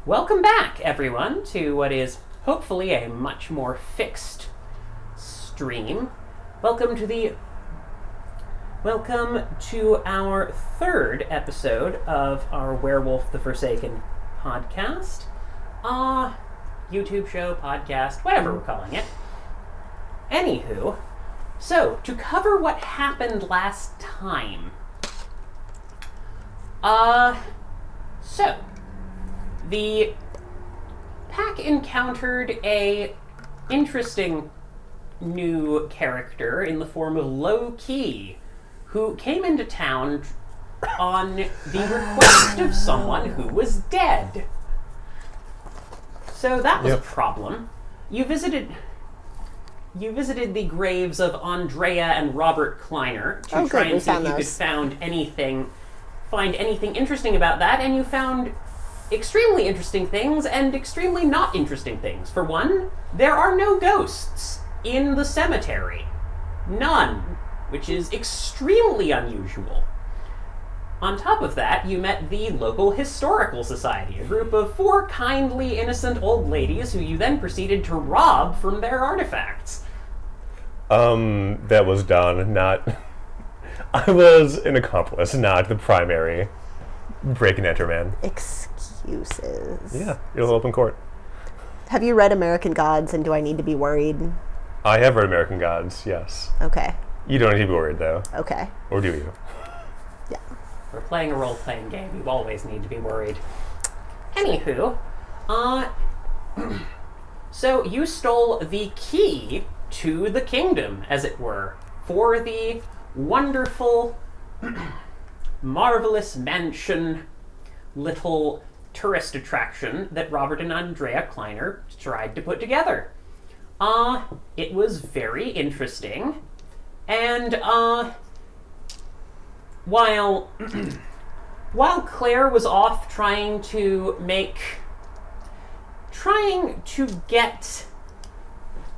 Welcome back, everyone, to what is hopefully a much more fixed stream. Welcome to our third episode of our Werewolf the Forsaken podcast. YouTube show, podcast, whatever we're calling it. Anywho, so to cover what happened last time. So the pack encountered a interesting new character in the form of Low-Key, who came into town on the request of someone who was dead. So that was a problem. You visited the graves of Andrea and Robert Kleiner to try and see if you could find anything interesting about that, and you found extremely interesting things and extremely not interesting things. For one, there are no ghosts in the cemetery. None, which is extremely unusual. On top of that, you met the local historical society, a group of 4 kindly, innocent old ladies who you then proceeded to rob from their artifacts. That was done, not... I was an accomplice, not the primary break-and-enter man. Excuses. Yeah, it'll open court. Have you read American Gods, and do I need to be worried? I have read American Gods, yes. Okay. You don't need to be worried, though. Okay. Or do you? Yeah. We're playing a role-playing game. You always need to be worried. Anywho, so you stole the key to the kingdom, as it were, for the wonderful, marvelous mansion, little tourist attraction that Robert and Andrea Kleiner tried to put together. It was very interesting, and while Claire was off trying to get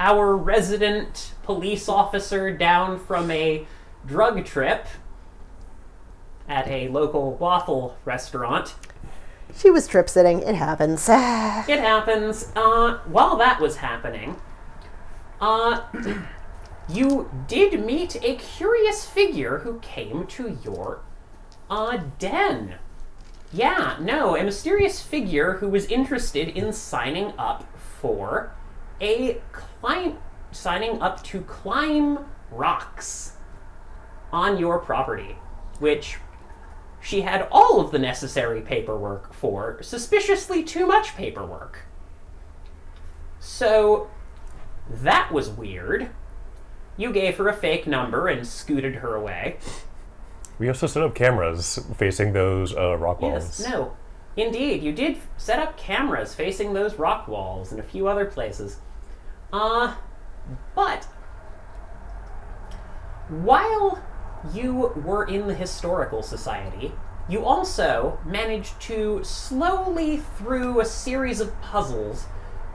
our resident police officer down from a drug trip at a local waffle restaurant. She was trip sitting. It happens. It happens. While that was happening, you did meet a curious figure who came to your den. Yeah, no, a mysterious figure who was interested in signing up to climb rocks on your property, which she had all of the necessary paperwork for, suspiciously too much paperwork. So, that was weird. You gave her a fake number and scooted her away. We also set up cameras facing those rock walls. Yes, no. Indeed, you did set up cameras facing those rock walls and a few other places. But while you were in the Historical Society, you also managed to slowly, through a series of puzzles,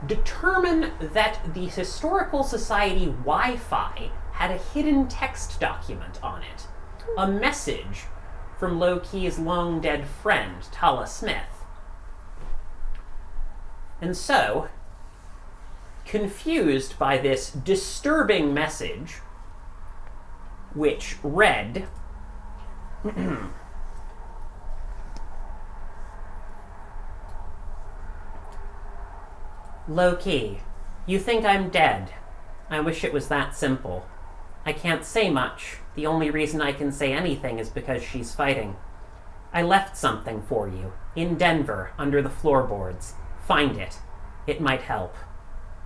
determine that the Historical Society Wi-Fi had a hidden text document on it. A message from Low-Key's long-dead friend, Tala Smith. And so, confused by this disturbing message, which read, Low-Key, you think I'm dead. I wish it was that simple. I can't say much. The only reason I can say anything is because she's fighting. I left something for you, in Denver, under the floorboards. Find it. It might help.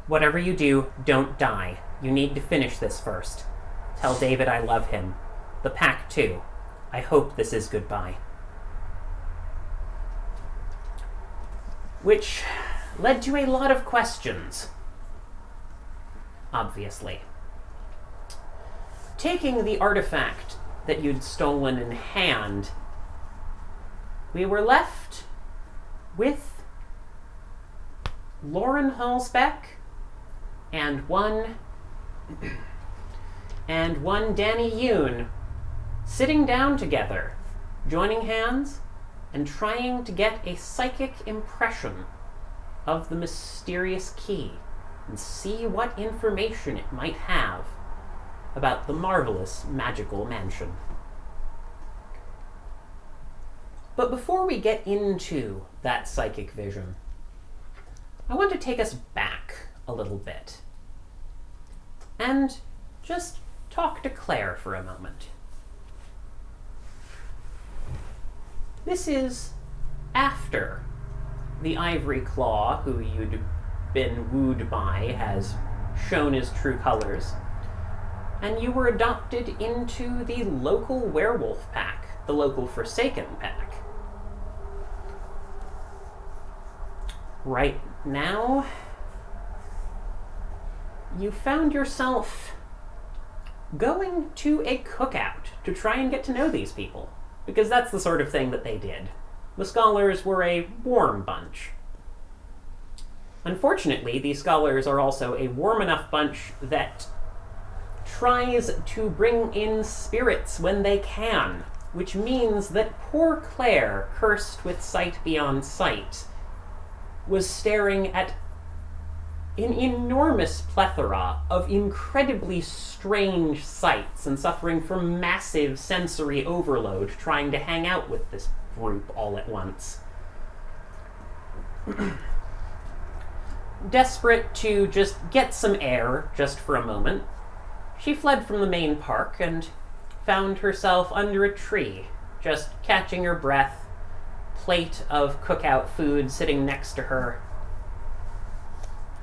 Whatever you do, don't die. You need to finish this first. Tell David I love him. The pack, too. I hope this is goodbye. Which led to a lot of questions. Obviously. Taking the artifact that you'd stolen in hand, we were left with Lauren Halsbeck and one Danny Yoon sitting down together, joining hands and trying to get a psychic impression of the mysterious key and see what information it might have about the marvelous magical mansion. But before we get into that psychic vision, I want to take us back a little bit and just talk to Claire for a moment. This is after the Ivory Claw, who you'd been wooed by, has shown his true colors, and you were adopted into the local werewolf pack, the local Forsaken pack. Right now, you found yourself going to a cookout to try and get to know these people, because that's the sort of thing that they did. The scholars were a warm bunch. Unfortunately, these scholars are also a warm enough bunch that tries to bring in spirits when they can, which means that poor Claire, cursed with sight beyond sight, was staring at an enormous plethora of incredibly strange sights and suffering from massive sensory overload trying to hang out with this group all at once. Desperate to just get some air just for a moment, she fled from the main park and found herself under a tree, just catching her breath, plate of cookout food sitting next to her,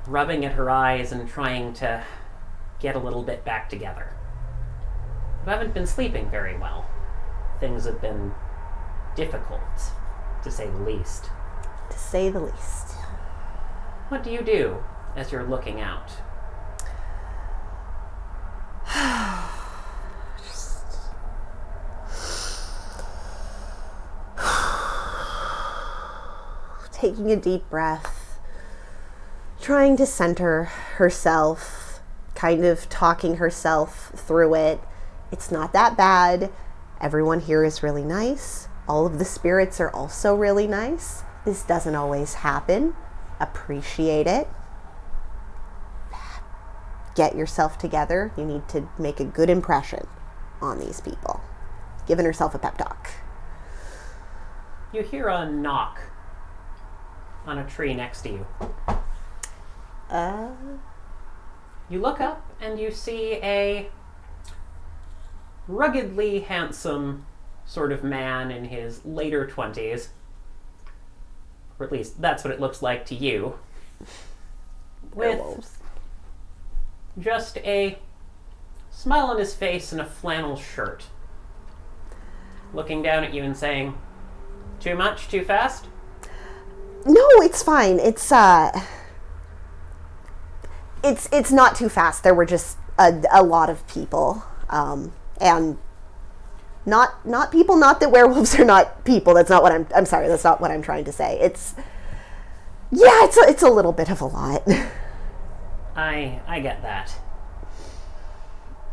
rubbing at her eyes and trying to get a little bit back together. You haven't been sleeping very well. Things have been difficult, to say the least. To say the least. What do you do as you're looking out? Taking a deep breath, trying to center herself, kind of talking herself through it. It's not that bad. Everyone here is really nice. All of the spirits are also really nice. This doesn't always happen. Appreciate it. Get yourself together. You need to make a good impression on these people. Giving herself a pep talk. You hear a knock on a tree next to you. You look up and you see a ruggedly handsome sort of man in his later 20s. Or at least that's what it looks like to you. With Werewolves. just a smile on his face and a flannel shirt. Looking down at you and saying, "Too much? Too fast?" No, it's fine. It's not too fast. There were just a lot of people, and not people. Not that werewolves are not people. That's not what I'm sorry. That's not what I'm trying to say. It's a little bit of a lot. I get that.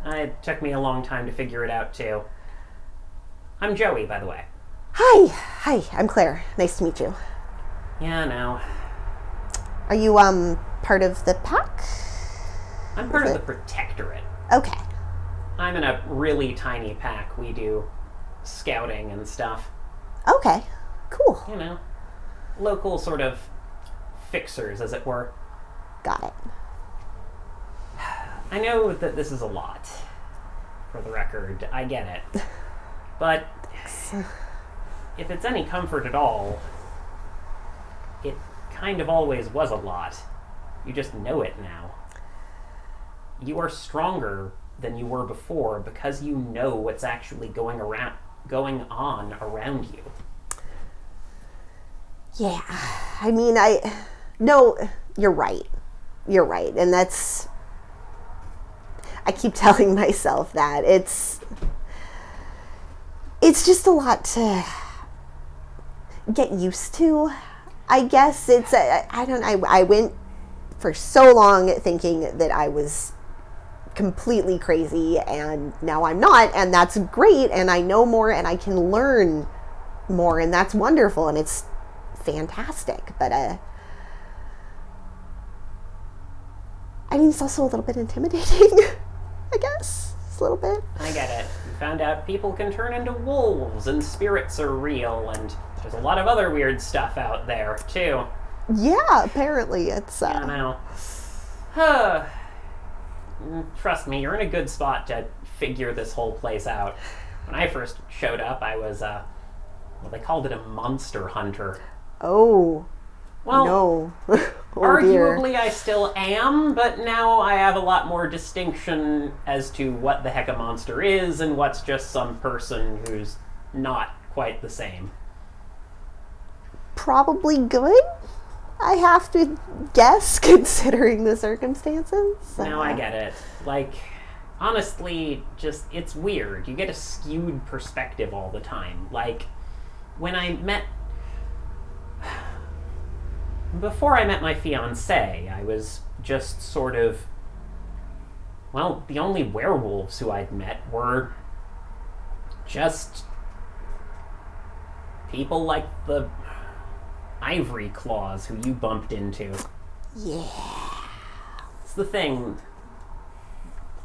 It took me a long time to figure it out too. I'm Joey, by the way. Hi. I'm Claire. Nice to meet you. Yeah, no. Are you part of the pack? I'm part of the Protectorate. Okay. I'm in a really tiny pack. We do scouting and stuff. Okay. Cool. You know, local sort of fixers, as it were. Got it. I know that this is a lot, for the record. I get it. But if it's any comfort at all, it kind of always was a lot. You just know it now. You are stronger than you were before because you know what's actually going on around you. Yeah. I mean, no, you're right. You're right. And I keep telling myself that. It's just a lot to get used to. I guess I went for so long thinking that I was completely crazy, and now I'm not, and that's great, and I know more, and I can learn more, and that's wonderful, and it's fantastic. But I mean, it's also a little bit intimidating, I guess. It's a little bit. I get it. You found out people can turn into wolves and spirits are real, and there's a lot of other weird stuff out there, too. Yeah, apparently it's... I know. Trust me, you're in a good spot to figure this whole place out. When I first showed up, I was, they called it a monster hunter. Oh. Well, no. Arguably I still am, but now I have a lot more distinction as to what the heck a monster is and what's just some person who's not quite the same. Probably good, I have to guess, considering the circumstances. No, I get it. Like, honestly, just, it's weird. You get a skewed perspective all the time. Like, when I met... Before I met my fiancée, I was just sort of... Well, the only werewolves who I'd met were just people like the Ivory Claws who you bumped into. Yeah. It's the thing.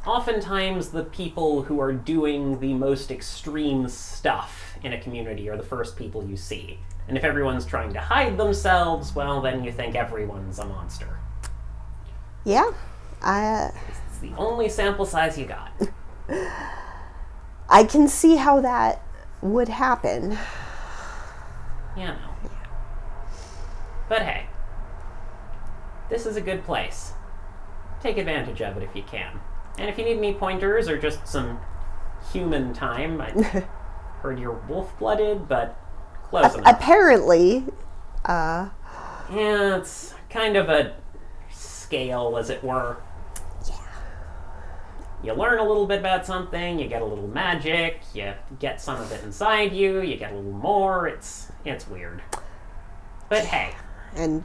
Oftentimes, the people who are doing the most extreme stuff in a community are the first people you see. And if everyone's trying to hide themselves, well, then you think everyone's a monster. Yeah. It's the only sample size you got. I can see how that would happen. You know. But hey, this is a good place. Take advantage of it if you can. And if you need any pointers or just some human time, I heard you're wolf-blooded, but close enough. Apparently. Yeah, it's kind of a scale, as it were. Yeah. You learn a little bit about something, you get a little magic, you get some of it inside you, you get a little more. It's weird. But hey. And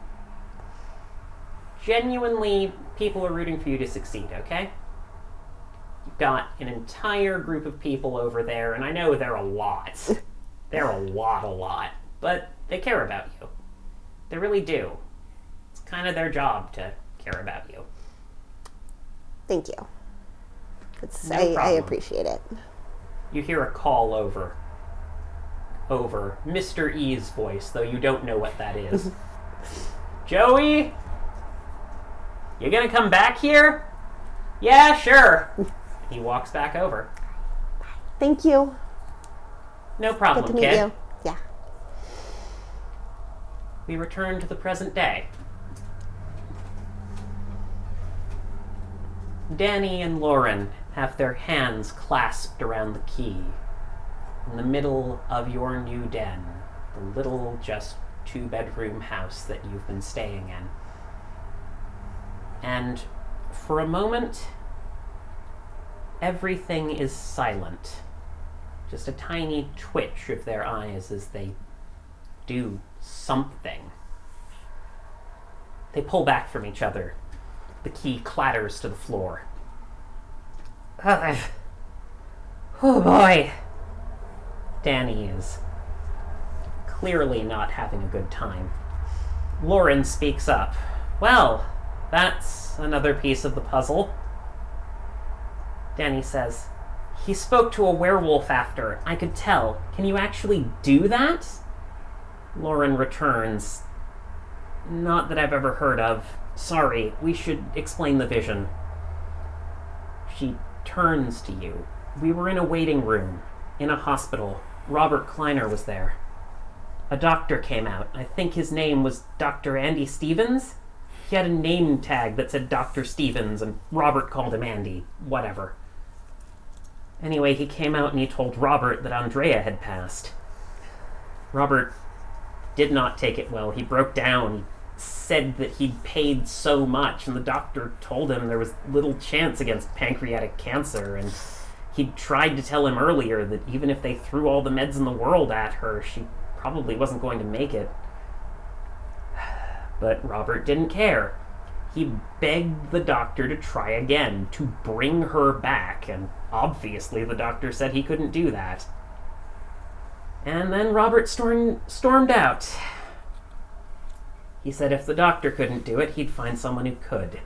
genuinely, people are rooting for you to succeed, okay? You've got an entire group of people over there, and I know they're a lot. They're a lot, but they care about you. They really do. It's kind of their job to care about you. thank you. I appreciate it. You hear a call over Mr. E's voice, though you don't know what that is. Joey? You gonna come back here? Yeah, sure. He walks back over. Thank you. No problem, Good to meet kid. you. Yeah. We return to the present day. Danny and Lauren have their hands clasped around the key in the middle of your new den, the little, just 2-bedroom house that you've been staying in. And for a moment, everything is silent. Just a tiny twitch of their eyes as they do something. They pull back from each other. The key clatters to the floor. Oh boy. Danny is clearly not having a good time. Lauren speaks up. Well, that's another piece of the puzzle. Danny says, he spoke to a werewolf after. I could tell. Can you actually do that? Lauren returns. Not that I've ever heard of. Sorry, we should explain the vision. She turns to you. We were in a waiting room, in a hospital. Robert Kleiner was there. A doctor came out. I think his name was Dr. Andy Stevens. He had a name tag that said Dr. Stevens, and Robert called him Andy. Whatever. Anyway, he came out and he told Robert that Andrea had passed. Robert did not take it well. He broke down. He said that he'd paid so much, and the doctor told him there was little chance against pancreatic cancer, and he'd tried to tell him earlier that even if they threw all the meds in the world at her, she probably wasn't going to make it. But Robert didn't care. He begged the doctor to try again, to bring her back, and obviously the doctor said he couldn't do that. And then Robert stormed out. He said if the doctor couldn't do it, he'd find someone who could.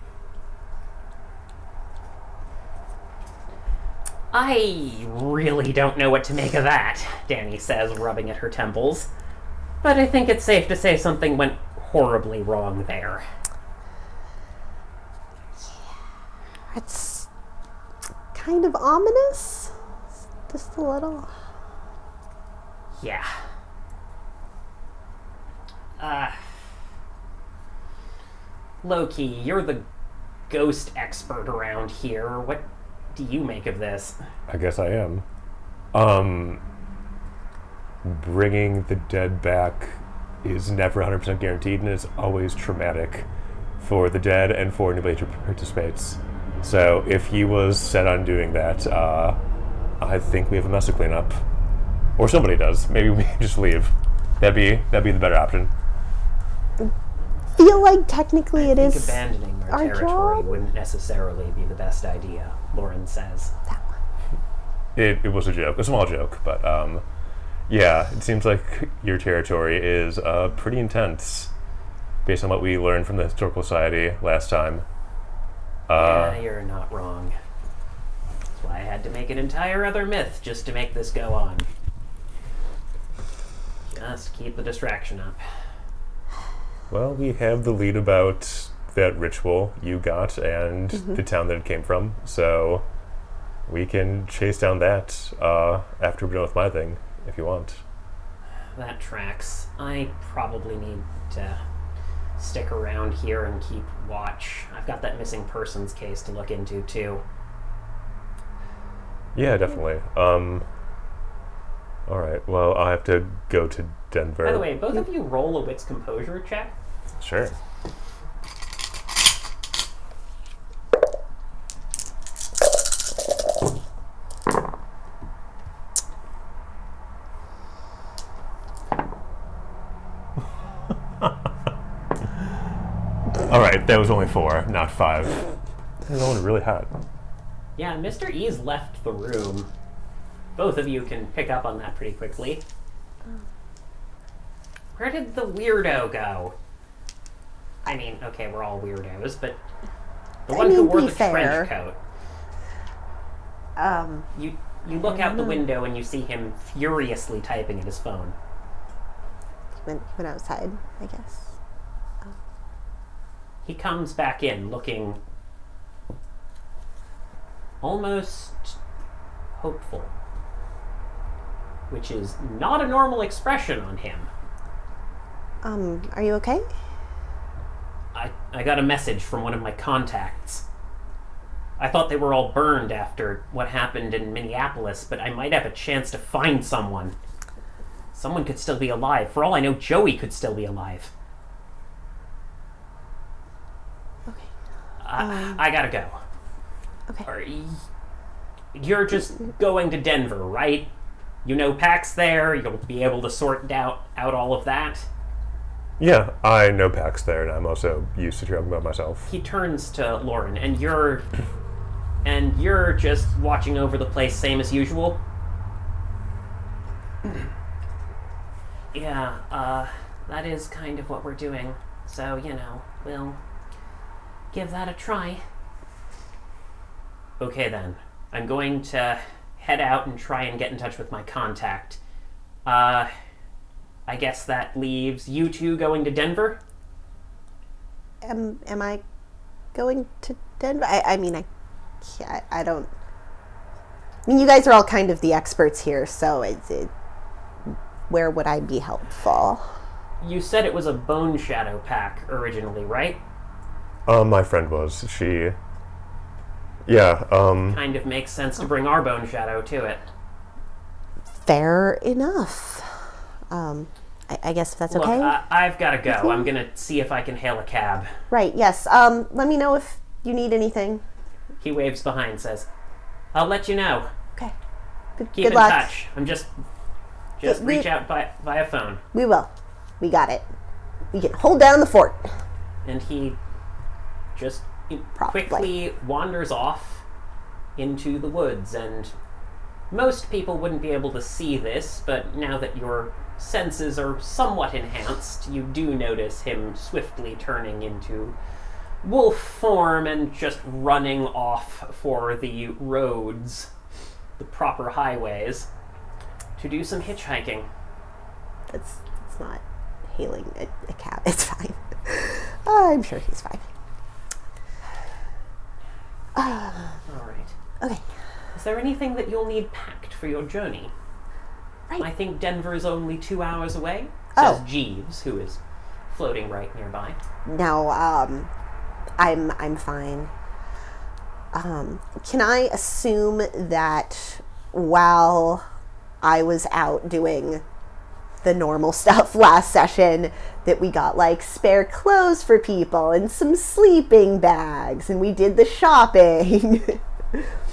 I really don't know what to make of that, Danny says, rubbing at her temples. But I think it's safe to say something went horribly wrong there. It's kind of ominous. Just a little. Yeah. Loki, you're the ghost expert around here. What do you make of this? I guess I am. Bringing the dead back is never 100% guaranteed, and it's always traumatic for the dead and for anybody who participates. So if he was set on doing that, I think we have a mess to clean up. Or somebody does. Maybe we just leave. That'd be the better option. Feel like technically it is abandoning our territory job wouldn't necessarily be the best idea, Lauren says. That one. It was a joke, a small joke, but yeah, it seems like your territory is pretty intense, based on what we learned from the Historical Society last time. Yeah, you're not wrong. That's why I had to make an entire other myth just to make this go on. Just keep the distraction up. Well, we have the lead about that ritual you got and the town that it came from, so we can chase down that after we're done with my thing, if you want. That tracks. I probably need to stick around here and keep watch. I've got that missing persons case to look into, too. Yeah, definitely. Alright, well, I have to go to Denver. By the way, both of you roll a wits composure check. Sure. Alright, that was only 4, not 5. That was only really hot. Yeah, Mr. E's left the room. Both of you can pick up on that pretty quickly. Where did the weirdo go? I mean, okay, we're all weirdos, but the one who wore the trench coat. You look out the window and you see him furiously typing at his phone. He went outside, I guess. He comes back in looking almost hopeful, which is not a normal expression on him. Are you okay? I got a message from one of my contacts. I thought they were all burned after what happened in Minneapolis, but I might have a chance to find someone. Someone could still be alive. For all I know, Joey could still be alive. Okay. I gotta go. Okay. You're just going to Denver, right? You know Pax there, you'll be able to sort out all of that. Yeah, I know Pax there, and I'm also used to traveling by myself. He turns to Lauren, and you're just watching over the place, same as usual? Yeah, that is kind of what we're doing. So, we'll give that a try. Okay then, I'm going to head out and try and get in touch with my contact. I guess that leaves you two going to Denver? Am I going to Denver? I mean, I don't... I mean, you guys are all kind of the experts here, so where would I be helpful? You said it was a bone shadow pack originally, right? My friend was. She... Yeah, Kind of makes sense to bring our bone shadow to it. Fair enough. I guess if that's Look, okay. I've got to go. I'm going to see if I can hail a cab. Right, yes. Let me know if you need anything. He waves behind, says, I'll let you know. Okay. Keep good in luck. touch. I'm just reach out via phone. We will. We got it. We can hold down the fort. And he just Probably. quickly wanders off into the woods, and most people wouldn't be able to see this, but now that your senses are somewhat enhanced, you do notice him swiftly turning into wolf form and just running off for the roads. the proper highways to do some hitchhiking. It's not hailing a cab. It's fine. I'm sure he's fine. All right. Okay. Is there anything that you'll need packed for your journey? Right. I think Denver is only 2 hours away, Oh. says Jeeves, who is floating right nearby. No, I'm fine. Can I assume that while I was out doing the normal stuff last session, that we got like spare clothes for people and some sleeping bags and we did the shopping?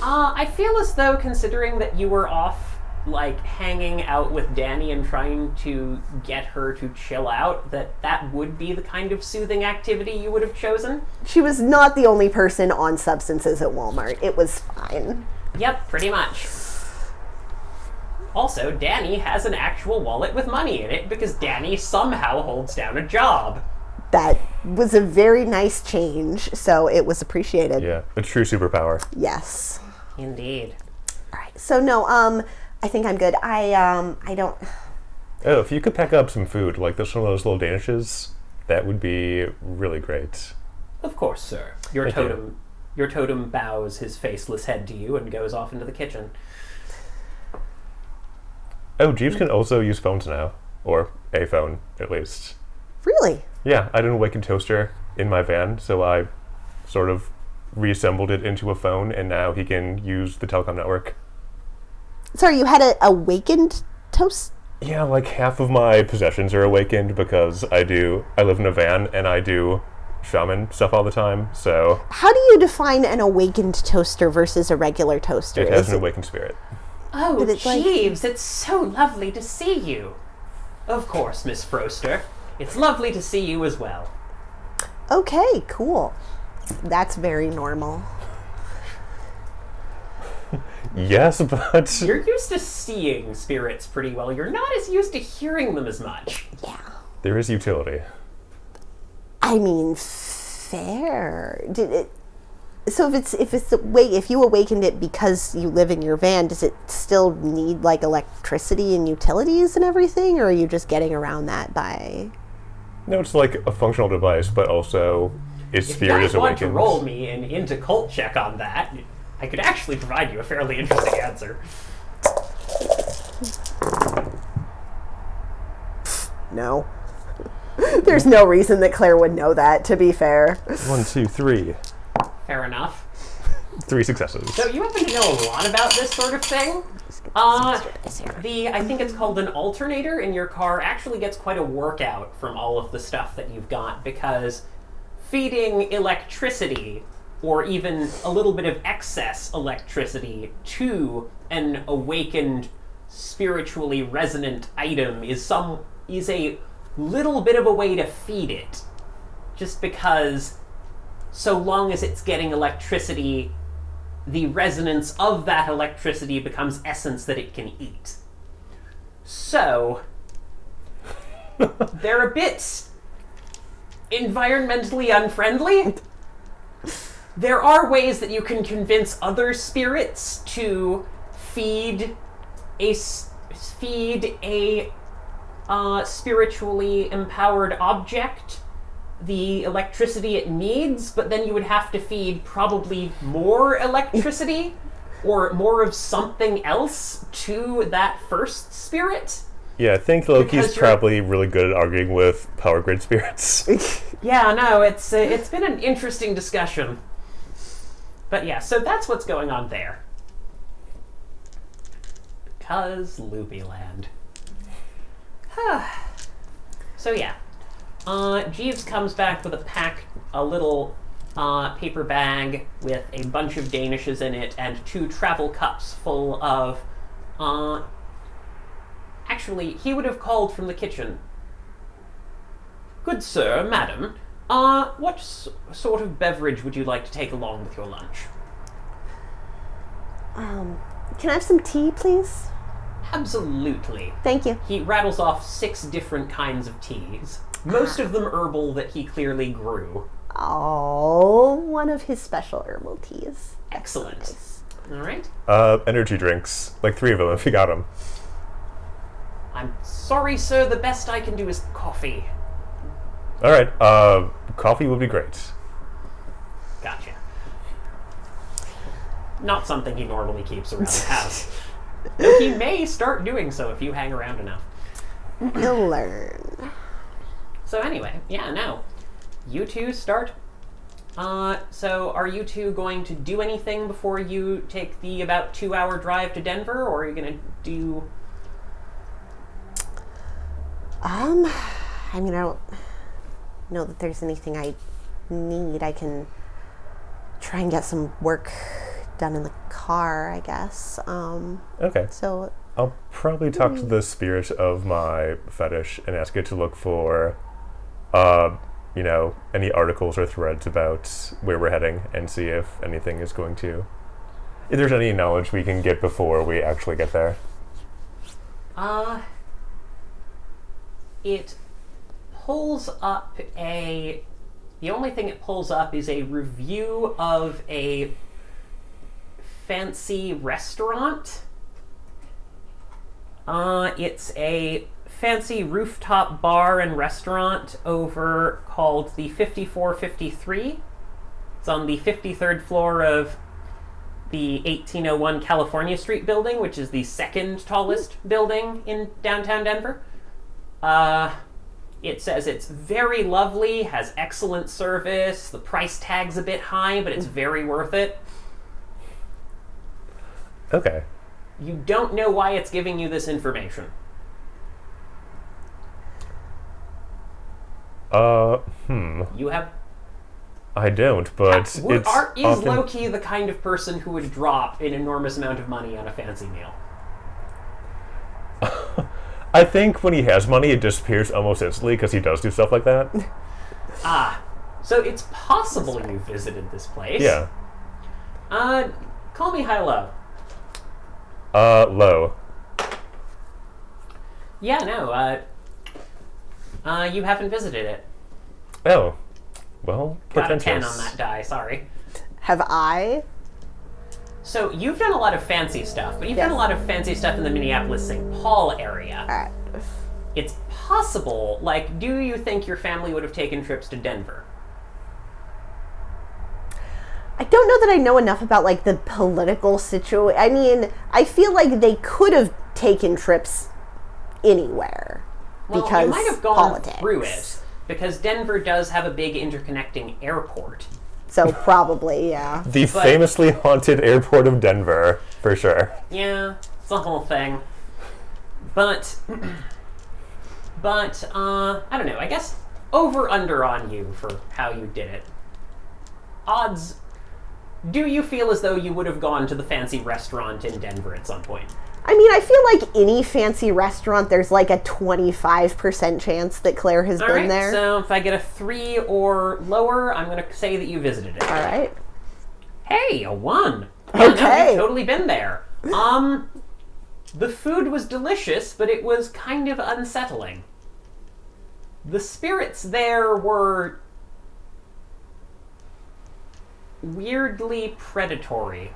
I feel as though, considering that you were off, like, hanging out with Danny and trying to get her to chill out, that would be the kind of soothing activity you would have chosen. She was not the only person on substances at Walmart. It was fine. Yep, pretty much. Also, Danny has an actual wallet with money in it because Danny somehow holds down a job. That was a very nice change, so it was appreciated. Yeah, a true superpower. Yes. Indeed. All right. So no, I think I'm good. I don't. Oh, if you could pack up some food, like some of those little danishes, that would be really great. Of course, sir. Your totem bows his faceless head to you and goes off into the kitchen. Oh, Jeeves can also use phones now. Or a phone, at least. Really? Yeah, I had an awakened toaster in my van, so I sort of reassembled it into a phone, and now he can use the telecom network. Sorry, you had an awakened toast? Yeah, like half of my possessions are awakened because I live in a van and I do shaman stuff all the time, so... How do you define an awakened toaster versus a regular toaster? It has an awakened spirit. Oh, But it's Jeeves, it's so lovely to see you. Of course, Miss Froster. It's lovely to see you as well. Okay, cool. That's very normal. Yes, but... You're used to seeing spirits pretty well. You're not as used to hearing them as much. Yeah. There is utility. I mean, fair. So if you awakened it because you live in your van, does it still need like electricity and utilities and everything, or are you just getting around that by? No, it's like a functional device, but also its spirit is If you guys want to awakened. roll me an into cult check on that, I could actually provide you a fairly interesting answer. No. There's no reason that Claire would know that, to be fair. 1, 2, 3. Fair enough. 3 successes. So you happen to know a lot about this sort of thing. I think it's called an alternator in your car actually gets quite a workout from all of the stuff that you've got, because feeding electricity, or even a little bit of excess electricity, to an awakened, spiritually resonant item is a little bit of a way to feed it. Just because so long as it's getting electricity, the resonance of that electricity becomes essence that it can eat. So, they're a bit environmentally unfriendly. There are ways that you can convince other spirits to feed a spiritually empowered object the electricity it needs, but then you would have to feed probably more electricity or more of something else to that first spirit. Yeah, I think Loki's probably really good at arguing with power grid spirits. Yeah, no, it's been an interesting discussion. But yeah, so that's what's going on there. Because Loopy Land. So yeah. Jeeves comes back with a little paper bag with a bunch of danishes in it and 2 travel cups full of, actually, he would have called from the kitchen. Good sir, madam, what sort of beverage would you like to take along with your lunch? Can I have some tea, please? Absolutely. Thank you. He rattles off 6 different kinds of teas. Most of them herbal that he clearly grew. Oh, one of his special herbal teas. Excellent. Nice. All right. Energy drinks. Like 3 of them, if you got them. I'm sorry, sir. The best I can do is coffee. All right. Coffee would be great. Gotcha. Not something he normally keeps around the house. Though he may start doing so if you hang around enough. You'll learn. So anyway, yeah, no. You two start. So are you two going to do anything before you take the about 2-hour drive to Denver, or are you going to do... I mean, I don't know that there's anything I need. I can try and get some work done in the car, I guess. Okay. So I'll probably talk to the spirit of my fetish and ask it to look for, any articles or threads about where we're heading and see if anything is going to... If there's any knowledge we can get before we actually get there. It pulls up the only thing it pulls up is a review of a fancy restaurant. It's a fancy rooftop bar and restaurant over called the 5453. It's on the 53rd floor of the 1801 California Street building, which is the second tallest building in downtown Denver. It says it's very lovely, has excellent service, the price tag's a bit high, but it's very worth it. Okay. You don't know why it's giving you this information. You have... I don't, but is often... Loki the kind of person who would drop an enormous amount of money on a fancy meal? I think when he has money, it disappears almost instantly because he does do stuff like that. So it's possible you visited this place. Yeah. Call me high-low. Low. Yeah, no, you haven't visited it. Oh. Well, Got a pretentious. 10 on that die, sorry. have I? So you've done a lot of fancy stuff, but you've done a lot of fancy stuff in the Minneapolis-St. Paul area. All right. It's possible, do you think your family would have taken trips to Denver? I don't know that I know enough about, the political situation. I mean, I feel like they could have taken trips anywhere. Well, because you might have gone politics. through it, because Denver does have a big interconnecting airport. So probably, yeah. The famously haunted airport of Denver, for sure. Yeah, it's the whole thing. But I don't know, I guess over-under on you for how you did it. Odds, do you feel as though you would have gone to the fancy restaurant in Denver at some point? I mean, I feel like any fancy restaurant, there's a 25% chance that Claire has been there. So if I get a 3 or lower, I'm going to say that you visited it. All right. Hey, a 1. Okay. Yeah, no, you've totally been there. The food was delicious, but it was kind of unsettling. The spirits there were weirdly predatory.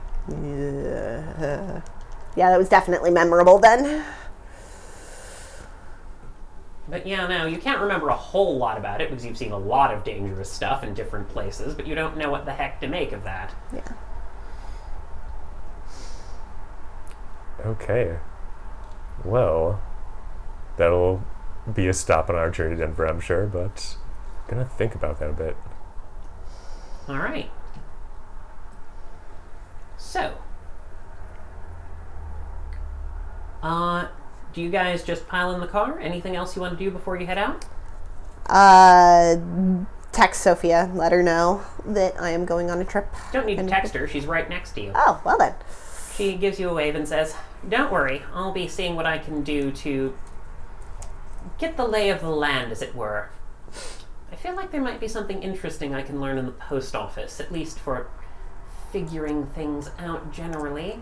Yeah, that was definitely memorable then. But yeah, no, you can't remember a whole lot about it because you've seen a lot of dangerous stuff in different places, but you don't know what the heck to make of that. Yeah. Okay. Well, that'll be a stop on our journey to Denver, I'm sure, but I'm gonna think about that a bit. All right. So, do you guys just pile in the car? Anything else you want to do before you head out? Text Sophia, let her know that I am going on a trip. Don't need to text her, she's right next to you. Oh, well then. She gives you a wave and says, "Don't worry, I'll be seeing what I can do to get the lay of the land, as it were. I feel like there might be something interesting I can learn in the post office, at least for figuring things out generally.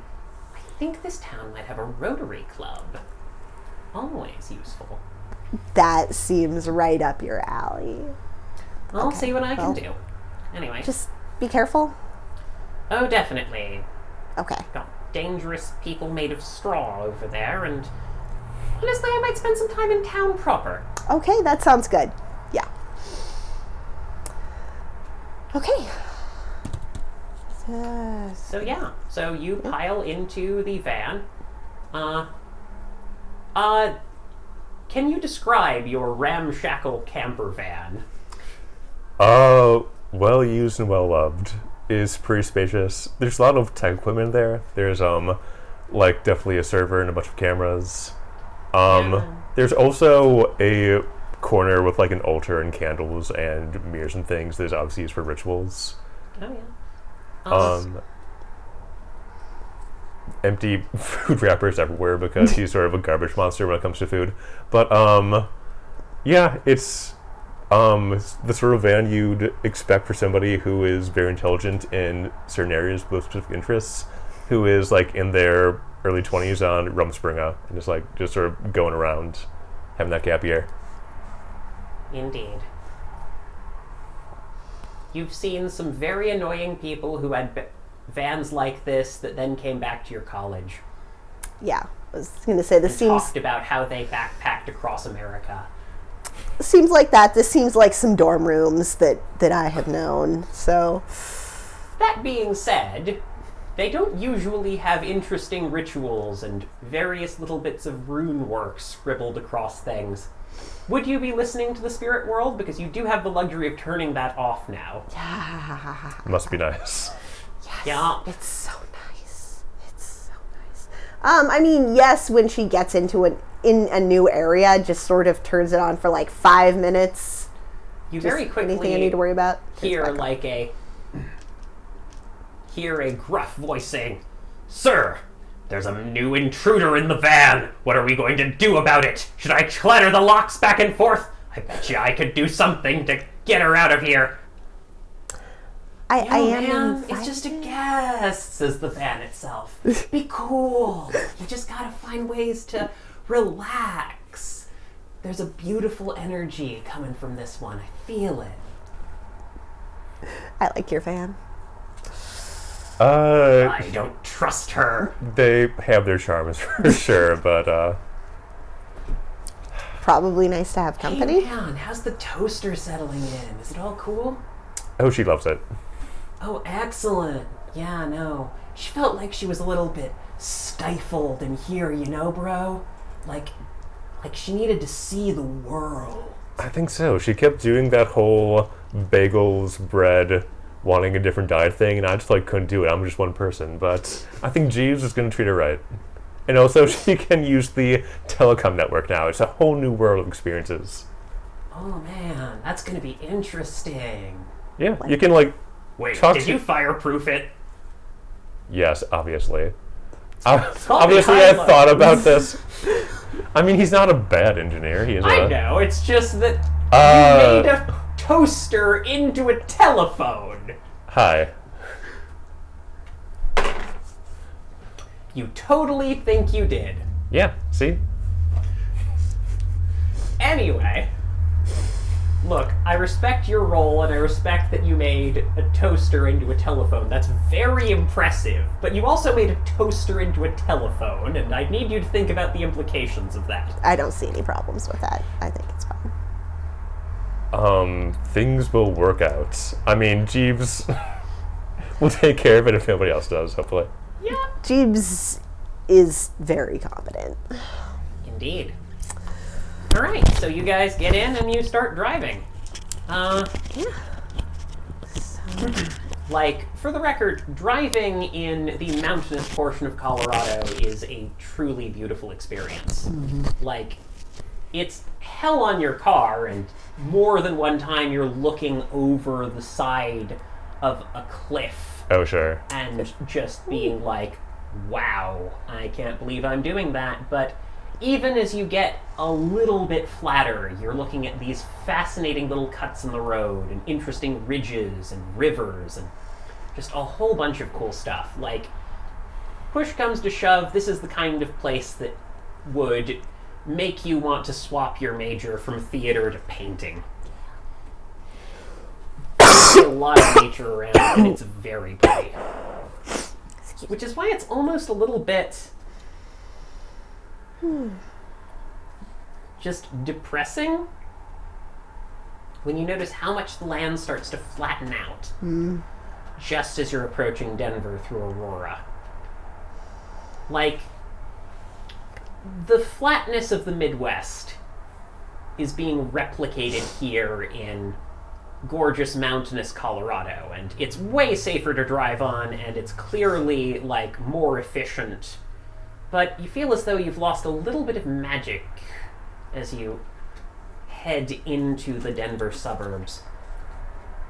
I think this town might have a Rotary Club. Always useful." That seems right up your alley. I'll see what I can do. Anyway. Just be careful. Oh, definitely. Okay. Got dangerous people made of straw over there, and honestly, I might spend some time in town proper. Okay, that sounds good. Yeah. Okay. So you pile into the van. Can you describe your ramshackle camper van? Well used and well loved. Is pretty spacious. There's a lot of tech equipment there. There's like definitely a server and a bunch of cameras. There's also a corner with like an altar and candles and mirrors and things that is obviously used for rituals. Oh yeah. Empty food wrappers everywhere because he's sort of a garbage monster when it comes to food. But yeah, it's the sort of van you'd expect for somebody who is very intelligent in certain areas with specific interests, who is like in their early 20s on Rumspringa and just sort of going around having that gap year. Indeed. You've seen some very annoying people who had vans like this that then came back to your college. Yeah, I was going to say this seems... talked about how they backpacked across America. Seems like that. This seems like some dorm rooms that I have known, so... That being said, they don't usually have interesting rituals and various little bits of rune work scribbled across things. Would you be listening to the spirit world? Because you do have the luxury of turning that off now. Yeah. Must be nice. Yes. Yeah. It's so nice. It's so nice. I mean, yes, when she gets into in a new area, just sort of turns it on for like 5 minutes. You very quickly anything I need to worry about? Hear a gruff voice saying, "Sir, there's a new intruder in the van. What are we going to do about it? Should I clatter the locks back and forth? I bet you I could do something to get her out of here." I am man, it's just a guest, says the van itself. Be cool. You just gotta find ways to relax. There's a beautiful energy coming from this one. I feel it. I like your van. I don't trust her. They have their charms for sure, but probably nice to have company. Hey man, how's the toaster settling in? Is it all cool? Oh, she loves it. Oh, excellent. Yeah, no. She felt like she was a little bit stifled in here, you know, bro? Like she needed to see the world. I think so. She kept doing that whole bagels, bread, wanting a different diet thing, and I just couldn't do it. I'm just one person. But I think Jeeves is going to treat her right. And also, she can use the telecom network now. It's a whole new world of experiences. Oh man, that's going to be interesting. Yeah, you can Wait, did you fireproof it? Yes, obviously. Obviously, I thought about this. I mean, he's not a bad engineer. I know, it's just that you made a toaster into a telephone. Hi. You totally think you did. Yeah, see? Anyway, look, I respect your role and I respect that you made a toaster into a telephone. That's very impressive. But you also made a toaster into a telephone, and I need you to think about the implications of that. I don't see any problems with that. I think it's fine. Things will work out. I mean, Jeeves will take care of it if nobody else does, hopefully. Yeah. Jeeves is very competent. Indeed. Alright, so you guys get in and you start driving. Yeah. For the record, driving in the mountainous portion of Colorado is a truly beautiful experience. Mm-hmm. It's hell on your car, and more than one time you're looking over the side of a cliff. Oh, sure. And just being like, wow, I can't believe I'm doing that. But even as you get a little bit flatter, you're looking at these fascinating little cuts in the road and interesting ridges and rivers and just a whole bunch of cool stuff. Push comes to shove, this is the kind of place that would make you want to swap your major from theater to painting. There's a lot of nature around, and it's very pretty. Which is why it's almost a little bit just depressing when you notice how much the land starts to flatten out just as you're approaching Denver through Aurora. Like, the flatness of the Midwest is being replicated here in gorgeous mountainous Colorado, and it's way safer to drive on, and it's clearly, like, more efficient. But you feel as though you've lost a little bit of magic as you head into the Denver suburbs.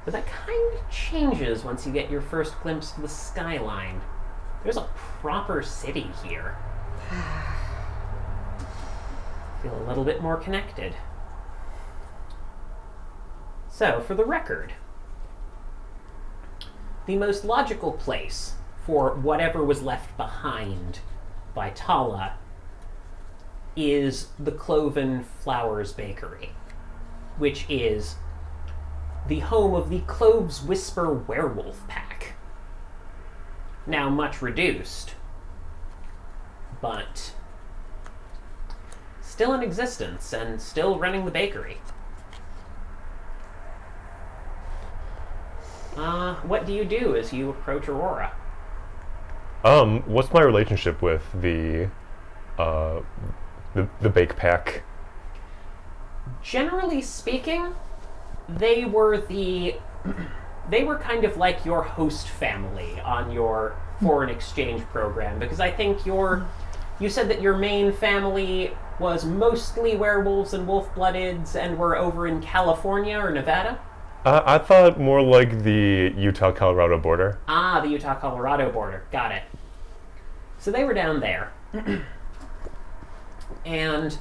But that kind of changes once you get your first glimpse of the skyline. There's a proper city here. Feel a little bit more connected. So, for the record, the most logical place for whatever was left behind by Tala is the Cloven Flowers Bakery, which is the home of the Cloves Whisper Werewolf Pack. Now much reduced, but still in existence and still running the bakery. What do you do as you approach Aurora? What's my relationship with the bake pack? Generally speaking, they were kind of like your host family on your foreign exchange program, because I think you said that your main family was mostly werewolves and wolf-bloodeds and were over in California or Nevada? I thought more like the Utah-Colorado border. Ah, the Utah-Colorado border. Got it. So they were down there. And,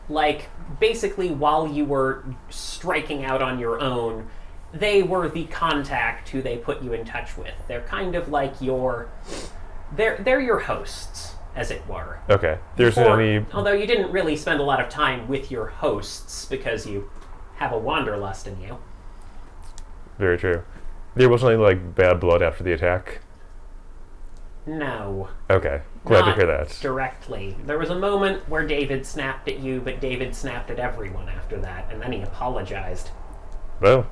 like, basically while you were striking out on your own, they were the contact who they put you in touch with. They're kind of like they're your hosts, as it were. Okay. Although you didn't really spend a lot of time with your hosts because you have a wanderlust in you. Very true. There wasn't any, like, bad blood after the attack? No. Okay. Glad to hear that. Not directly. There was a moment where David snapped at you, but David snapped at everyone after that, and then he apologized. Well,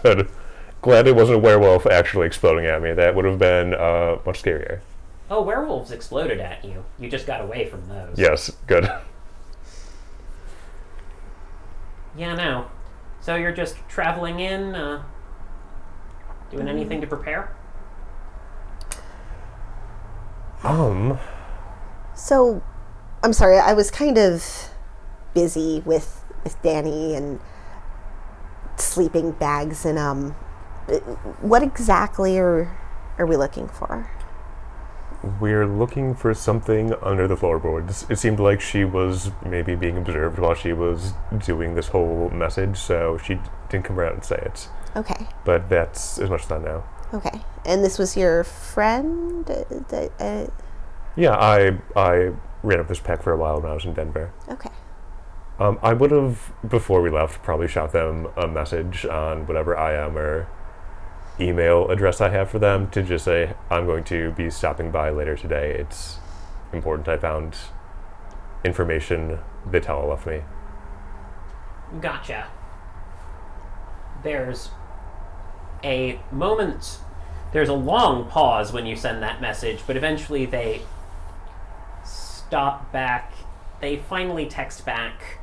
good. Glad it wasn't a werewolf actually exploding at me. That would have been much scarier. Oh, werewolves exploded at you. You just got away from those. Yes, good. Yeah, no. So you're just traveling in, doing anything to prepare? So, I'm sorry, I was kind of busy with Danny and sleeping bags, and what exactly are we looking for? We're looking for something under the floorboards. It seemed like she was maybe being observed while she was doing this whole message, so she didn't come around and say it. Okay. But that's as much as I know. Okay. And this was your friend? Yeah, I ran up this pack for a while when I was in Denver. Okay. I would have, before we left, probably shot them a message on whatever IM or email address I have for them to just say, I'm going to be stopping by later today. It's important. I found information that Tala left me. Gotcha. There's a moment, there's a long pause when you send that message, but eventually they stop back. They finally text back.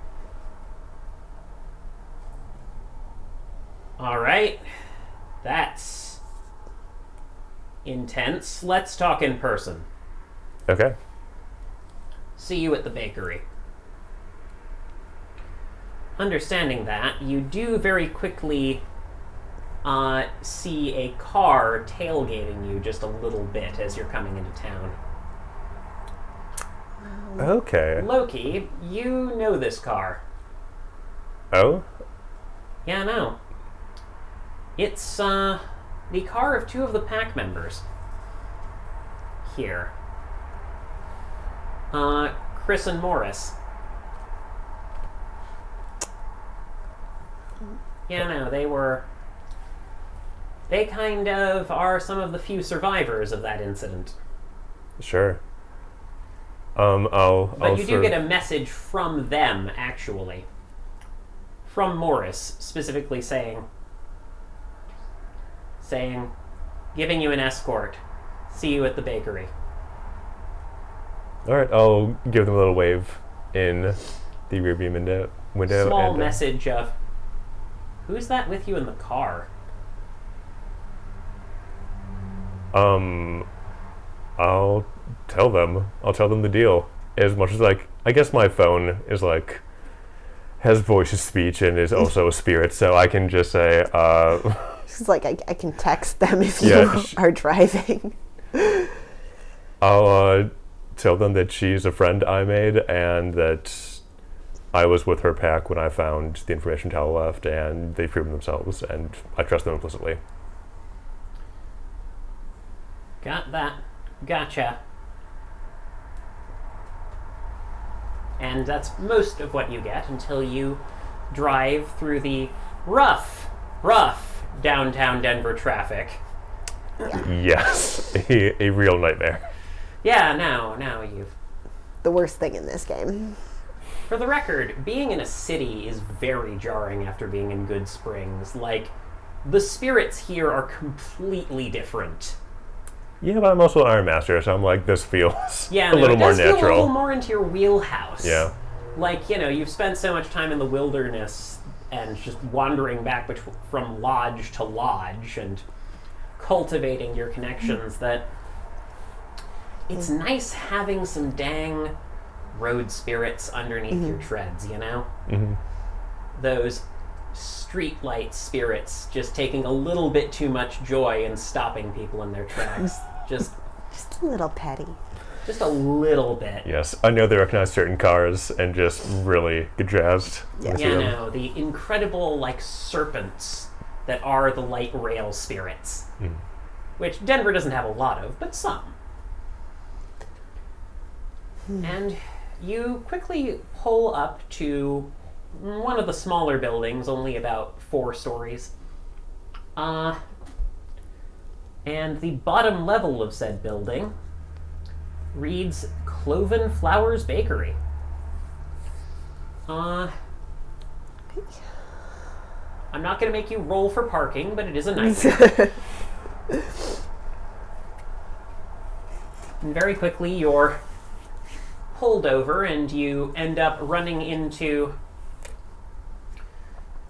All right. That's intense. Let's talk in person. Okay. See you at the bakery. Understanding that, you do very quickly see a car tailgating you just a little bit as you're coming into town. Okay. Loki, you know this car. Oh? Yeah, I know. It's, the car of two of the pack members. Here. Chris and Morris. Yeah, no, they were They kind of are some of the few survivors of that incident. Sure. But you do get a message from them, actually. From Morris, specifically saying, giving you an escort. See you at the bakery. All right, I'll give them a little wave in the rearview window. Small message of, who's that with you in the car? I'll tell them the deal. As much as, like, I guess my phone is, like, has voice to speech and is also a spirit, so I can just say, It's like, I can text them if you are driving. I'll tell them that she's a friend I made and that I was with her pack when I found the information Tal left, and they've proven themselves, and I trust them implicitly. Got that. Gotcha. And that's most of what you get until you drive through the rough downtown Denver traffic. Yes, a real nightmare. Yeah, now you've... The worst thing in this game. For the record, being in a city is very jarring after being in Good Springs. Like, the spirits here are completely different. Yeah, but I'm also an Iron Master, so I'm like, this feels a little more natural. Feel a little more into your wheelhouse. Yeah. Like, you've spent so much time in the wilderness and just wandering back from lodge to lodge and cultivating your connections that it's nice having some dang road spirits underneath your treads, Mm-hmm. Those streetlight spirits just taking a little bit too much joy in stopping people in their tracks. Just a little petty. Just a little bit. Yes, I know they recognize certain cars and just really get jazzed. Yeah, the incredible, like, serpents that are the light rail spirits. Which Denver doesn't have a lot of, but some. And you quickly pull up to one of the smaller buildings, only about 4 stories. And the bottom level of said building reads Cloven Flowers Bakery. I'm not going to make you roll for parking, but it is a nice one. And very quickly you're pulled over and you end up running into...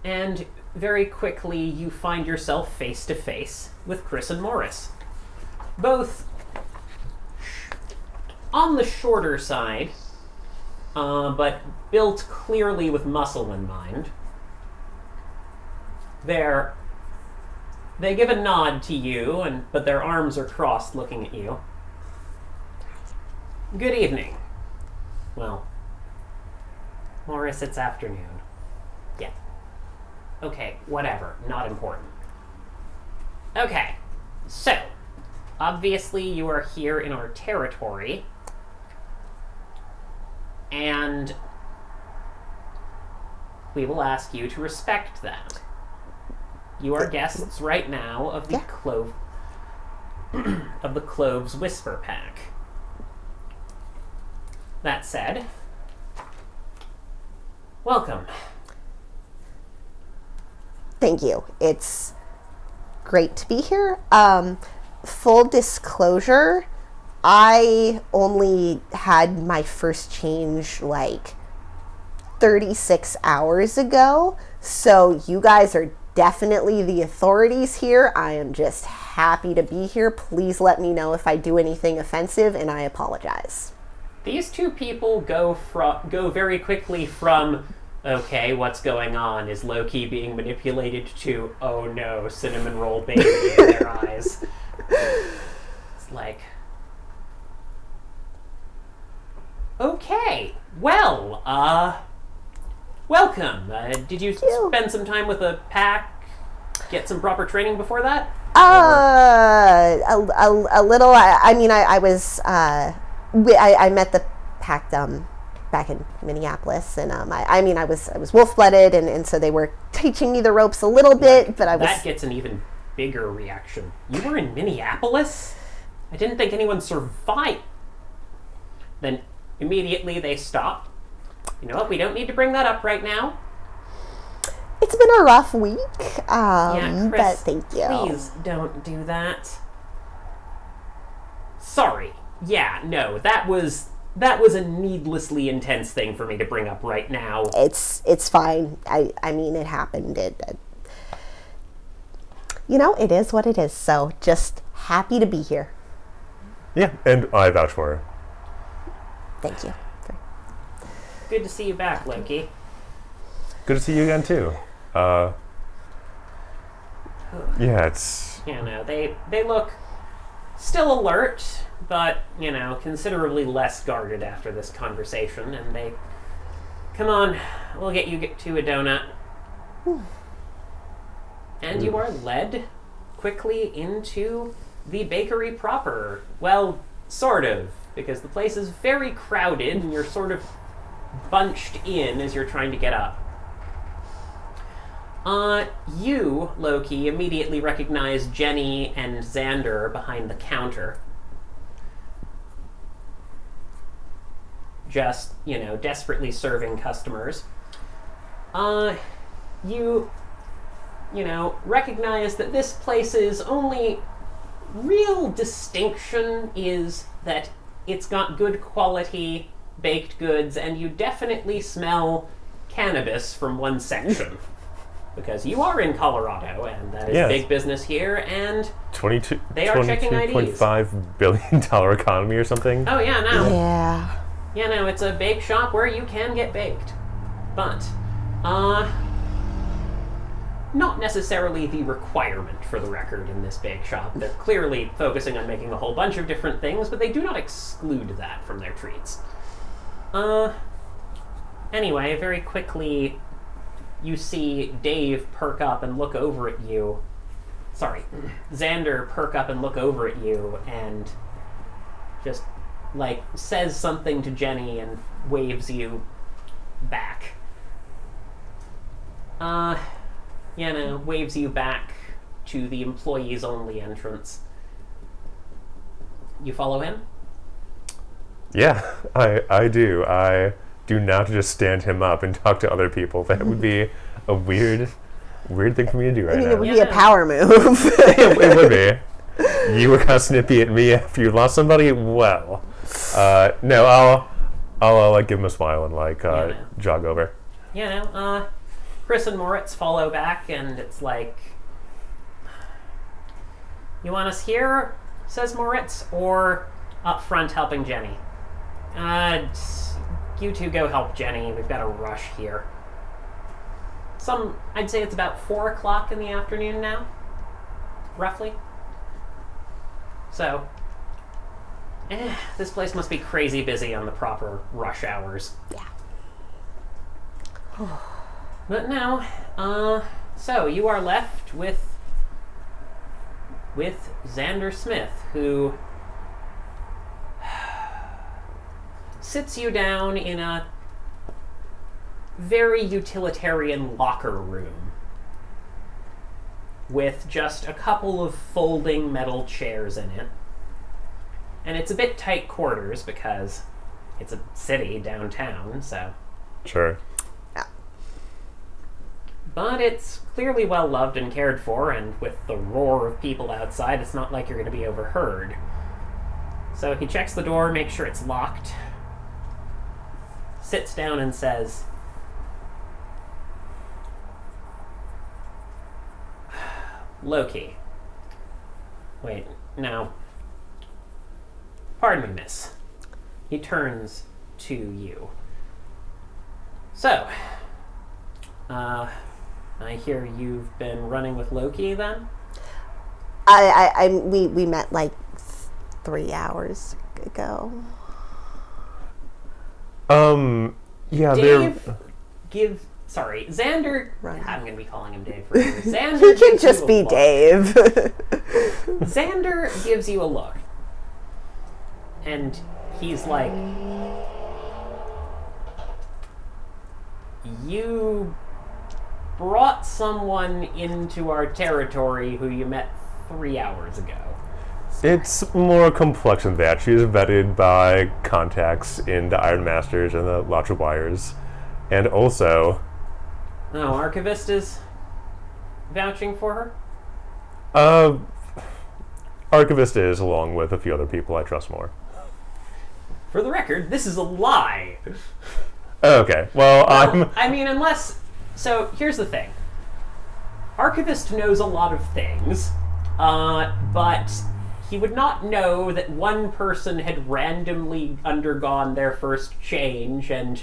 And very quickly you find yourself face to face with Chris and Morris. Both on the shorter side, but built clearly with muscle in mind. They give a nod to you, but their arms are crossed looking at you. Good evening. Well, Morris, it's afternoon. Yeah. Okay, whatever. Not important. Okay, so, obviously you are here in our territory, and we will ask you to respect that. You are guests right now of the of the Cloves Whisper Pack. That said, welcome. Thank you. It's great to be here. Full disclosure, I only had my first change like 36 hours ago, so you guys are definitely the authorities here. I am just happy to be here. Please let me know if I do anything offensive, and I apologize. These two people go very quickly from, okay, what's going on? Is Loki being manipulated to, oh no, cinnamon roll baby in their eyes? It's like, okay, well, welcome. Did you spend some time with a pack? Get some proper training before that? A little. I was. I met the pack back in Minneapolis, and I was wolf-blooded, and so they were teaching me the ropes a little bit, but I was. That gets an even bigger reaction. You were in Minneapolis? I didn't think anyone survived. Then immediately they stop. You know what? We don't need to bring that up right now. It's been a rough week. Yeah, Chris, but thank you. Please don't do that. Sorry. Yeah, no, that was a needlessly intense thing for me to bring up right now. It's fine. I mean, it happened. You know, it is what it is. So just happy to be here. Yeah, and I vouch for her. Thank you. Good to see you back, Loki. Good to see you again too. Yeah, it's... You know, they look still alert, but, you know, considerably less guarded after this conversation, and they... Come on, we'll get you to a donut. And you are led quickly into the bakery proper. Well, sort of, because the place is very crowded, and you're sort of bunched in as you're trying to get up. You, Loki, immediately recognize Jenny and Xander behind the counter. Just, you know, desperately serving customers. You know, recognize that this place's only real distinction is that it's got good quality baked goods, and you definitely smell cannabis from one section. Because you are in Colorado, and that is big business here, and they are checking IDs. $22.5 billion economy or something? Oh, yeah, no. Yeah. Yeah, no, it's a bake shop where you can get baked. But, not necessarily the requirement for the record in this bake shop. They're clearly focusing on making a whole bunch of different things, but they do not exclude that from their treats. Anyway, very quickly, you see Dave perk up and look over at you. Sorry, Xander perk up and look over at you and just, like, says something to Jenny and waves you back. You know, waves you back to the employees-only entrance. You follow him? Yeah, I do. I do not just stand him up and talk to other people. That would be a weird thing for me to do right now. It would be a power move. It would be. You were kind of snippy at me after you lost somebody? Well, no, I'll like give him a smile and like jog over. You know, Chris and Moritz follow back, and it's like, you want us here, says Moritz, or up front helping Jenny? You two go help Jenny. We've got a rush here. I'd say it's about 4 o'clock in the afternoon now, roughly. So, this place must be crazy busy on the proper rush hours. Yeah. But no, so you are left with Xander Smith, who sits you down in a very utilitarian locker room with just a couple of folding metal chairs in it. And it's a bit tight quarters because it's a city downtown, so... Sure. But it's clearly well loved and cared for, and with the roar of people outside, it's not like you're going to be overheard. So he checks the door, makes sure it's locked, sits down and says, Loki. Wait, no. Pardon me, miss. He turns to you. So, I hear you've been running with Loki then? We met like 3 hours ago. Yeah, Xander. Right. I'm going to be calling him Dave forever. Xander. He can just be Dave. Xander gives you a look. And he's like, you brought someone into our territory who you met 3 hours ago. It's more complex than that. She is vetted by contacts in the Iron Masters and the Lodge of Wires. And also... Oh, Archivist is vouching for her? Archivist is, along with a few other people I trust more. For the record, this is a lie. Okay, well, I mean, unless... So, here's the thing. Archivist knows a lot of things, but he would not know that one person had randomly undergone their first change and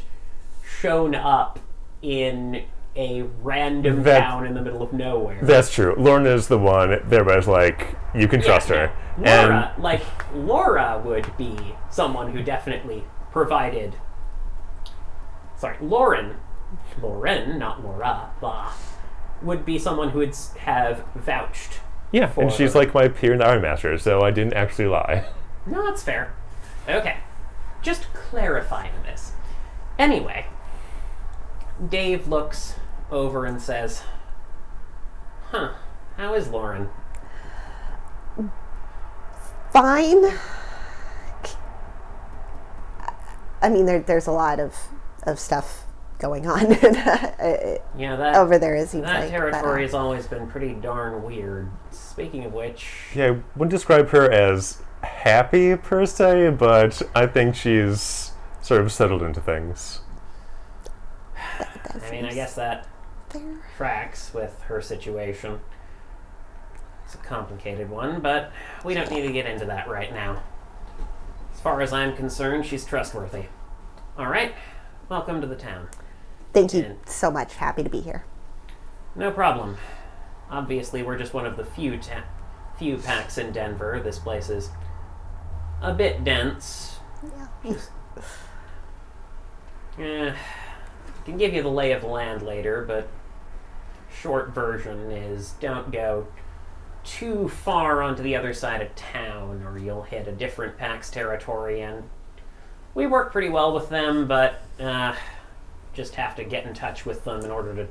shown up in a random town in the middle of nowhere. That's true. Lorna is the one. Everybody's like, you can trust her. Laura would be someone who definitely provided... Sorry, Lauren, not Laura, would be someone who would have vouched. Yeah, for and she's her. like my peer in the Iron Master, so I didn't actually lie. No, that's fair. Okay, just clarifying this. Anyway, Dave looks over and says, how is Lauren? Fine. I mean, there's a lot of stuff going on over there, it seems like. That territory has always been pretty darn weird. Speaking of which... Yeah, I wouldn't describe her as happy, per se, but I think she's sort of settled into things. I mean, I guess that tracks with her situation. It's a complicated one, but we don't need to get into that right now. As far as I'm concerned, she's trustworthy. All right, welcome to the town. Thank you so much. Happy to be here. No problem. Obviously, we're just one of the few packs in Denver. This place is a bit dense. Yeah. Can give you the lay of the land later, but short version is don't go too far onto the other side of town or you'll hit a different pack's territory, and we work pretty well with them, but just have to get in touch with them in order to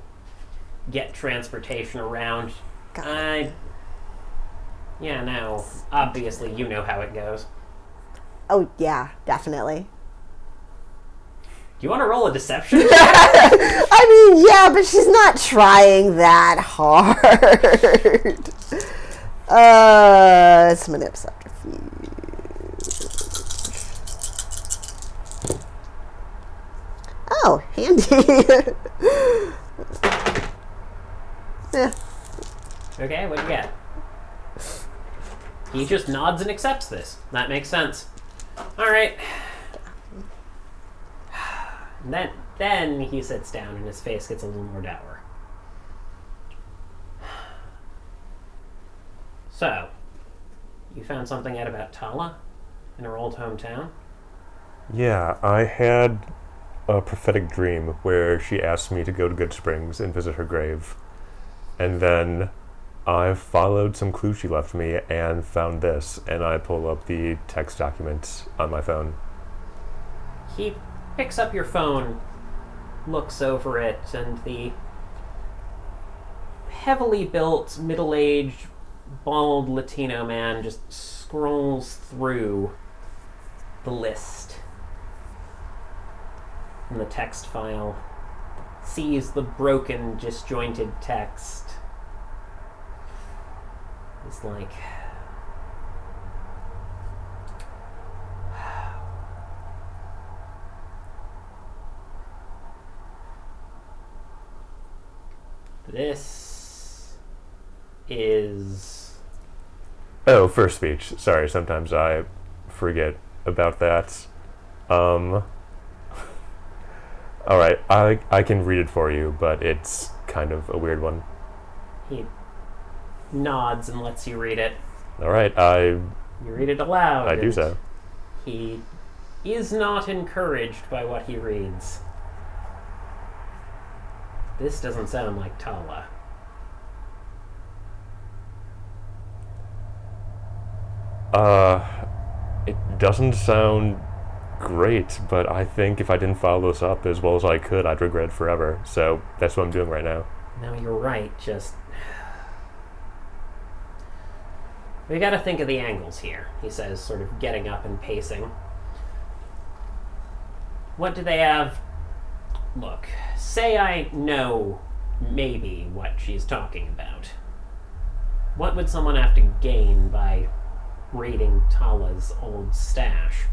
get transportation around. Obviously you know how it goes. Oh, yeah, definitely. Do you want to roll a deception? I mean, yeah, but she's not trying that hard. It's manip subterfuge. Oh, handy. Yeah. Okay, what do you get? He just nods and accepts this. That makes sense. Alright. Then he sits down and his face gets a little more dour. So, you found something out about Tala in her old hometown? Yeah, I had a prophetic dream where she asked me to go to Good Springs and visit her grave. And then I followed some clues she left me and found this, and I pull up the text document on my phone. He picks up your phone, looks over it, and the heavily built, middle-aged, bald Latino man just scrolls through the list in the text file, sees the broken, disjointed text. It's like... This is... Oh, first speech. Sorry, sometimes I forget about that. Alright, I can read it for you, but it's kind of a weird one. He nods and lets you read it. Alright, You read it aloud. I do so. He is not encouraged by what he reads. This doesn't sound like Tala. It doesn't sound great, but I think if I didn't follow this up as well as I could, I'd regret it forever. So that's what I'm doing right now. No, you're right, just... We gotta think of the angles here, he says, sort of getting up and pacing. What do they have? Look, say I know maybe what she's talking about. What would someone have to gain by raiding Tala's old stash?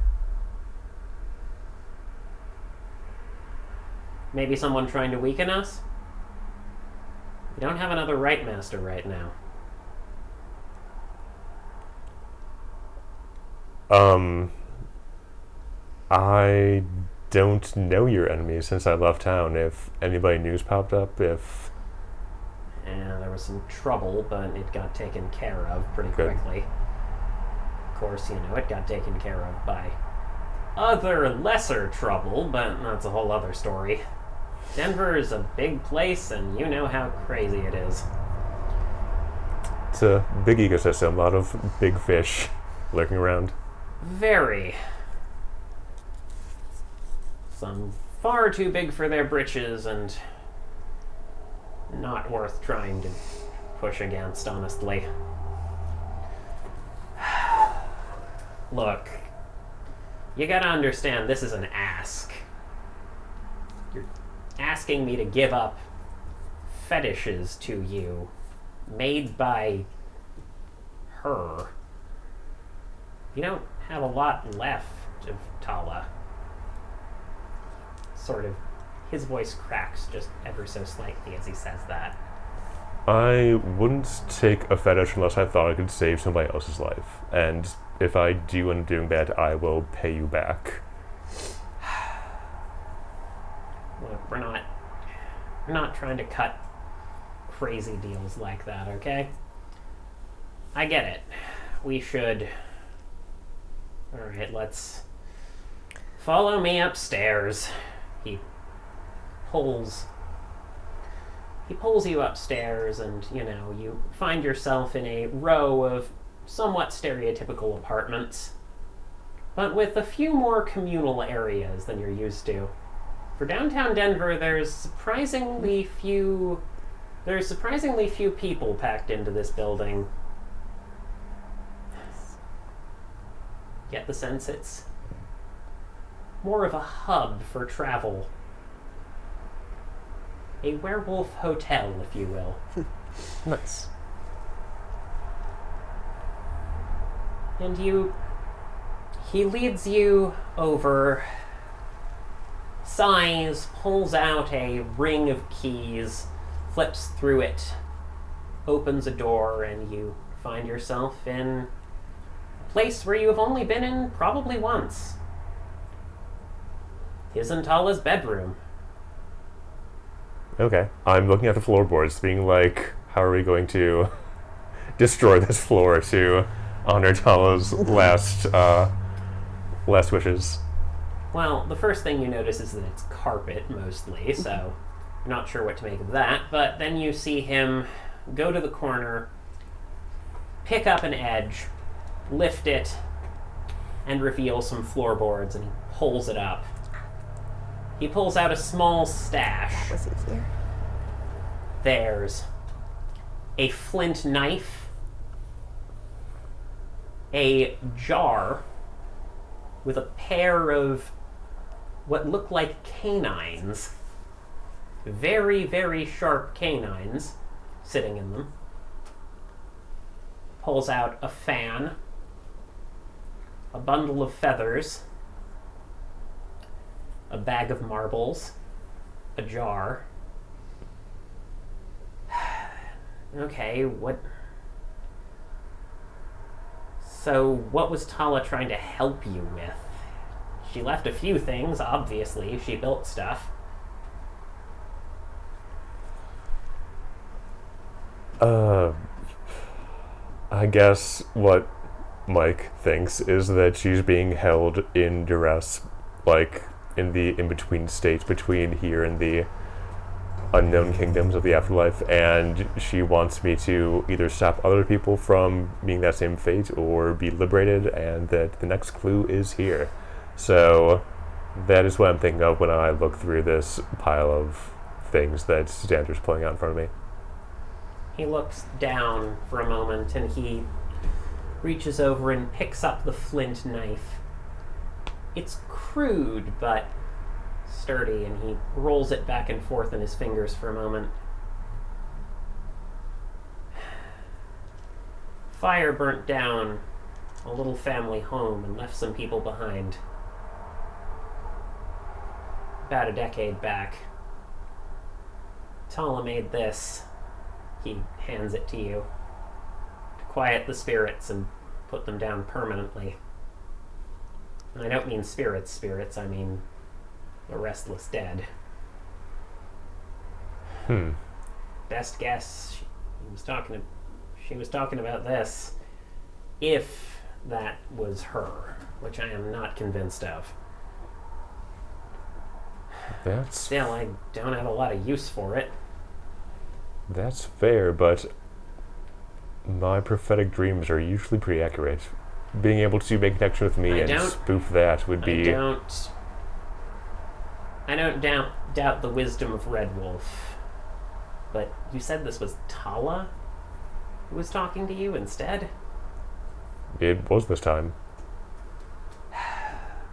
Maybe someone trying to weaken us? We don't have another Rite Master right now. I don't know your enemy since I left town. If anybody new's popped up, if... Yeah, there was some trouble, but it got taken care of pretty quickly. Of course, it got taken care of by other lesser trouble, but that's a whole other story. Denver is a big place, and you know how crazy it is. It's a big ecosystem, a lot of big fish lurking around. Very. Some far too big for their britches, and not worth trying to push against, honestly. Look, you gotta understand, this is an ask. You're asking me to give up fetishes to you made by her. You don't have a lot left of Tala. Sort of, his voice cracks just ever so slightly as he says that. I wouldn't take a fetish unless I thought I could save somebody else's life. And if I do end up doing that, I will pay you back. Look, we're not trying to cut crazy deals like that, okay? I get it. We should... Alright, let's... Follow me upstairs. He pulls you upstairs, and, you find yourself in a row of somewhat stereotypical apartments, but with a few more communal areas than you're used to. For downtown Denver, there's surprisingly few people packed into this building. Get the sense it's more of a hub for travel. A werewolf hotel, if you will. Nice. And he leads you over, sighs, pulls out a ring of keys, flips through it, opens a door, and you find yourself in a place where you have only been in probably once. His and Tala's bedroom. Okay. I'm looking at the floorboards, being like, how are we going to destroy this floor to honor Tala's last wishes? Well, the first thing you notice is that it's carpet, mostly, so you're not sure what to make of that, but then you see him go to the corner, pick up an edge, lift it, and reveal some floorboards, and he pulls it up. He pulls out a small stash. That was easier. There's a flint knife, a jar with a pair of what look like canines, very, very sharp canines, sitting in them. Pulls out a fan, a bundle of feathers, a bag of marbles, a jar. Okay, So, what was Tala trying to help you with? She left a few things, obviously. She built stuff. I guess what Mike thinks is that she's being held in duress, like, in the in-between states between here and the unknown kingdoms of the afterlife, and she wants me to either stop other people from being that same fate or be liberated, and that the next clue is here. So that is what I'm thinking of when I look through this pile of things that Xander's pulling out in front of me. He looks down for a moment and he reaches over and picks up the flint knife. It's crude, but sturdy, and he rolls it back and forth in his fingers for a moment. Fire burnt down a little family home and left some people behind. About a decade back. Tala made this. He hands it to you. To quiet the spirits and put them down permanently. And I don't mean spirits, I mean the restless dead. Best guess, she was talking about this. If that was her, which I am not convinced of. Still, I don't have a lot of use for it. That's fair, but my prophetic dreams are usually pretty accurate. Being able to make connection with me and spoof that would be... I don't doubt the wisdom of Werewolf. But you said this was Tala who was talking to you instead? It was this time.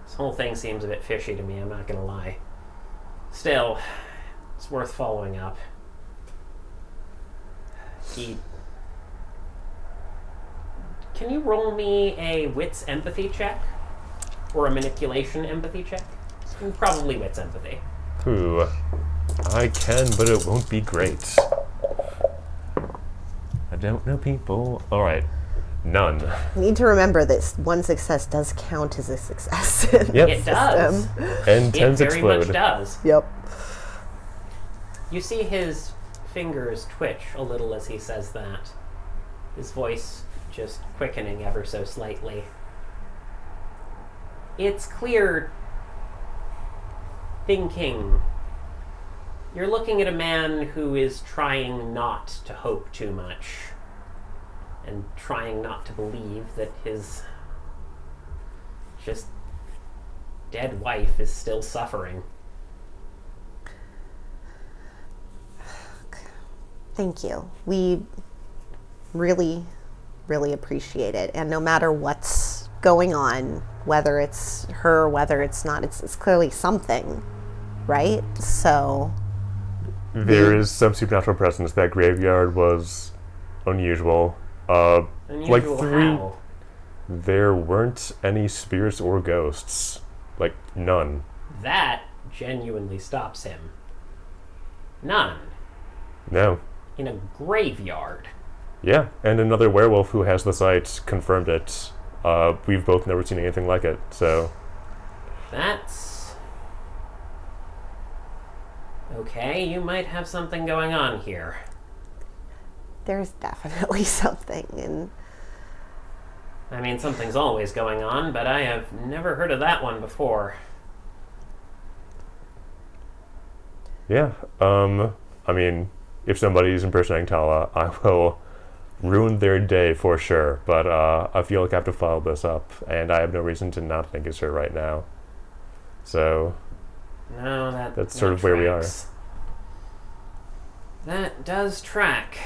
This whole thing seems a bit fishy to me, I'm not gonna lie. Still, it's worth following up. Can you roll me a wits empathy check? Or a manipulation empathy check? Probably wits empathy. Ooh. I can, but it won't be great. I don't know people. Alright. None. You need to remember that one success does count as a success. Yep. It does. And tens it very explode. Much does. Yep. You see his fingers twitch a little as he says that. His voice just quickening ever so slightly. It's clear thinking. You're looking at a man who is trying not to hope too much and trying not to believe that his just dead wife is still suffering. Thank you. We really, really appreciate it. And no matter what's going on, whether it's her, whether it's not, it's clearly something, right? So... There is some supernatural presence. That graveyard was unusual. Unusual how? There weren't any spirits or ghosts. Like, none. That genuinely stops him. None. No. In a graveyard. Yeah, and another werewolf who has the site confirmed it. We've both never seen anything like it, so... That's... Okay, you might have something going on here. There's definitely something, and... I mean, something's always going on, but I have never heard of that one before. Yeah, I mean, if somebody's impersonating Tala, I will ruin their day for sure, but I feel like I have to follow this up, and I have no reason to not think it's her right now. So... No, that's sort of where we are. That does track.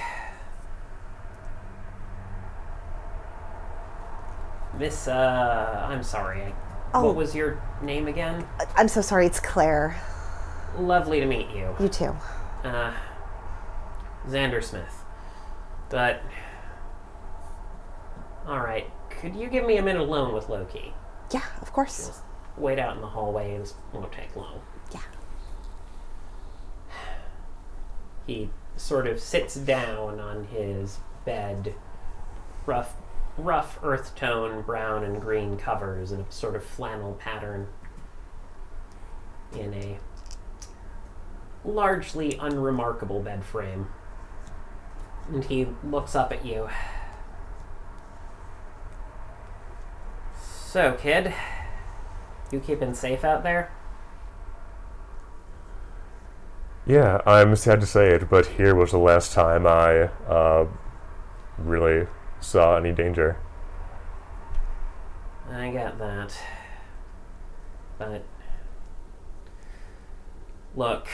Miss, I'm sorry. What was your name again? I'm so sorry, it's Claire. Lovely to meet you. You too. Xander Smith. But... Alright, could you give me a minute alone with Loki? Yeah, of course. Just wait out in the hallway, this won't take long. Yeah. He sort of sits down on his bed, rough earth tone, brown and green covers in a sort of flannel pattern in a largely unremarkable bed frame. And he looks up at you. So, kid, you keeping safe out there? Yeah, I'm sad to say it, but here was the last time I really saw any danger. I get that. But look,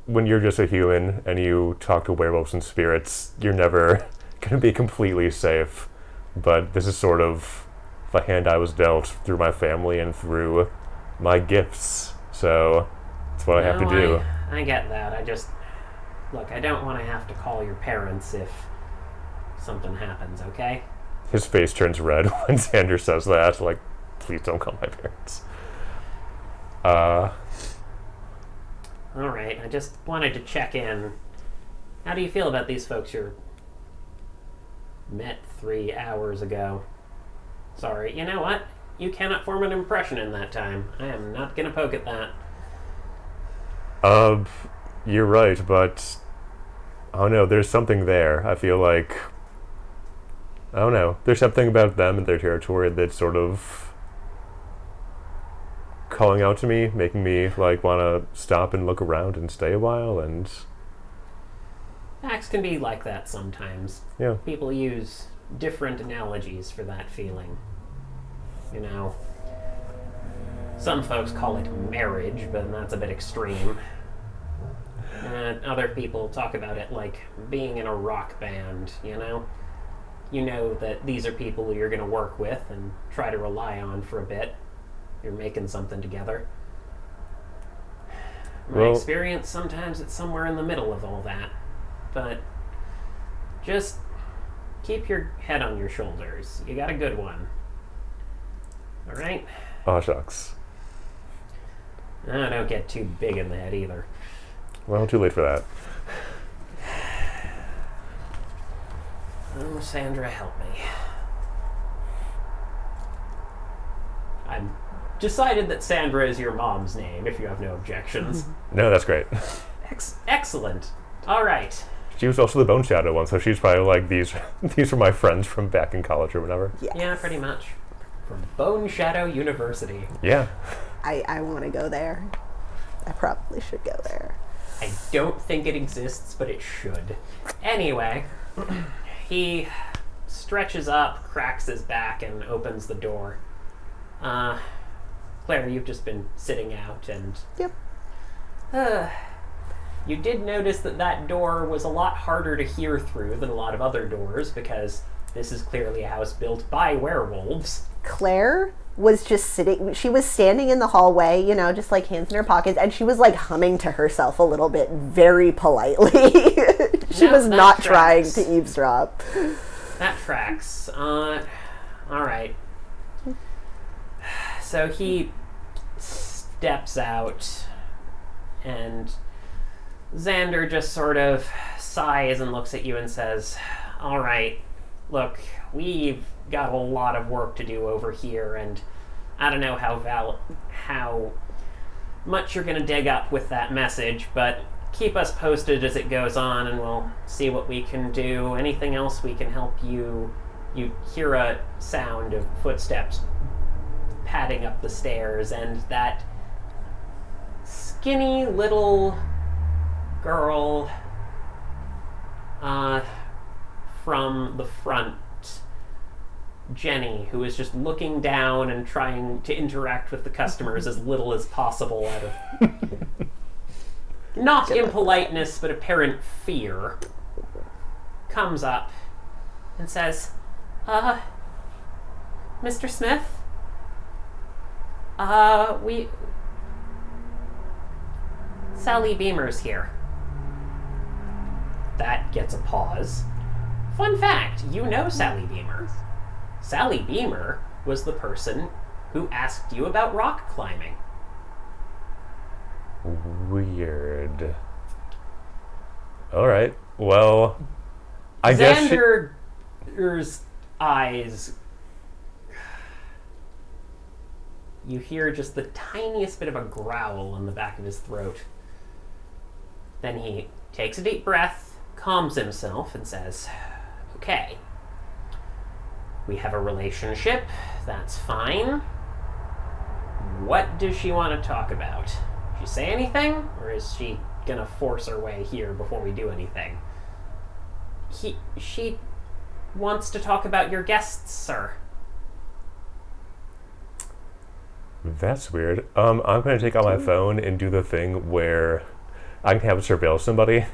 when you're just a human and you talk to werewolves and spirits, you're never going to be completely safe. But this is sort of the hand I was dealt through my family and through my gifts. So that's what I have to do. I get that. Look, I don't want to have to call your parents if something happens, okay? His face turns red when Xander says that. Like, please don't call my parents. Alright, I just wanted to check in. How do you feel about these folks you met 3 hours ago? Sorry, you know what? You cannot form an impression in that time. I am not gonna poke at that. You're right, but I don't know, there's something there. I feel like, I don't know, there's something about them and their territory that's sort of calling out to me, making me like want to stop and look around and stay a while. And Acts can be like that sometimes. Yeah. People use different analogies for that feeling. You know, some folks call it marriage, but that's a bit extreme. And other people talk about it like being in a rock band, you know? You know that these are people you're going to work with and try to rely on for a bit. You're making something together. My experience, sometimes it's somewhere in the middle of all that. But just keep your head on your shoulders. You got a good one. All right? Aw, shucks. Don't get too big in the head either. Well, too late for that. Oh, Sandra, help me. I've decided that Sandra is your mom's name, if you have no objections. No, that's great. Excellent. All right. She was also the Bone Shadow one, so she's probably like, these are my friends from back in college or whatever. Yes. Yeah, pretty much. From Bone Shadow University. Yeah. I want to go there. I probably should go there. I don't think it exists, but it should. Anyway, he stretches up, cracks his back, and opens the door. Claire, you've just been sitting out, and... Yep. You did notice that door was a lot harder to hear through than a lot of other doors, because this is clearly a house built by werewolves. Claire was just sitting, she was standing in the hallway, you know, just like hands in her pockets, and she was like humming to herself a little bit, very politely. She was not trying to eavesdrop. That tracks. Alright. So he steps out, and Xander just sort of sighs and looks at you and says, alright, look, we've got a lot of work to do over here, and I don't know how much you're going to dig up with that message, but keep us posted as it goes on, and we'll see what we can do. Anything else we can help you. You hear a sound of footsteps padding up the stairs, and that skinny little girl from the front, Jenny, who is just looking down and trying to interact with the customers as little as possible out of not impoliteness but apparent fear, comes up and says, Mr. Smith, Sally Beamer's here. That gets a pause. Fun fact, you know Sally Beamer. Sally Beamer was the person who asked you about rock climbing. Weird. Alright, well, I guess Xander's eyes... You hear just the tiniest bit of a growl in the back of his throat. Then he takes a deep breath, calms himself, and says, okay, we have a relationship, that's fine. What does she want to talk about? Does she say anything, or is she gonna force her way here before we do anything? She wants to talk about your guests, sir. That's weird. I'm going to take out my phone and do the thing where I can have it surveil somebody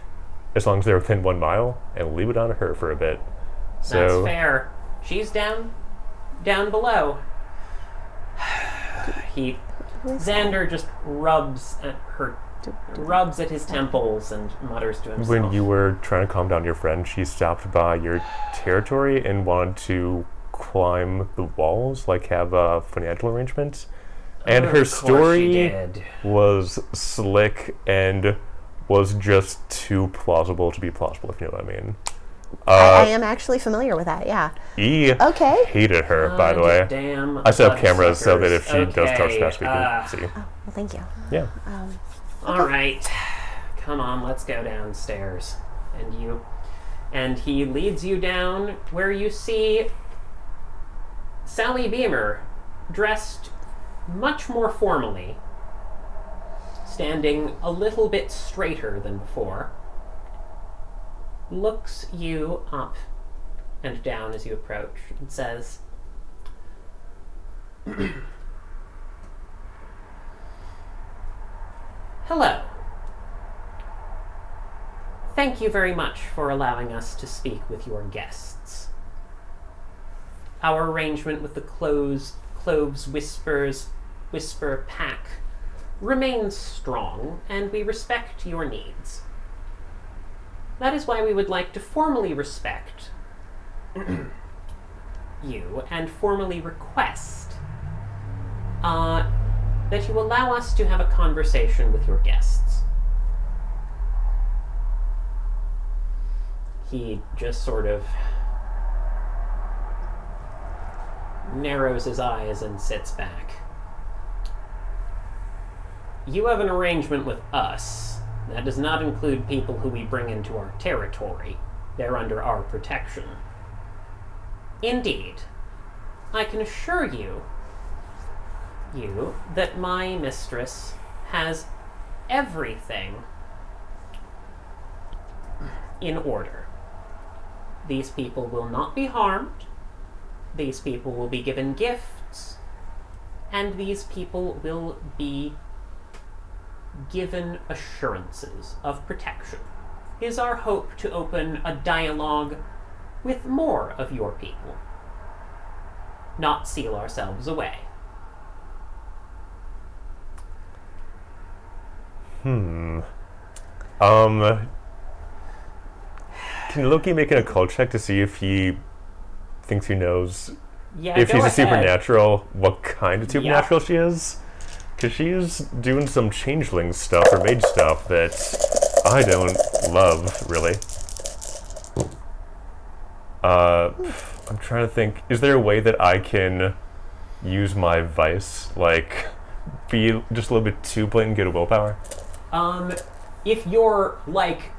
as long as they're within 1 mile and leave it on her for a bit. So that's fair. She's down below. Xander just rubs at his temples and mutters to himself. When you were trying to calm down your friend, she stopped by your territory and wanted to climb the walls, like have financial arrangements. And her story was slick and was just too plausible to be plausible, if you know what I mean. I am actually familiar with that, yeah. He hated her, by the way. Damn. I set up cameras so that if she does trespass, we can see. Oh, well, thank you. Yeah. All right. Come on, let's go downstairs. And he leads you down where you see Sally Beamer, dressed much more formally, standing a little bit straighter than before, looks you up and down as you approach and says, "Hello. Thank you very much for allowing us to speak with your guests. Our arrangement with the Cloves Whisper Pack remains strong, and we respect your needs. That is why we would like to formally respect you and formally request that you allow us to have a conversation with your guests." He just sort of narrows his eyes and sits back. "You have an arrangement with us. That does not include people who we bring into our territory. They're under our protection. Indeed, I can assure you that my mistress has everything in order. These people will not be harmed. These people will be given gifts. And these people will be given assurances of protection. It is our hope to open a dialogue with more of your people, not seal ourselves away." Can Loki make an occult check to see if he thinks he knows if go she's a ahead. supernatural, what kind of supernatural she is? Because she's doing some changeling stuff or mage stuff that I don't love, really. I'm trying to think. Is there a way that I can use my vice, like, be just a little bit too blatant and get a willpower? If you're, like,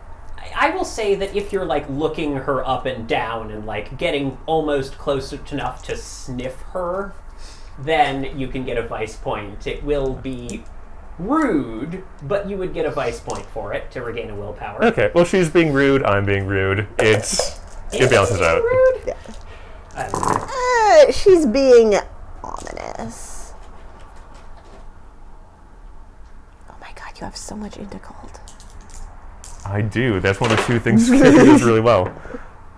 I will say that if you're, like, looking her up and down and, like, getting almost close enough to sniff her, then you can get a vice point. It will be rude, but you would get a vice point for it to regain a willpower. Okay, well, she's being rude, I'm being rude. It balances out. Rude? Yeah. She's being ominous. Oh my god, you have so much Indigold. I do. That's one of the two things she does really well.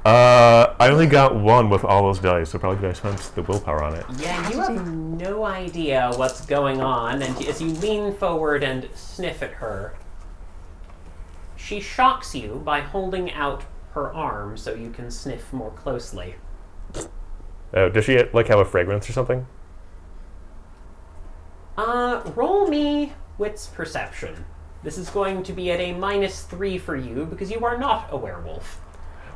I only got one with all those dice, so probably I spent the willpower on it. Yeah, you have no idea what's going on, and as you lean forward and sniff at her, she shocks you by holding out her arm so you can sniff more closely. Oh, does she, like, have a fragrance or something? Roll me Wits Perception. This is going to be at a -3 for you, because you are not a werewolf.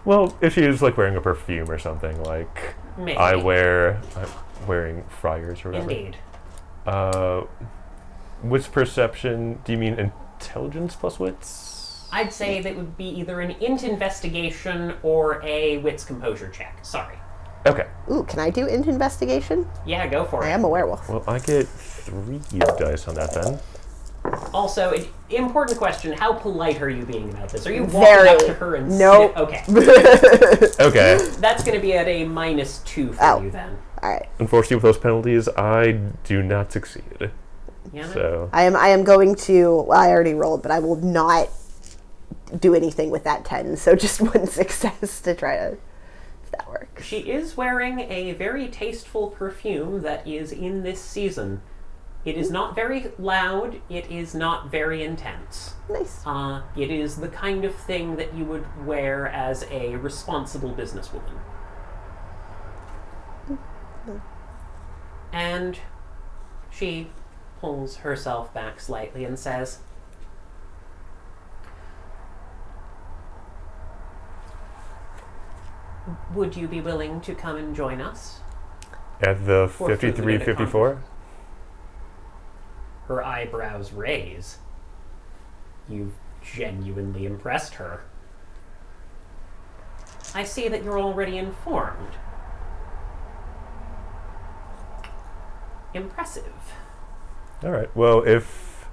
Well, if she was, like, wearing a perfume or something, like Maybe. I'm wearing Friars or whatever. Indeed. Wits Perception, do you mean intelligence plus wits? I'd say that would be either an int investigation or a wits composure check. Sorry. Okay. Ooh, can I do int investigation? Yeah, go for it. I am a werewolf. Well, I get 3 dice on that then. Also, important question, how polite are you being about this? Are you walking Very. up to her and Nope. Okay. Okay. That's going to be at a -2 for you then. Alright. Unfortunately, with those penalties, I do not succeed. Yeah. So I am going to, well, I already rolled, but I will not do anything with that 10, so just one success to try to, if that works. She is wearing a very tasteful perfume that is in this season. It is not very loud, it is not very intense. Nice. It is the kind of thing that you would wear as a responsible businesswoman. And she pulls herself back slightly and says, would you be willing to come and join us? At the 5354? Her eyebrows raise. You've genuinely impressed her. I see that you're already informed. Impressive. All right. Well, if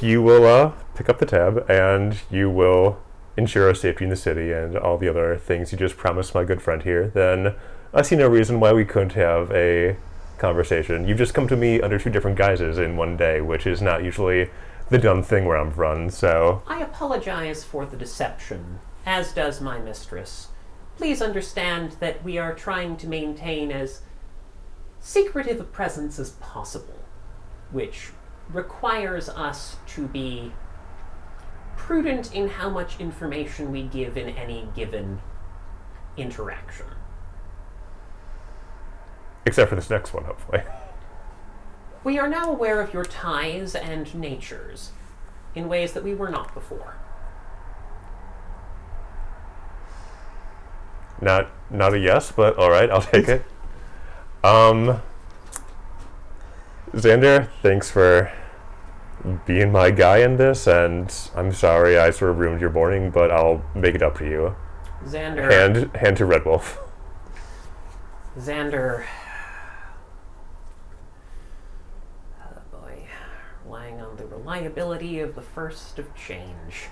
you will pick up the tab and you will ensure our safety in the city and all the other things you just promised my good friend here, then I see no reason why we couldn't have a conversation. You've just come to me under 2 different guises in one day, which is not usually the done thing where I'm from, so... I apologize for the deception, as does my mistress. Please understand that we are trying to maintain as secretive a presence as possible, which requires us to be prudent in how much information we give in any given interaction. Except for this next one, hopefully. We are now aware of your ties and natures in ways that we were not before. Not a yes, but all right, I'll take it. Xander, thanks for being my guy in this, and I'm sorry I sort of ruined your morning, but I'll make it up to you. Xander. Hand to Red Wolf. Xander. Relying on the reliability of the first of change.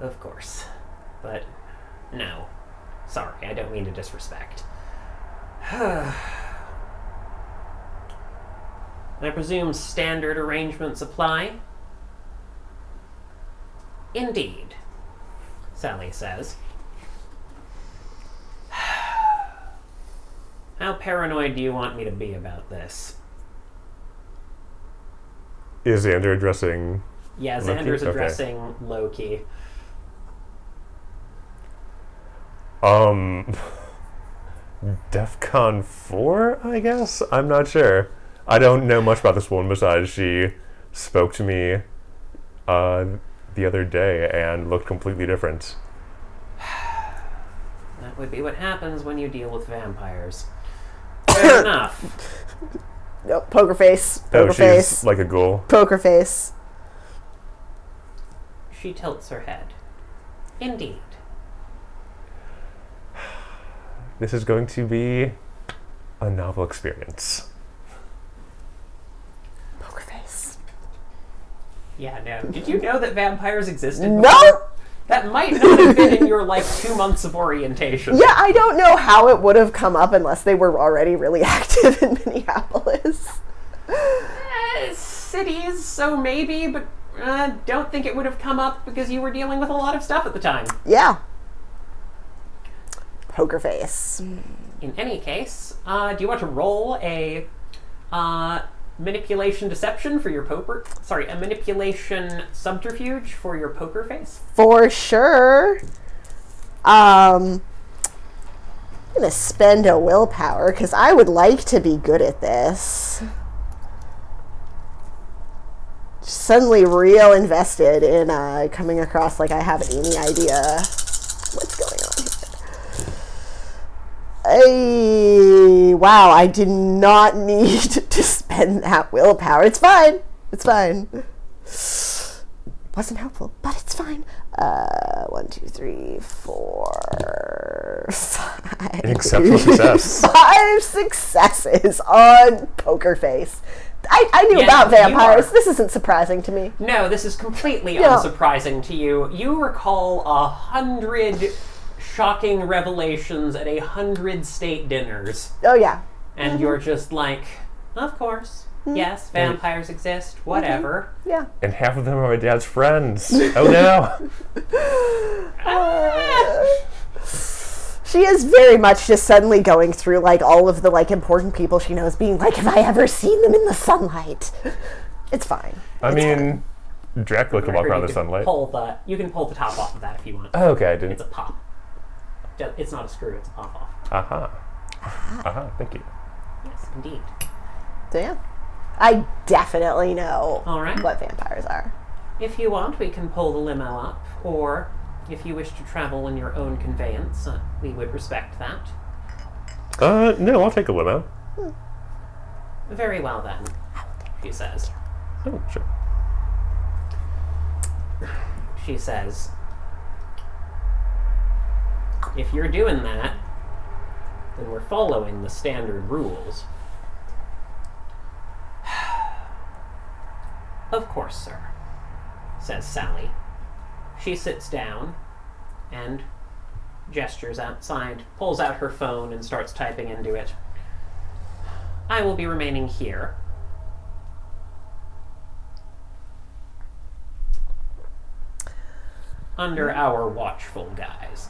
Of course. But no. Sorry, I don't mean to disrespect. I presume standard arrangements apply? Indeed, Sally says. How paranoid do you want me to be about this? Is Xander addressing... Yeah, Xander's addressing Loki. DEFCON 4, I guess? I'm not sure. I don't know much about this woman besides she spoke to me the other day and looked completely different. That would be what happens when you deal with vampires. Fair enough. Nope, poker face. She's like a ghoul. Poker face. She tilts her head. Indeed. This is going to be a novel experience. Poker face. Yeah, no. Did you know that vampires existed before? No! That might not have been in your, 2 months of orientation. Yeah, I don't know how it would have come up unless they were already really active in Minneapolis. Cities, so maybe, but don't think it would have come up because you were dealing with a lot of stuff at the time. Yeah. Poker face. In any case, do you want to roll a manipulation deception for your poker? Sorry, a manipulation subterfuge for your poker face? For sure. I'm gonna spend a willpower because I would like to be good at this. Suddenly real invested in coming across like I have any idea what's going on here. Wow, I did not need to spend that willpower. It's fine. It's fine. Wasn't helpful, but it's fine. 1, 2, 3, 4, 5. An exceptional success. 5 successes on Poker Face. I knew about vampires. This isn't surprising to me. No, this is completely unsurprising to you. You recall 100 shocking revelations at 100 state dinners. Oh, yeah. And you're just like, of course. Yes, vampires exist. Whatever. Okay. Yeah. And half of them are my dad's friends. Oh no. She is very much just suddenly going through like all of the like important people she knows, being like, have I ever seen them in the sunlight? It's fine. Dracula can walk around the sunlight. You can pull the top off of that if you want. Oh, okay, I didn't. It's a pop. It's not a screw, it's a pop off. Thank you. Yes, indeed. So yeah, I definitely know All right. what vampires are. If you want, we can pull the limo up, or if you wish to travel in your own conveyance, we would respect that. No, I'll take a limo. Very well then, she says. Oh, sure. She says, if you're doing that, then we're following the standard rules. Of course, sir, says Sally. She sits down and gestures outside, pulls out her phone and starts typing into it. I will be remaining here. Under our watchful guise.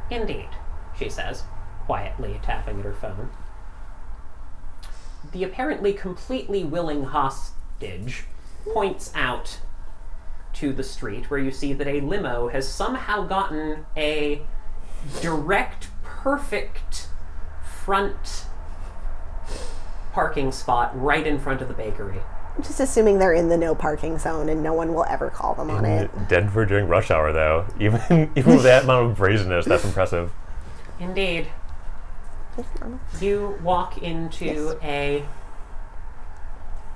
Indeed, she says, quietly tapping at her phone. The apparently completely willing hostage points out to the street where you see that a limo has somehow gotten a direct, perfect front parking spot right in front of the bakery. I'm just assuming they're in the no parking zone and no one will ever call them on it. Denver during rush hour, though. Even with that amount of brazenness, that's impressive. Indeed. You walk into a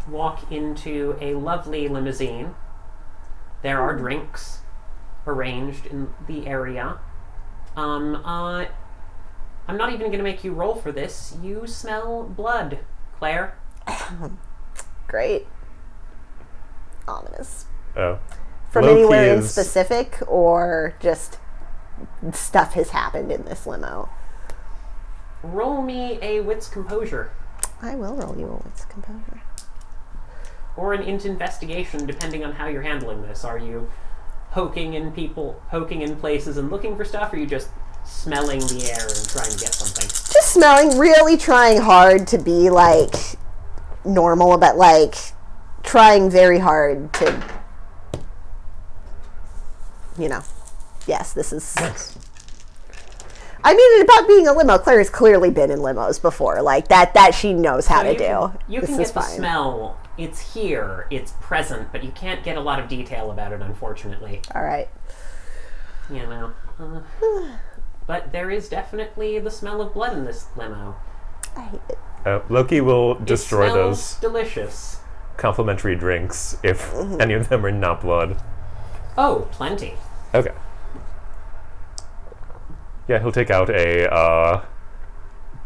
lovely limousine. There are drinks arranged in the area. I'm not even going to make you roll for this. You smell blood, Claire. Great. Ominous. Oh. From anywhere in specific, or just stuff has happened in this limo? Roll me a wits composure. I will roll you a wits composure. Or an int investigation, depending on how you're handling this. Are you poking in places and looking for stuff, or are you just smelling the air and trying to get something? Just smelling, really trying hard to be like normal, but like trying very hard to, yes, this is Nice. I mean, about being a limo, Claire has clearly been in limos before, like that she knows how to do. You can get the smell. It's here, it's present, but you can't get a lot of detail about it, unfortunately. All right. But there is definitely the smell of blood in this limo. I hate it. Loki will destroy it smells those delicious. complimentary drinks if any of them are not blood. Oh, plenty. Okay. Yeah, he'll take out a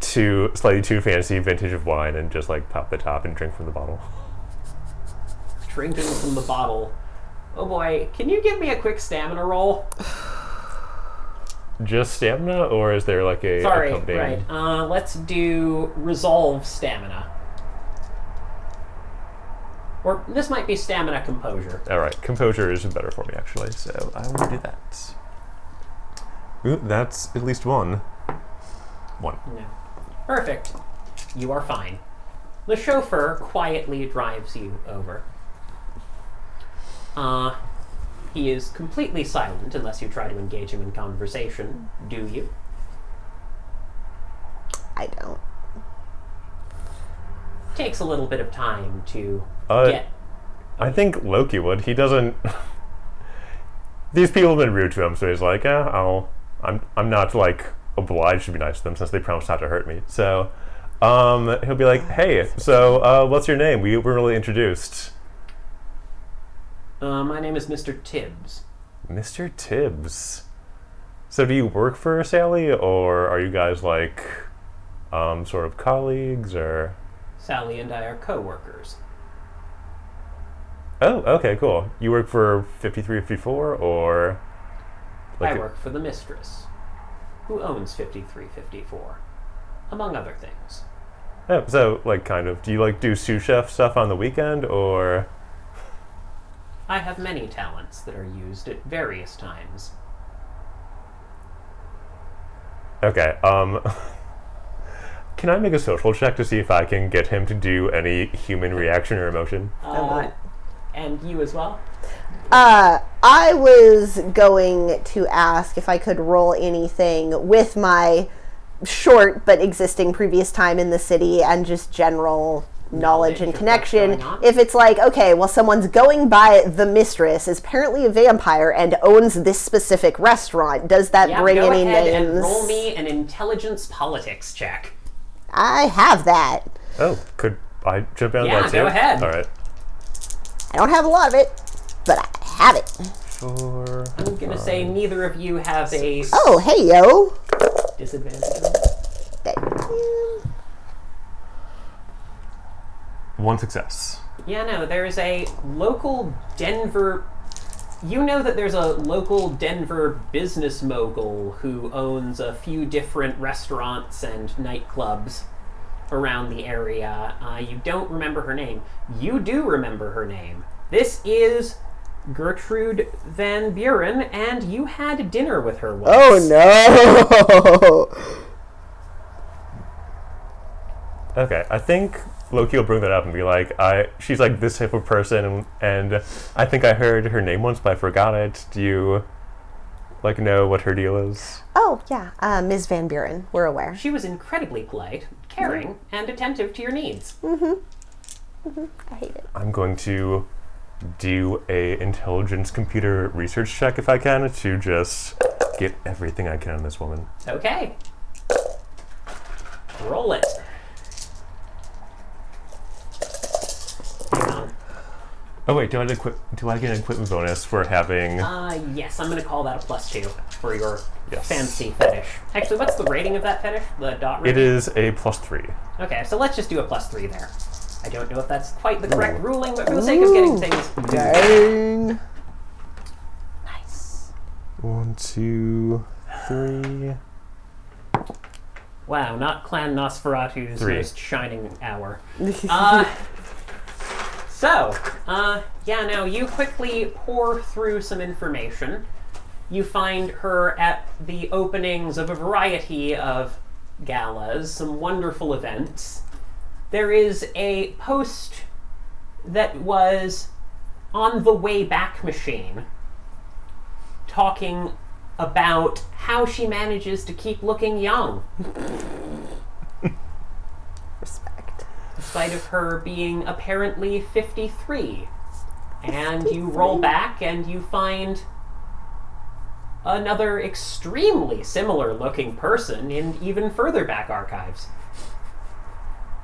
slightly too fancy vintage of wine and just like pop the top and drink from the bottle. Drinking from the bottle. Oh boy, can you give me a quick stamina roll? Just stamina, or is there like a accompanying? Right. Let's do resolve stamina. Or this might be stamina composure. All right, composure is better for me actually, so I will do that. Ooh, that's at least one. One. No. Perfect. You are fine. The chauffeur quietly drives you over. He is completely silent unless you try to engage him in conversation. Do you? I don't. Takes a little bit of time to get... I think Loki would. He doesn't... These people have been rude to him, so he's like, I'm not, like, obliged to be nice to them since they promised not to hurt me. So, he'll be like, hey, so, what's your name? We were really introduced. My name is Mr. Tibbs. Mr. Tibbs. So do you work for Sally, or are you guys, like, sort of colleagues, or... Sally and I are co-workers. Oh, okay, cool. You work for 5354, or... I work for the mistress, who owns 5354, among other things. Oh, so, like, kind of. Do you, like, do sous chef stuff on the weekend, or...? I have many talents that are used at various times. Okay, can I make a social check to see if I can get him to do any human reaction or emotion? And you as well? I was going to ask if I could roll anything with my short but existing previous time in the city and just general knowledge and connection. If it's like, okay, well, someone's going by the mistress, is apparently a vampire, and owns this specific restaurant, does that bring any names? Go ahead and roll me an intelligence politics check. I have that. Oh, could I jump in on that too? Yeah, go ahead. All right. I don't have a lot of it, but I have it. 4. I'm gonna say neither of you have a... Oh, hey, yo. Disadvantage. One success. Yeah, no, there's a local Denver... You know that there's a local Denver business mogul who owns a few different restaurants and nightclubs around the area. You don't remember her name. You do remember her name. This is Gertrude Van Buren, and you had dinner with her once. Oh, no! Okay, I think Loki will bring that up and be like, she's like this type of person, and I think I heard her name once, but I forgot it. Do you, like, know what her deal is? Oh, yeah, Ms. Van Buren. We're aware. She was incredibly polite, caring, and attentive to your needs. I hate it. I'm going to do a intelligence computer research check if I can to just get everything I can on this woman. Okay. Roll it. Hang on. Oh wait, do I get an equipment bonus for having... Yes, I'm going to call that a +2 for your Yes. fancy fetish. Actually, what's the rating of that fetish? The dot rating? It is a +3. Okay, so let's just do a +3 there. I don't know if that's quite the correct ruling, but for the sake of getting things... Dang. Nice. 1, 2, 3... Wow, not Clan Nosferatu's 3. most shining hour. Yeah, now you quickly pour through some information. You find her at the openings of a variety of galas, some wonderful events. There is a post that was on the way back machine talking about how she manages to keep looking young. Respect. Despite of her being apparently 53. And you roll back and you find another extremely similar looking person in even further back archives.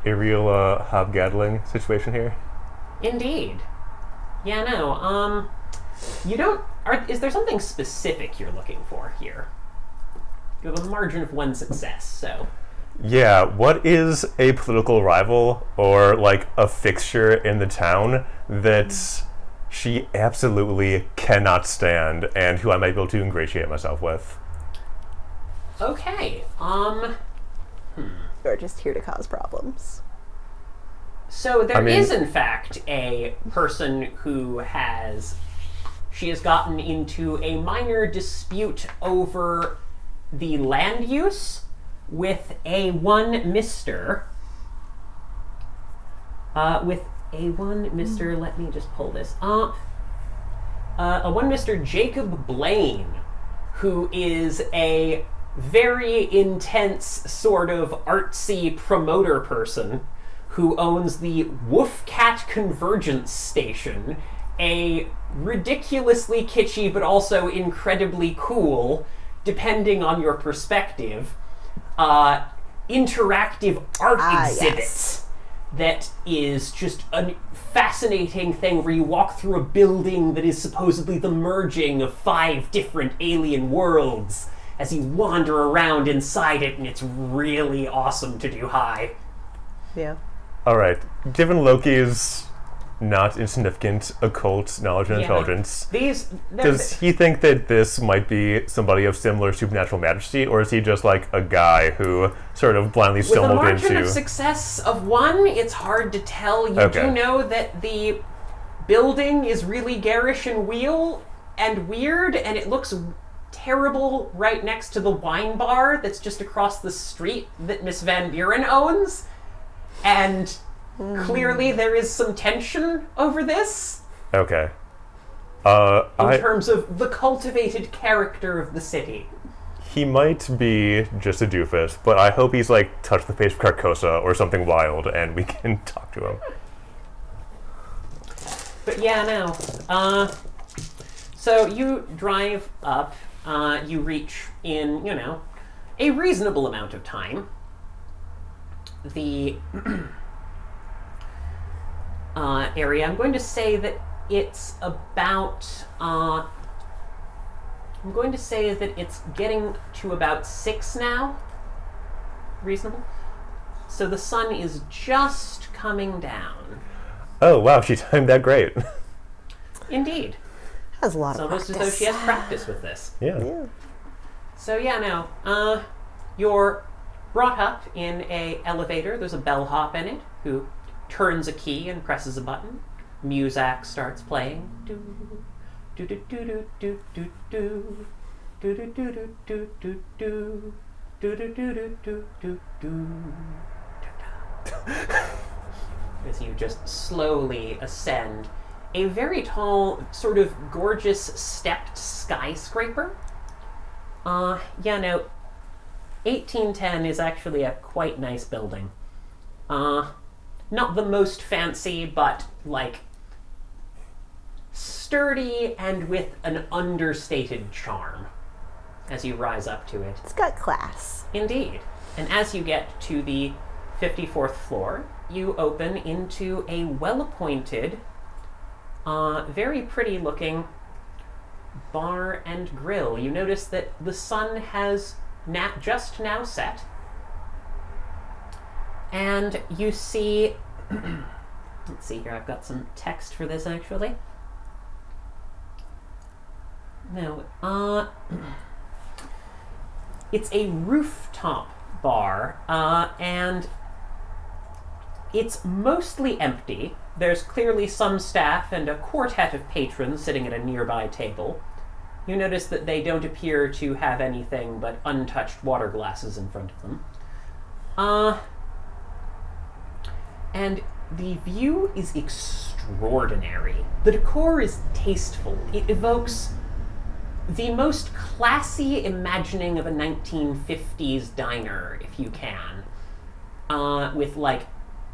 A real hobgaddling situation here. Indeed. Yeah, no, is there something specific you're looking for here? You have a margin of 1 success, so... Yeah, what is a political rival or, like, a fixture in the town that she absolutely cannot stand and who I might be able to ingratiate myself with? Okay, You're just here to cause problems. So there is, in fact, a person who has gotten into a minor dispute over the land use with a one Mr. Let me just pull this up. A one Mr. Jacob Blaine, who is a very intense sort of artsy promoter person who owns the Wolfcat Convergence Station, a ridiculously kitschy but also incredibly cool, depending on your perspective, interactive art exhibit. Yes. That is just a fascinating thing where you walk through a building that is supposedly the merging of 5 different alien worlds as you wander around inside it, and it's really awesome to do high. Yeah. Alright, given Loki's not insignificant occult knowledge and intelligence. Does he think that this might be somebody of similar supernatural majesty, or is he just like a guy who sort of blindly stumbled into... With a margin of success of 1, it's hard to tell. You do know that the building is really garish and weird, and it looks terrible right next to the wine bar that's just across the street that Miss Van Buren owns. And clearly there is some tension over this. Okay. In terms of the cultivated character of the city. He might be just a doofus, but I hope he's like touched the face of Carcosa or something wild and we can talk to him. But yeah, no. So you drive up, you reach in, a reasonable amount of time. The area, I'm going to say that it's about, I'm going to say that it's getting to about 6 now. Reasonable? So the sun is just coming down. Oh, wow, she timed that great. Indeed. Has a lot of practice. It's almost as though she has practice with this. Yeah. So yeah, no. You're brought up in a elevator. There's a bellhop in it who turns a key and presses a button. Muzak starts playing. Do do do do do do do do do do do do do do do do do do do do. As you just slowly ascend a very tall, sort of gorgeous stepped skyscraper. 1810 is actually a quite nice building. Not the most fancy, but like sturdy and with an understated charm as you rise up to it. It's got class. Indeed. And as you get to the 54th floor, you open into a well-appointed, very pretty-looking bar and grill. You notice that the sun has just now set, and you see, let's see here, I've got some text for this actually. No, it's a rooftop bar, and it's mostly empty. There's clearly some staff and a quartet of patrons sitting at a nearby table. You notice that they don't appear to have anything but untouched water glasses in front of them. And the view is extraordinary. The decor is tasteful. It evokes the most classy imagining of a 1950s diner, if you can, with like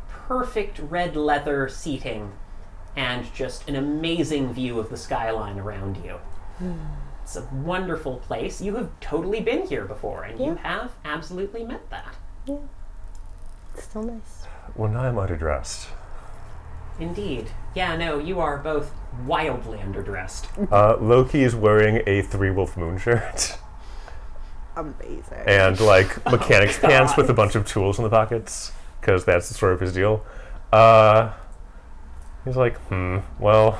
perfect red leather seating and just an amazing view of the skyline around you. It's a wonderful place. You have totally been here before, and you have absolutely met that. Yeah. It's still nice. Well, now I'm underdressed. Indeed. Yeah, no, you are both wildly underdressed. Loki is wearing a 3-Wolf Moon shirt. Amazing. And, like, mechanic's pants with a bunch of tools in the pockets, because that's sort of his deal. He's like, well,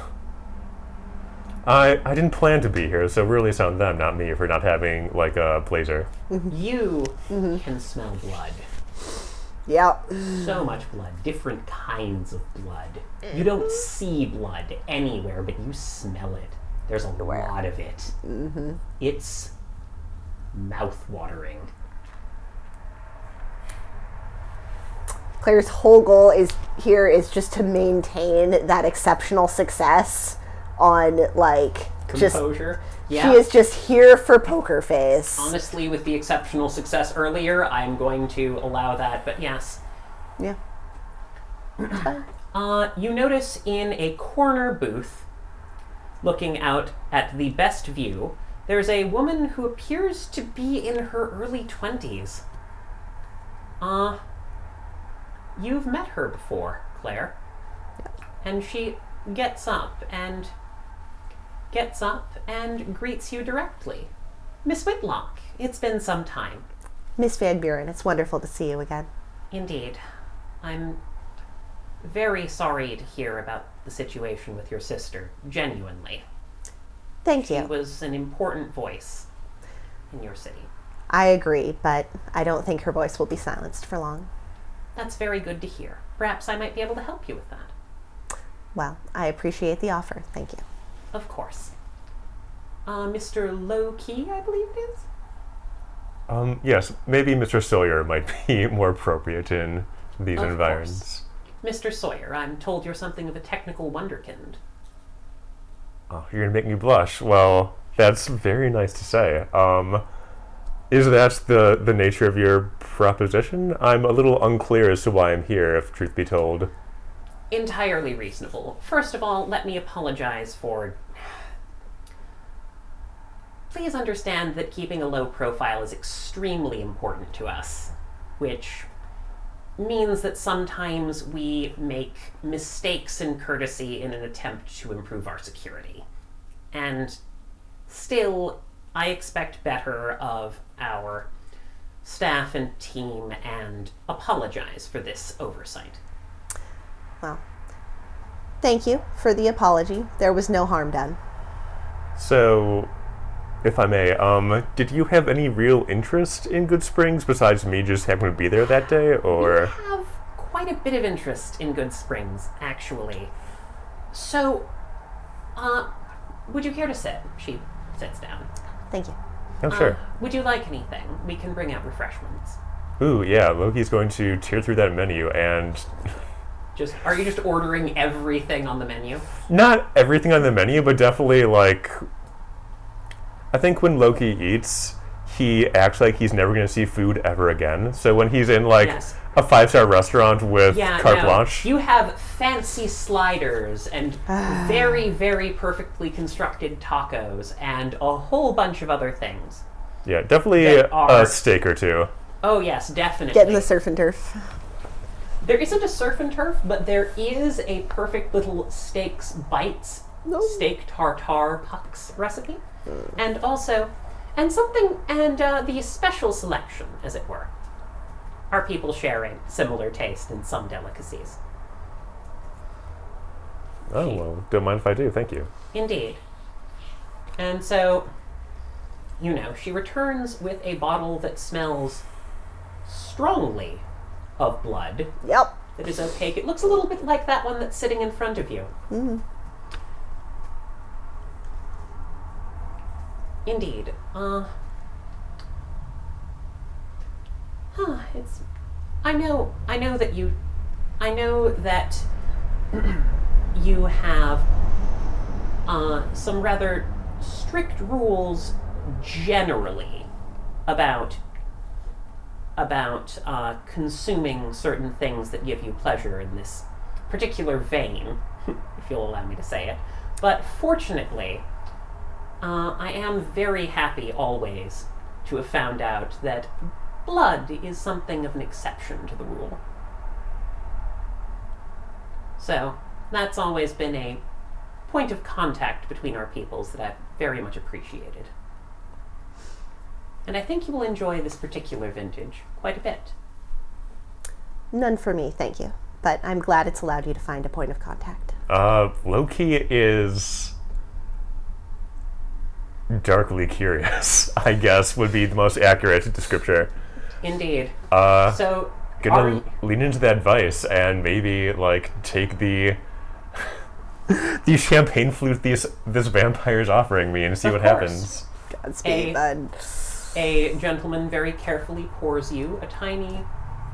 I didn't plan to be here, so really it's on them, not me, for not having, like, a blazer. You can smell blood. Yeah. So much blood. Different kinds of blood. You don't see blood anywhere, but you smell it. There's a lot of it. It's mouth-watering. Claire's whole goal is just to maintain that exceptional success on, like, composure. She is just here for poker face. Honestly, with the exceptional success earlier, I'm going to allow that, but yes. Yeah. You notice in a corner booth, looking out at the best view, there's a woman who appears to be in her early 20s. You've met her before, Claire. And she gets up and greets you directly. Miss Whitlock, it's been some time. Miss Van Buren, it's wonderful to see you again. Indeed. I'm very sorry to hear about the situation with your sister, genuinely. Thank you. She was an important voice in your city. I agree, but I don't think her voice will be silenced for long. That's very good to hear. Perhaps I might be able to help you with that. Well, I appreciate the offer. Thank you. Of course. Mr. Low-Key, I believe it is? Yes, maybe Mr. Sawyer might be more appropriate in these Of environs. Course. Mr. Sawyer, I'm told you're something of a technical wonderkind. Oh, you're gonna make me blush. Well, that's very nice to say. Is that the nature of your proposition? I'm a little unclear as to why I'm here, if truth be told. Entirely reasonable. First of all, let me apologize for... Please understand that keeping a low profile is extremely important to us, which means that sometimes we make mistakes in courtesy in an attempt to improve our security. And still, I expect better of our staff and team and apologize for this oversight. Well, thank you for the apology. There was no harm done. So, if I may, did you have any real interest in Good Springs besides me just happening to be there that day, or? We have quite a bit of interest in Good Springs, actually. So, would you care to sit? She sits down. Thank you. Oh, sure. Would you like anything? We can bring out refreshments. Ooh, yeah, Loki's going to tear through that menu and... Are you just ordering everything on the menu? Not everything on the menu, but definitely, like... I think when Loki eats, he acts like he's never going to see food ever again. So when he's in, like, Yes. a 5-star restaurant with carte blanche... You have fancy sliders and very, very perfectly constructed tacos and a whole bunch of other things. Yeah, definitely a steak or two. Oh, yes, definitely. Get in the surf and turf. There isn't a surf and turf, but there is a perfect little steaks bites, steak tartare pucks recipe. And also, the special selection, as it were. Are people sharing similar taste in some delicacies? Oh, well, don't mind if I do, thank you. Indeed. And so, she returns with a bottle that smells strongly of blood. Yep. That is opaque. It looks a little bit like that one that's sitting in front of you. Mm-hmm. Indeed. I know that you have some rather strict rules generally about consuming certain things that give you pleasure in this particular vein, if you'll allow me to say it. But fortunately, I am very happy always to have found out that blood is something of an exception to the rule. So, that's always been a point of contact between our peoples that I've very much appreciated. And I think you will enjoy this particular vintage quite a bit. None for me, thank you. But I'm glad it's allowed you to find a point of contact. Loki is darkly curious, I guess, would be the most accurate description. Indeed. So, gonna lean into that advice and maybe, like, take the champagne flute this vampire's offering me and see what happens. Godspeed, bud. A gentleman very carefully pours you a tiny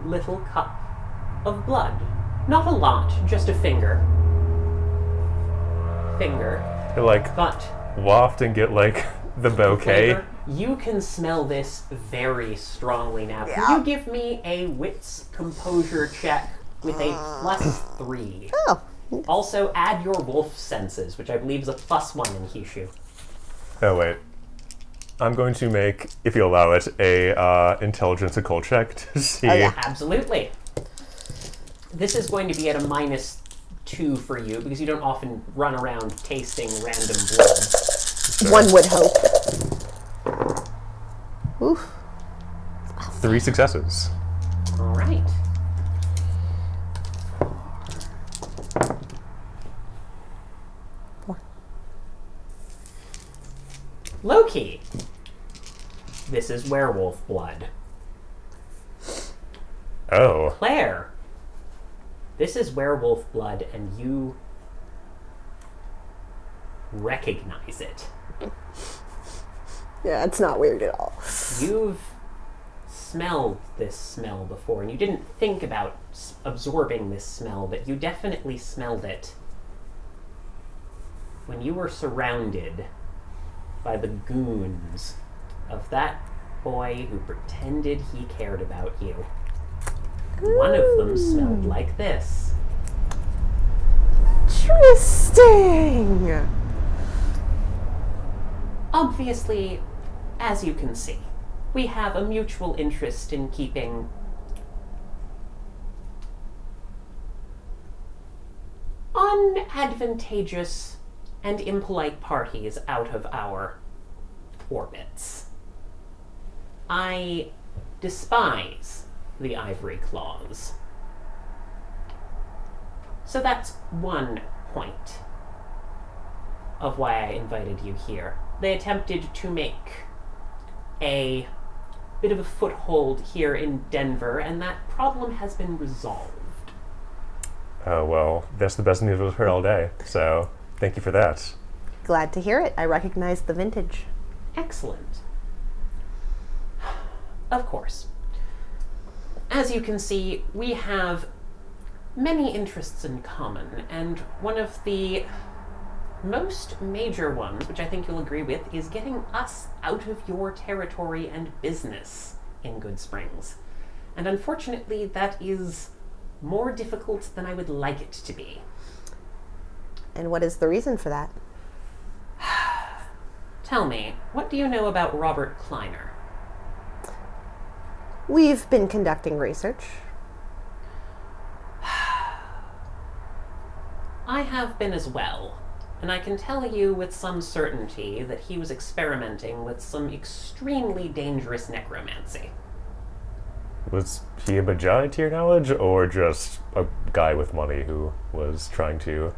little cup of blood. Not a lot, just a finger. To, like, but waft and get, like, the bouquet. Flavor, you can smell this very strongly now. Yeah. Can you give me a wits composure check with a +3? Oh. Also, add your wolf senses, which I believe is a +1 in Hishu. Oh, wait. I'm going to make, if you allow it, a intelligence occult check to see. Oh, yeah. Absolutely. This is going to be at a -2 for you, because you don't often run around tasting random blood. Sure. One would hope. Oof. 3 successes. All right. Loki, this is werewolf blood. Oh. Claire, this is werewolf blood, and you recognize it. Yeah, it's not weird at all. You've smelled this smell before, and you didn't think about absorbing this smell, but you definitely smelled it when you were surrounded by the goons of that boy who pretended he cared about you. One of them smelled like this. Interesting! Obviously, as you can see, we have a mutual interest in keeping unadvantageous and impolite parties out of our orbits. I despise the ivory claws. So that's one point of why I invited you here. They attempted to make a bit of a foothold here in Denver, and that problem has been resolved. Oh, well, that's the best news we've heard all day, so thank you for that. Glad to hear it. I recognize the vintage. Excellent. Of course. As you can see, we have many interests in common, and one of the most major ones, which I think you'll agree with, is getting us out of your territory and business in Good Springs. And unfortunately, that is more difficult than I would like it to be. And what is the reason for that? Tell me, what do you know about Robert Kleiner? We've been conducting research. I have been as well, and I can tell you with some certainty that he was experimenting with some extremely dangerous necromancy. Was he a Majai to your knowledge, or just a guy with money who was trying to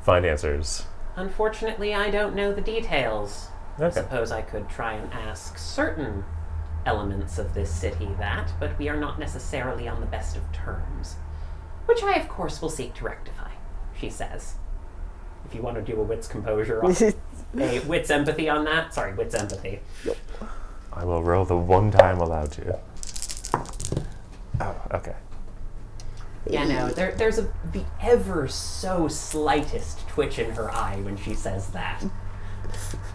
find answers? Unfortunately, I don't know the details. Okay. I suppose I could try and ask certain elements of this city that, but we are not necessarily on the best of terms. Which I, of course, will seek to rectify, she says. If you want to do a wit's composure, a wit's empathy on that. Sorry, wit's empathy. Yep. I will roll the one time allowed to. Oh, okay. Yeah, no, there's the ever so slightest twitch in her eye when she says that.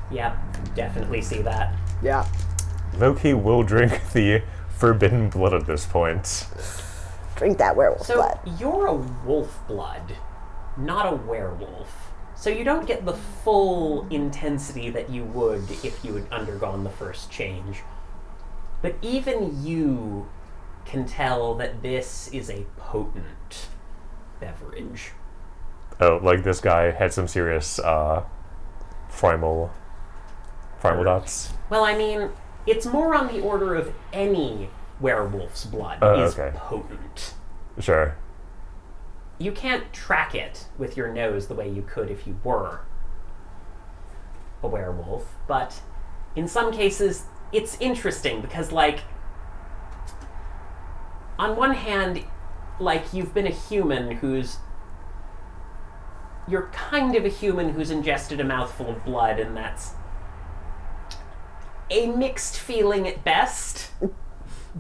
Yep, definitely see that. Yeah. Loki will drink the forbidden blood at this point. Drink that werewolf blood. So you're a wolf blood, not a werewolf. So you don't get the full intensity that you would if you had undergone the first change. But even you can tell that this is a potent beverage. Oh, like this guy had some serious primal dots? Well, I mean, it's more on the order of any werewolf's blood is okay. potent. Sure. You can't track it with your nose the way you could if you were a werewolf, but in some cases, it's interesting because, like, on one hand, like, you've been a human you're kind of a human who's ingested a mouthful of blood, and that's a mixed feeling at best,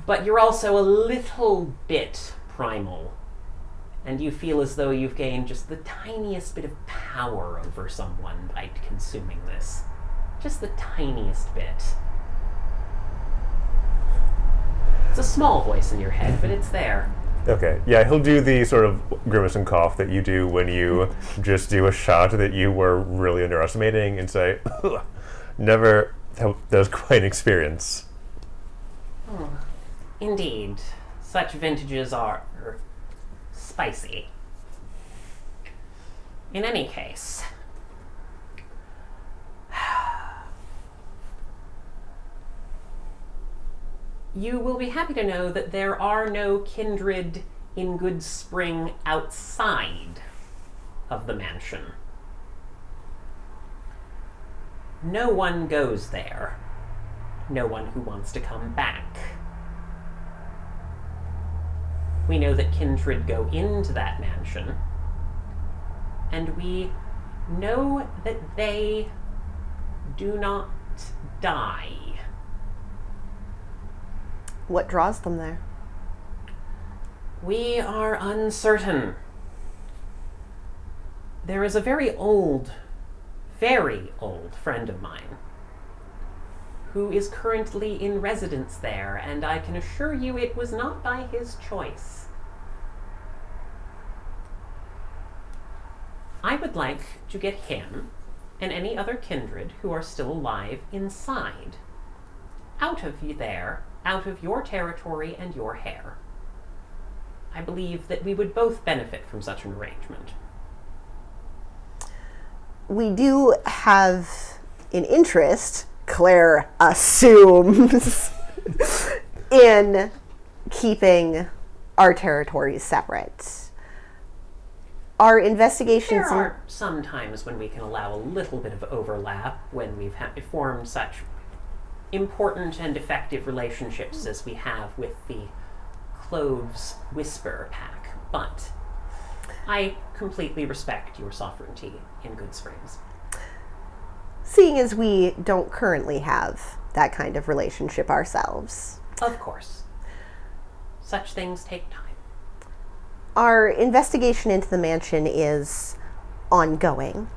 but you're also a little bit primal, and you feel as though you've gained just the tiniest bit of power over someone by consuming this. Just the tiniest bit. It's a small voice in your head, but it's there. Okay, yeah, he'll do the sort of grimace and cough that you do when you just do a shot that you were really underestimating and say, never, that was quite an experience. Oh, indeed. Such vintages are spicy. In any case, you will be happy to know that there are no kindred in Good Spring outside of the mansion. no one goes there. No one who wants to come back. We know that kindred go into that mansion, and we know that they do not die. What draws them there? We are uncertain. There is a very old friend of mine who is currently in residence there, and I can assure you it was not by his choice. I would like to get him and any other kindred who are still alive inside. Out of there, out of your territory and your hair. I believe that we would both benefit from such an arrangement. We do have an interest, Claire assumes, in keeping our territories separate. Our investigations... There are some times when we can allow a little bit of overlap when we've formed such important and effective relationships as we have with the Cloves Whisper Pack, but I completely respect your sovereignty in Good Springs. Seeing as we don't currently have that kind of relationship ourselves. Of course. Such things take time. Our investigation into the mansion is ongoing.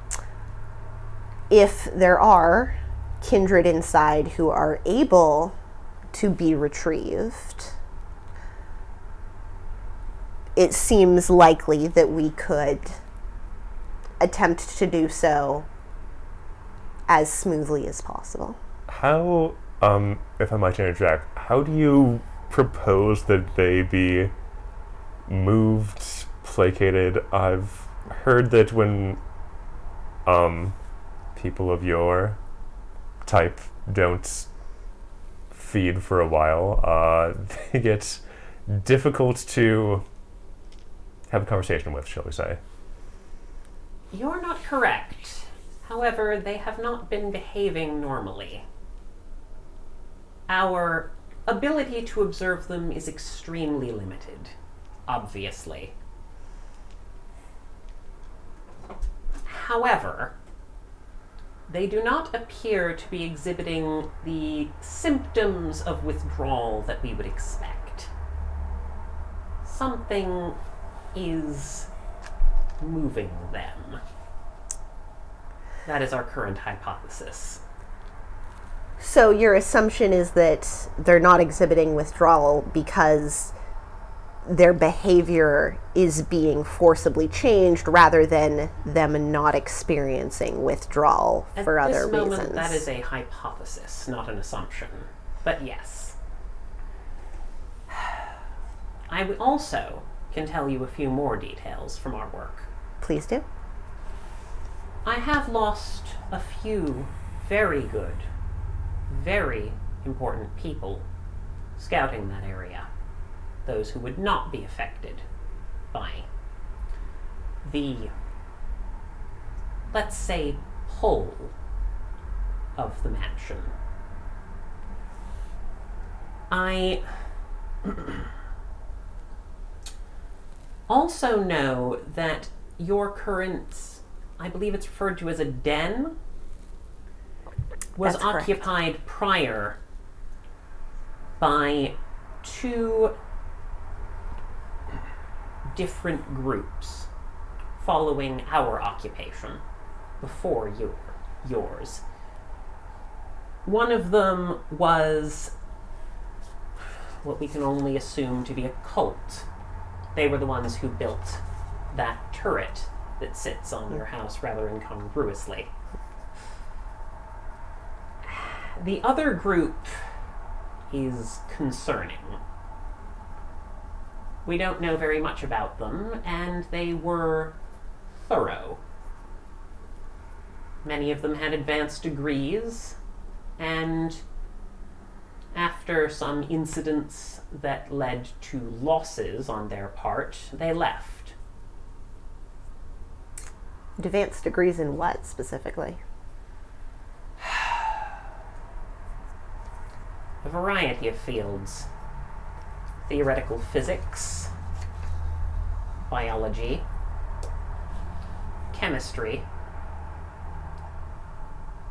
If there are kindred inside who are able to be retrieved, it seems likely that we could attempt to do so as smoothly as possible. How, if I might interject, how do you propose that they be moved, placated? I've heard that when people of your type don't feed for a while, they get difficult to have a conversation with, shall we say. You're not correct. However, they have not been behaving normally. Our ability to observe them is extremely limited, obviously. However, they do not appear to be exhibiting the symptoms of withdrawal that we would expect. Something is moving them. That is our current hypothesis. So your assumption is that they're not exhibiting withdrawal because their behavior is being forcibly changed rather than them not experiencing withdrawal for other reasons. At this moment, that is a hypothesis, not an assumption. But yes. I also can tell you a few more details from our work. Please do. I have lost a few very good, very important people scouting that area. Those who would not be affected by the, let's say, pull of the mansion. I also know that your current, I believe it's referred to as a den, was That's correct. occupied prior by two different groups following our occupation before yours. One of them was what we can only assume to be a cult. They were the ones who built that turret that sits on your house rather incongruously. The other group is concerning. We don't know very much about them, and they were thorough. Many of them had advanced degrees, and after some incidents that led to losses on their part, they left. Advanced degrees in what specifically? a variety of fields. Theoretical physics, biology, chemistry,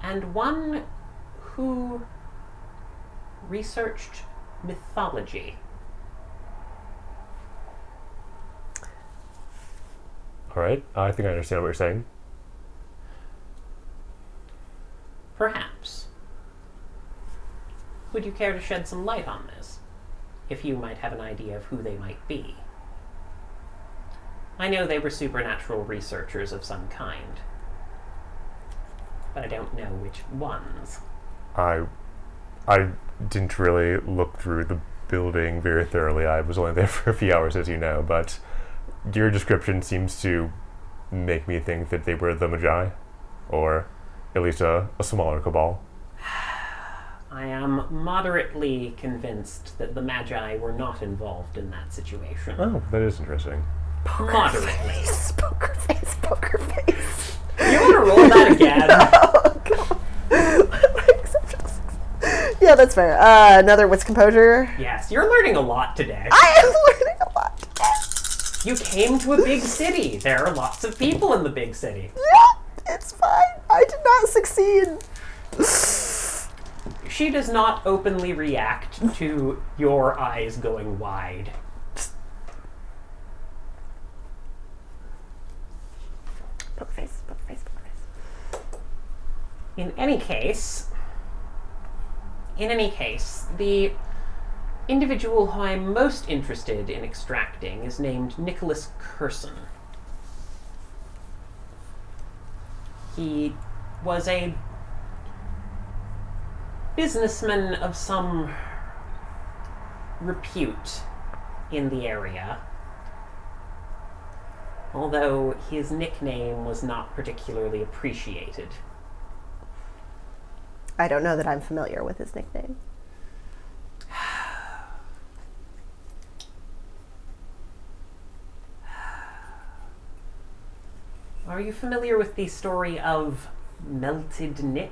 and one who researched mythology. All right, I think I understand what you're saying. Perhaps. Would you care to shed some light on this? If you might have an idea of who they might be. I know they were supernatural researchers of some kind, but I don't know which ones. I didn't really look through the building very thoroughly. I was only there for a few hours, as you know, but your description seems to make me think that they were the Magi, or at least a smaller cabal. I am moderately convinced that the Magi were not involved in that situation. Oh, that is interesting. Moderately. Poker face, poker face. You want to roll that again? Oh, God. Yeah, that's fair. Another wits composure. Yes, you're learning a lot today. I am learning a lot today. You came to a big city. There are lots of people in the big city. Yeah, it's fine. I did not succeed. She does not openly react to your eyes going wide. Poker face, poker face, poker face. In any case, the individual who I'm most interested in extracting is named Nicholas Curson. He was a businessman of some repute in the area, although his nickname was not particularly appreciated. I don't know that I'm familiar with his nickname. Are you familiar with the story of Melted Nick?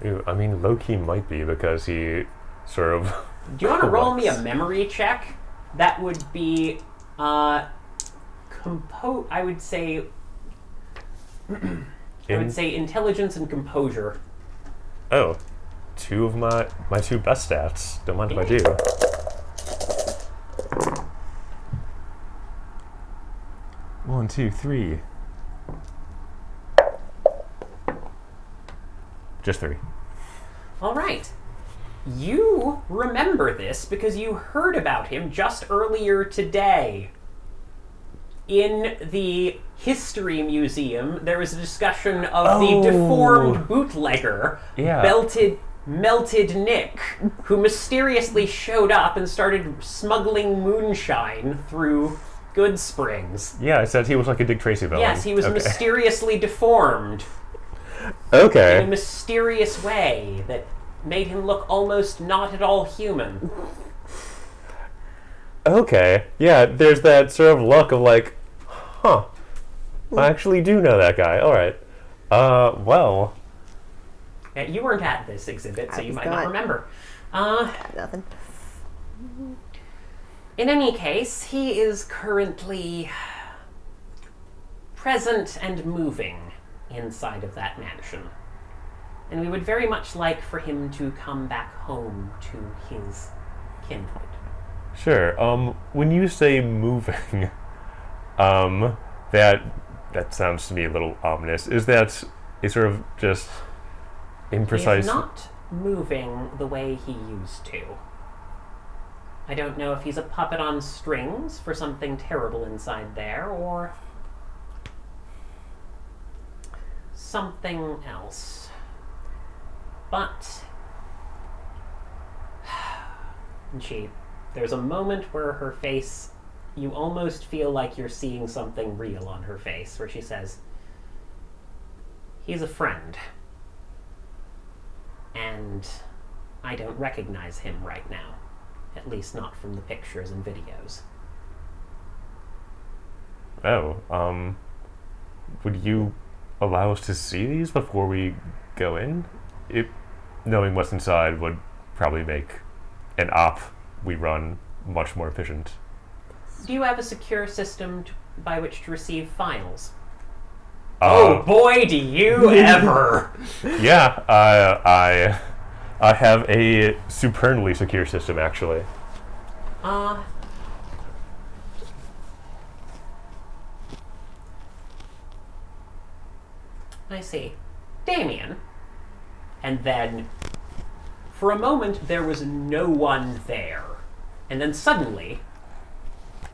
Ew, I mean, low-key might be, because he sort of... Do you want to roll me a memory check? That would be, I would say... I would say intelligence and composure. Oh, two of my two best stats. Don't mind if I do. One, two, three. Just three. All right. You remember this because you heard about him just earlier today. In the History Museum, there was a discussion of the deformed bootlegger, Melted Nick, who mysteriously showed up and started smuggling moonshine through Good Springs. Yeah, I said he was like a Dick Tracy villain. Yes, he was mysteriously deformed. Okay. In a mysterious way that made him look almost not at all human. Okay. Yeah, there's that sort of look of like, huh, I actually do know that guy. All right. Well. Yeah, you weren't at this exhibit, so you might not remember. Nothing. In any case, he is currently present and moving inside of that mansion. And we would very much like for him to come back home to his kinfolk. Sure. When you say moving, that sounds to me a little ominous. Is that a sort of just imprecise? He's not moving the way he used to. I don't know if he's a puppet on strings for something terrible inside there, or something else. But there's a moment where her face, you almost feel like you're seeing something real on her face, where she says, "He's a friend. And I don't recognize him right now. At least not from the pictures and videos." Oh, would you allow us to see these before we go in? Knowing what's inside would probably make an op we run much more efficient. Do you have a secure system by which to receive files? Oh boy, do you ever! Yeah, I have a supernally secure system, actually. I see. Damien. And then, for a moment, there was no one there. And then suddenly,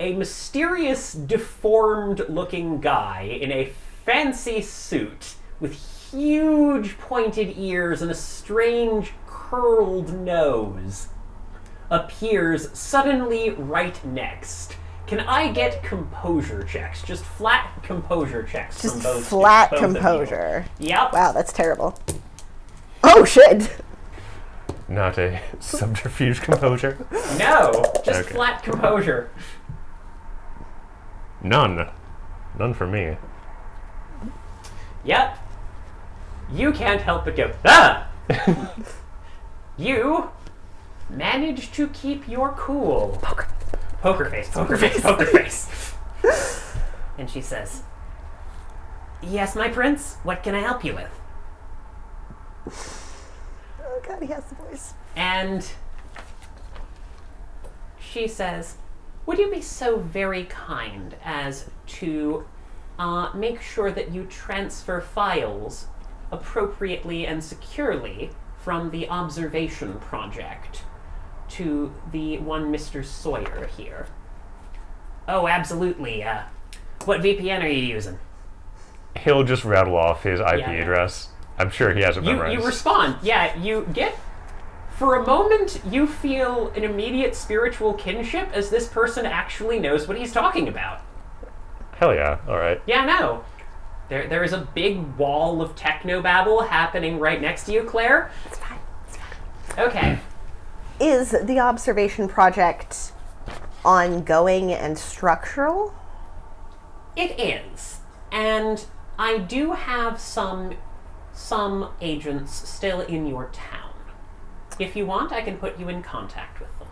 a mysterious, deformed-looking guy in a fancy suit with huge pointed ears and a strange curled nose appears suddenly right next. Can I get composure checks? Just flat composure checks Just from both flat both composure. Of you. Yep. Wow, that's terrible. Oh, shit! Not a subterfuge composure? No, just Okay. flat composure. None for me. Yep. You can't help but go, ah! You managed to keep your cool. Poker face, poker face, poker face. And she says, yes, my prince, what can I help you with? Oh god, he has the voice. And she says, would you be so very kind as to make sure that you transfer files appropriately and securely from the observation project to the one Mr. Sawyer here? Oh, absolutely. What VPN are you using? He'll just rattle off his IP Yeah. address. I'm sure he has it memorized. You respond. Yeah, you get... For a moment, you feel an immediate spiritual kinship as this person actually knows what he's talking about. Hell yeah, alright. Yeah, no. There is a big wall of technobabble happening right next to you, Claire. It's fine. Okay. Is the observation project ongoing and structural? It is. And I do have some agents still in your town. If you want, I can put you in contact with them.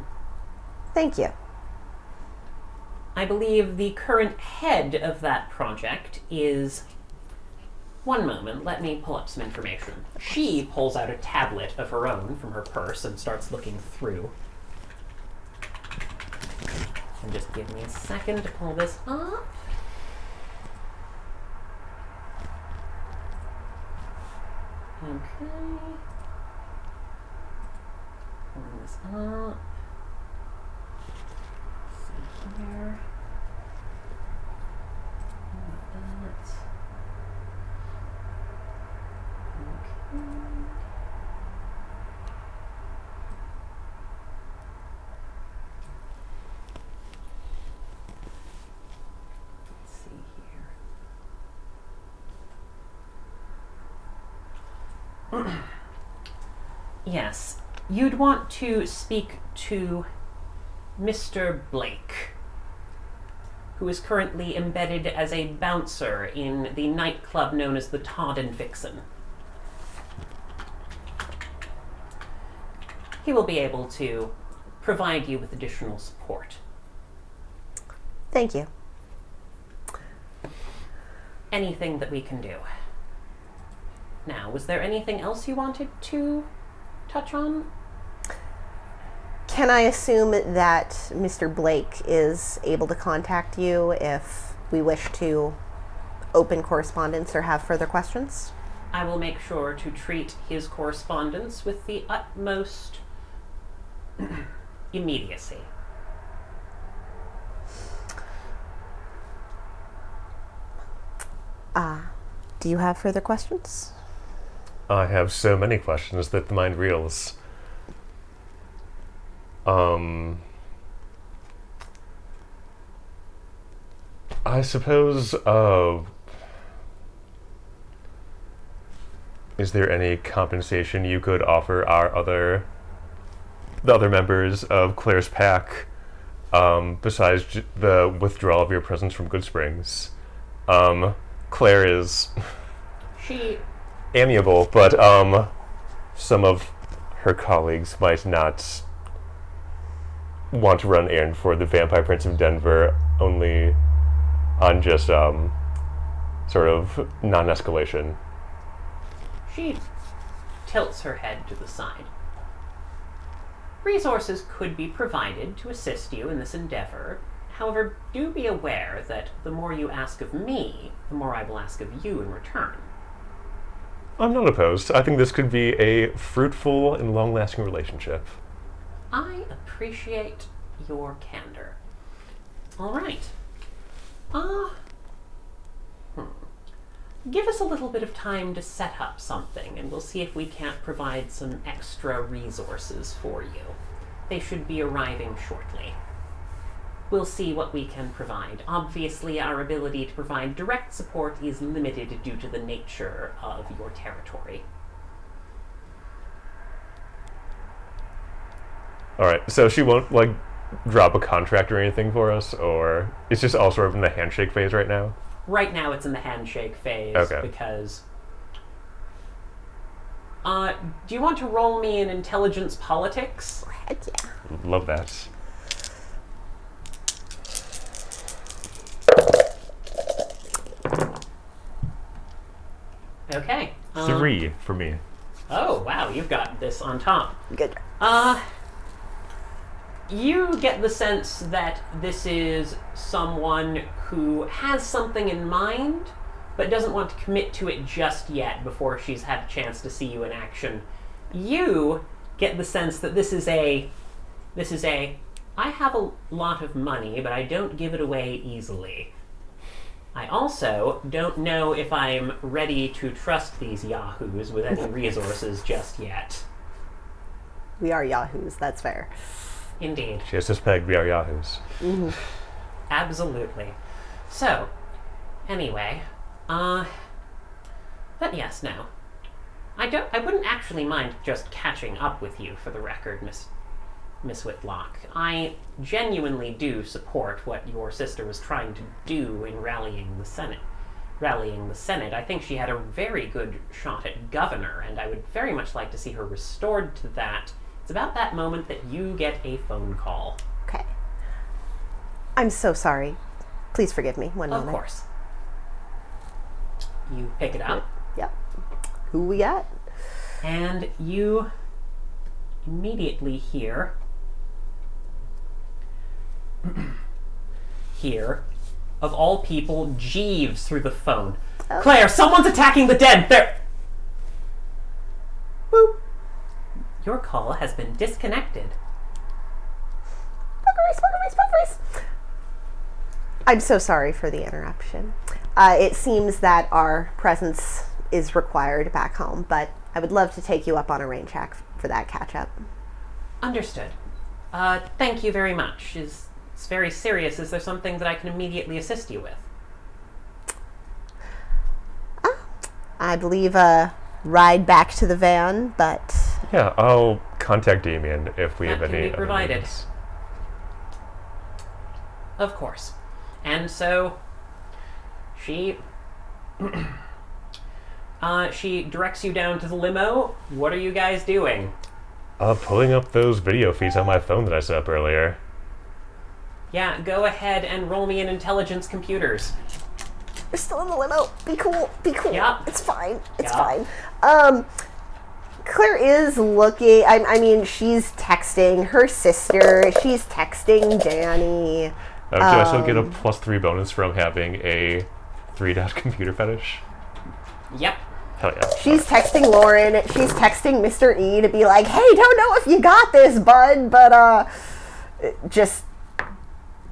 Thank you. I believe the current head of that project is... One moment, let me pull up some information. She pulls out a tablet of her own from her purse and starts looking through. And just give me a second to pull this up. Okay. Pulling this up. Let's see here. That. Okay. Let's see here. Yes, you'd want to speak to Mr. Blake, who is currently embedded as a bouncer in the nightclub known as the Todd and Vixen. He will be able to provide you with additional support. Thank you. Anything that we can do. Now, was there anything else you wanted to touch on? Can I assume that Mr. Blake is able to contact you if we wish to open correspondence or have further questions? I will make sure to treat his correspondence with the utmost immediacy. Do you have further questions? I have so many questions that the mind reels. I suppose, is there any compensation you could offer the other members of Claire's pack, besides the withdrawal of your presence from Good Springs? Claire is She... amiable, but some of her colleagues might not want to run an errand for the Vampire Prince of Denver only on just sort of non-escalation. She tilts her head to the side. Resources could be provided to assist you in this endeavor. However, do be aware that the more you ask of me, the more I will ask of you in return. I'm not opposed. I think this could be a fruitful and long-lasting relationship. I appreciate your candor. All right. Give us a little bit of time to set up something, and we'll see if we can't provide some extra resources for you. They should be arriving shortly. We'll see what we can provide. Obviously, our ability to provide direct support is limited due to the nature of your territory. Alright, so she won't, like, drop a contract or anything for us, or it's just all sort of in the handshake phase right now? Right now it's in the handshake phase, okay. Because... do you want to roll me in intelligence politics? Heck yeah. Love that. Okay. 3 for me. Oh, wow, you've got this on top. Good. You get the sense that this is someone who has something in mind, but doesn't want to commit to it just yet before she's had a chance to see you in action. You get the sense that this is a, I have a lot of money, but I don't give it away easily. I also don't know if I'm ready to trust these yahoos with any resources just yet. We are yahoos, that's fair. Indeed. She has this pegged, we are yahoos. Mm-hmm. Absolutely. So, anyway, but yes, no. I wouldn't actually mind just catching up with you, for the record, Miss Whitlock. I genuinely do support what your sister was trying to do in rallying the Senate. I think she had a very good shot at governor, and I would very much like to see her restored to that. It's about that moment that you get a phone call. Okay. I'm so sorry. Please forgive me. One moment. Of course. You pick it up. Yep. Who we got? And you immediately hear of all people, Jeeves through the phone. Oh. Claire, someone's attacking the dead! There! Boop. Your call has been disconnected. Poker face. I'm so sorry for the interruption. It seems that our presence is required back home, but I would love to take you up on a rain check for that catch-up. Understood. Thank you very much. It's very serious. Is there something that I can immediately assist you with? I believe a ride back to the van, but... Yeah, I'll contact Damien if we have any... That can be provided. Needs. Of course. And so, she directs you down to the limo. What are you guys doing? Pulling up those video feeds on my phone that I set up earlier. Yeah, go ahead and roll me in intelligence computers. We're still in the limo. Be cool. Yeah. It's fine. Fine. Claire is looking, I mean, she's texting her sister. She's texting Danny. Do I still get a +3 bonus from having a 3-dot computer fetish? Yep. Hell yeah. She's texting Lauren. She's texting Mr. E to be like, hey, don't know if you got this, bud, but just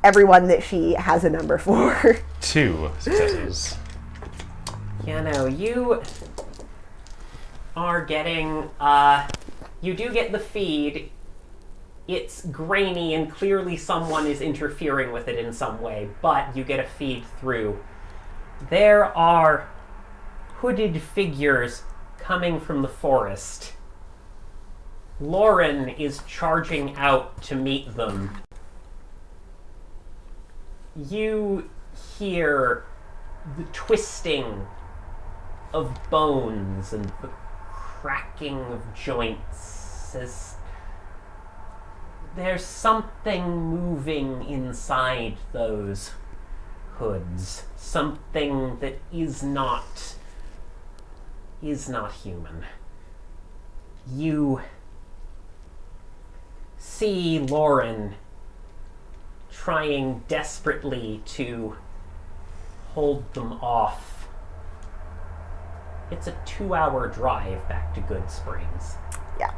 everyone that she has a number for. 2 successes. Yeah, no, you are getting, you do get the feed. It's grainy and clearly someone is interfering with it in some way, but you get a feed through. There are hooded figures coming from the forest. Lauren is charging out to meet them. You hear the twisting of bones and the cracking of joints as there's something moving inside those hoods. Something that is not human. You see Lauren trying desperately to hold them off. It's a 2-hour drive back to Good Springs. Yeah.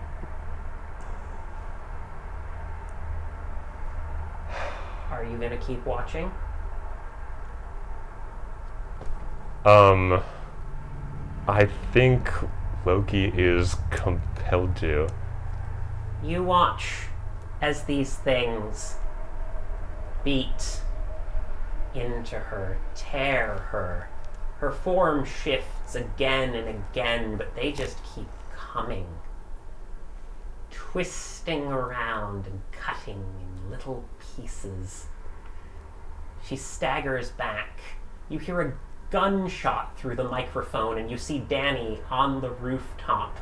Are you gonna keep watching? I think Loki is compelled to. You watch as these things beat into her, tear her. Her form shifts again and again, but they just keep coming. Twisting around and cutting in little pieces. She staggers back. You hear a gunshot through the microphone, and you see Danny on the rooftop.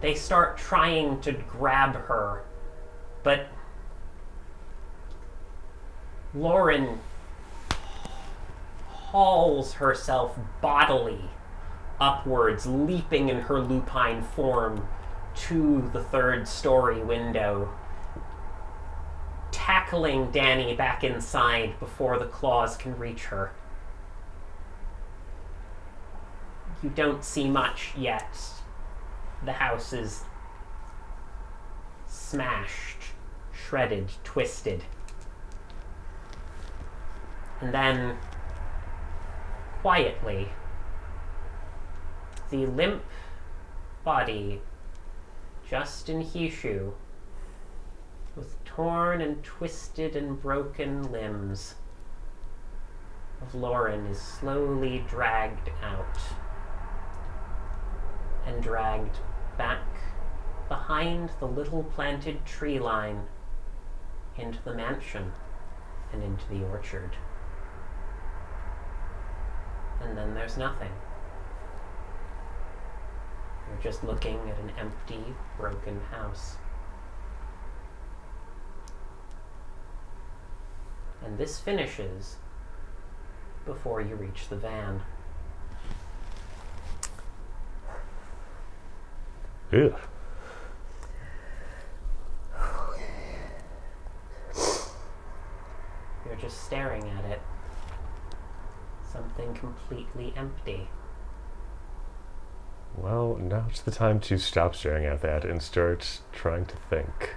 They start trying to grab her, but Lauren hauls herself bodily upwards, leaping in her lupine form to the 3rd-story window, tackling Danny back inside before the claws can reach her. You don't see much yet. The house is smashed, shredded, twisted. And then, quietly, the limp body, Justin Hishu, with torn and twisted and broken limbs of Lauren, is slowly dragged out and dragged back behind the little planted tree line into the mansion and into the orchard. And then there's nothing. You're just looking at an empty, broken house. And this finishes before you reach the van. Ew. You're just staring at it. Something completely empty. Well, now it's the time to stop staring at that and start trying to think.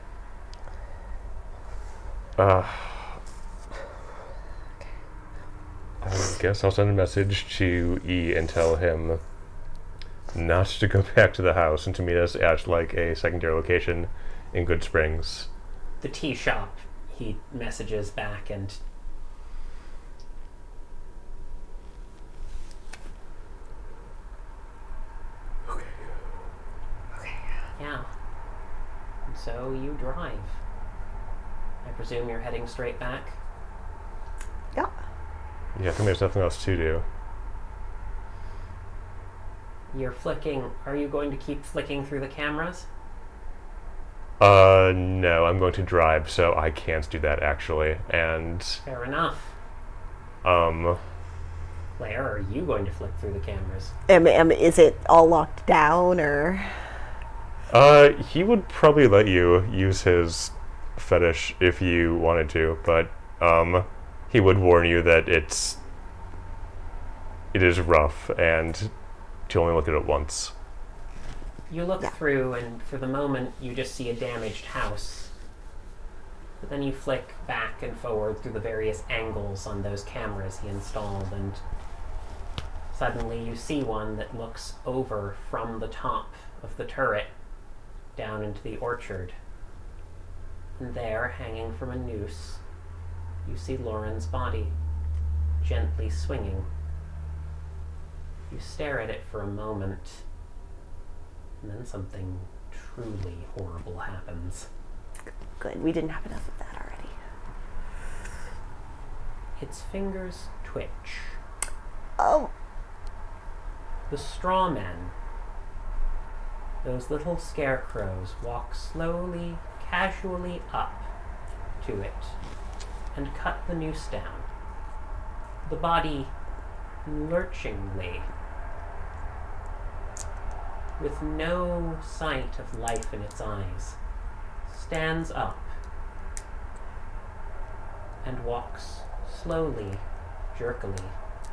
I guess I'll send a message to E and tell him not to go back to the house and to meet us at, like, a secondary location in Good Springs. The tea shop, he messages back, and yeah. And so you drive. I presume you're heading straight back? Yeah. Yeah, I think there's nothing else to do. You're flicking. Are you going to keep flicking through the cameras? No, I'm going to drive, so I can't do that, actually. And, Fair enough. Claire, are you going to flick through the cameras? Is it all locked down, or? He would probably let you use his fetish if you wanted to, but, he would warn you that it is rough, and to only look at it once. You look through, and for the moment, you just see a damaged house. But then you flick back and forward through the various angles on those cameras he installed, and suddenly you see one that looks over from the top of the turret down into the orchard. And there, hanging from a noose, you see Lauren's body, gently swinging. You stare at it for a moment, and then something truly horrible happens. Good, we didn't have enough of that already. Its fingers twitch. Oh. The straw men, those little scarecrows, walk slowly, casually up to it and cut the noose down. The body lurchingly, with no sight of life in its eyes, stands up and walks slowly, jerkily,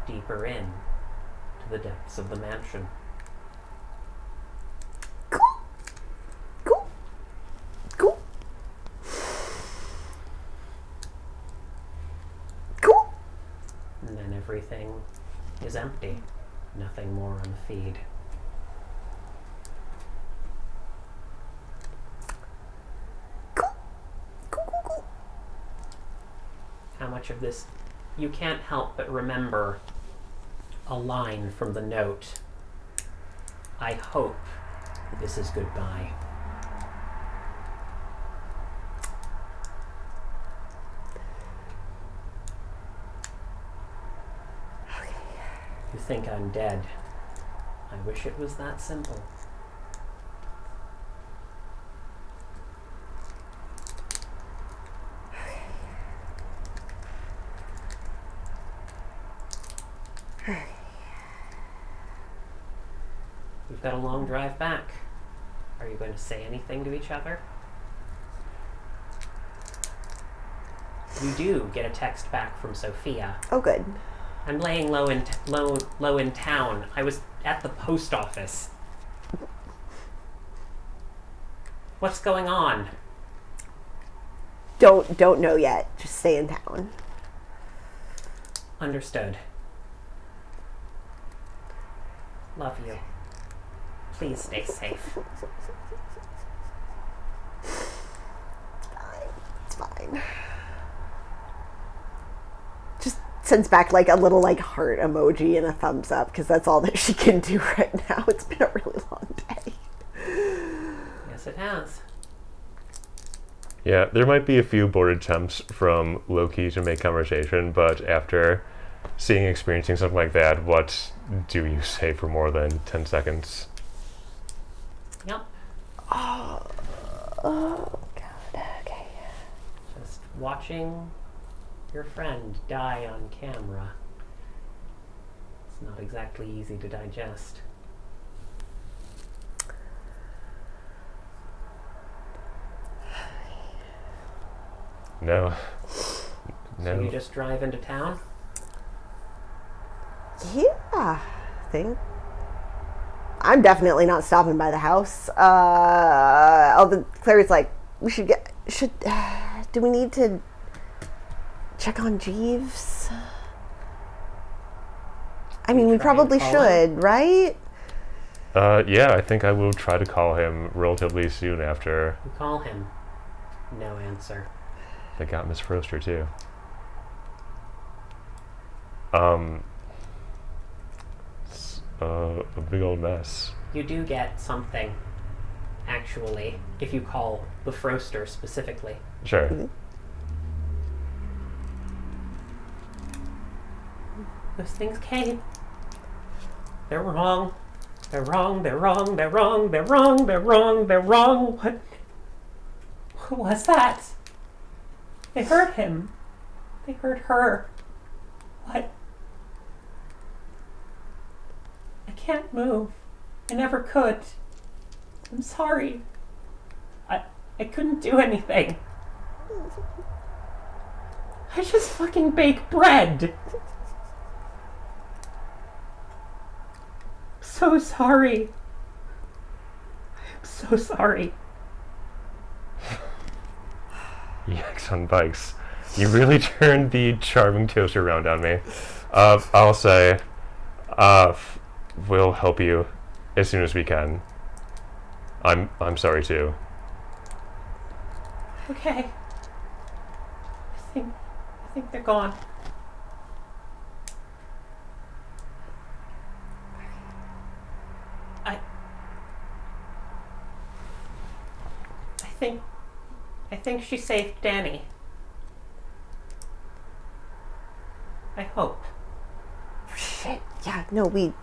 deeper in to the depths of the mansion. And then everything is empty. Nothing more on the feed. How much of this you can't help but remember a line from the note. I hope this is goodbye. You think I'm dead. I wish it was that simple. We've got a long drive back. Are you going to say anything to each other? You do get a text back from Sophia. Oh, good. I'm laying low in town. I was at the post office. What's going on? Don't know yet. Just stay in town. Understood. Love you. Please stay safe. It's fine. Just sends back like a little like heart emoji and a thumbs up because that's all that she can do right now. It's been a really long day. Yes, it has. Yeah, there might be a few bored attempts from Loki to make conversation, but after seeing and experiencing something like that, what do you say for more than 10 seconds? Yep. Oh God. Okay. Just watching your friend die on camera. It's not exactly easy to digest. No. So you just drive into town? Yeah, I think. I'm definitely not stopping by the house. Clary's like, do we need to check on Jeeves? I mean, we probably should, right? Yeah, I think I will try to call him relatively soon after. You call him. No answer. They got Miss Froster too. A big old mess. You do get something, actually, if you call the Froster specifically. Sure. Mm-hmm. Those things came. They're wrong. They're wrong. They're wrong. They're wrong. They're wrong. They're wrong. They're wrong. What was that? They hurt him. They hurt her. What? I can't move. I never could. I'm sorry. I couldn't do anything. I just fucking bake bread. So sorry. I'm so sorry. Yikes on bikes. You really turned the charming toaster around on me. I'll say, we'll help you as soon as we can. I'm sorry too. Okay. I think they're gone. I think she saved Danny. I hope. Shit. Yeah, no, we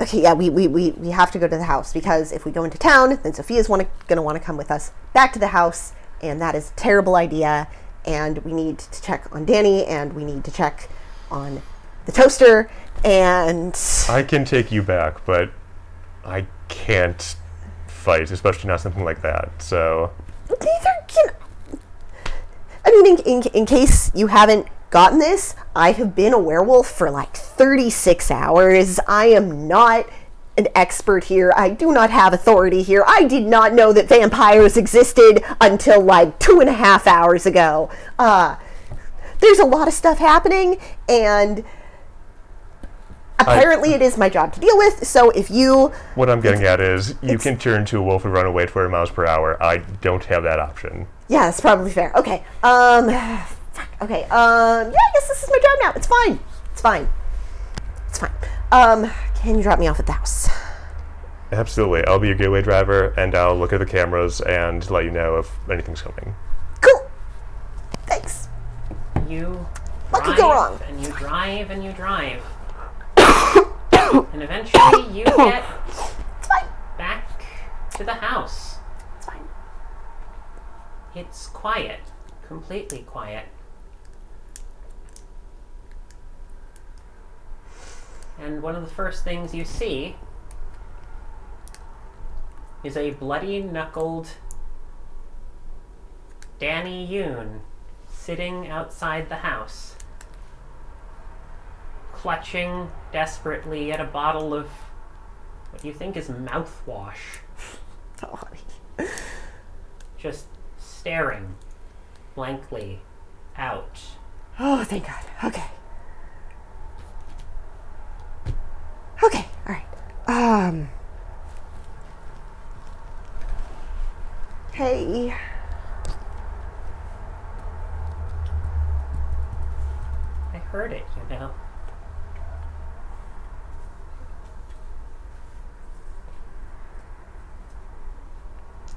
Okay, yeah, we have to go to the house, because if we go into town, then Sophia's going to want to come with us back to the house, and that is a terrible idea, and we need to check on Danny, and we need to check on the toaster, and... I can take you back, but I can't fight, especially not something like that, so... Neither can... I mean, in case you haven't gotten this, I have been a werewolf for like 36 hours. I am not an expert here. I do not have authority here. I did not know that vampires existed until like 2.5 hours ago. There's a lot of stuff happening, and apparently it is my job to deal with, so if you... What I'm getting at is, you can turn into a wolf and run away at 20 miles per hour. I don't have that option. Yeah, that's probably fair. Okay, fuck. Okay, yeah, I guess this is my job now. It's fine. It's fine. It's fine. Can you drop me off at the house? Absolutely. I'll be your getaway driver, and I'll look at the cameras and let you know if anything's coming. Cool. Thanks. You What could go wrong? And you drive and you drive. And eventually you get back to the house. It's fine. It's quiet. Completely quiet. And one of the first things you see is a bloody-knuckled Danny Yoon sitting outside the house, clutching desperately at a bottle of what you think is mouthwash. Oh, honey. Just staring blankly out. Oh, thank God. Okay. Okay, all right. Hey. I heard it, you know.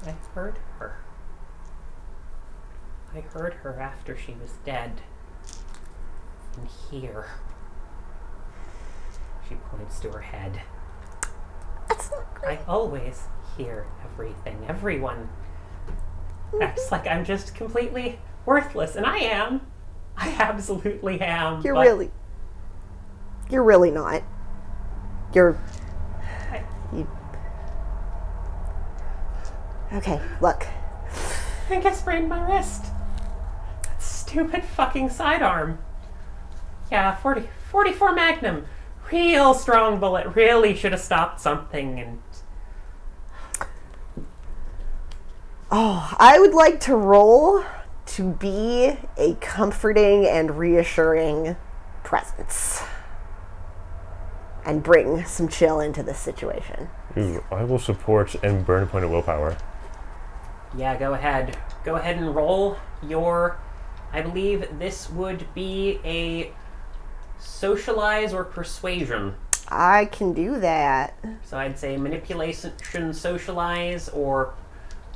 I heard her. I heard her after she was dead. And here. She points to her head. That's not great. I always hear everything. Everyone acts like I'm just completely worthless, and I am. I absolutely am. You're really not. Okay, look. I think I sprained my wrist. That stupid fucking sidearm. Yeah, 44 Magnum. Real strong bullet. Really should have stopped something. And Oh, I would like to roll to be a comforting and reassuring presence. And bring some chill into this situation. Ooh, I will support and burn a point of willpower. yeah, go ahead. Go ahead and roll your... I believe this would be a socialize or persuasion. I can do that. So I'd say manipulation, socialize, or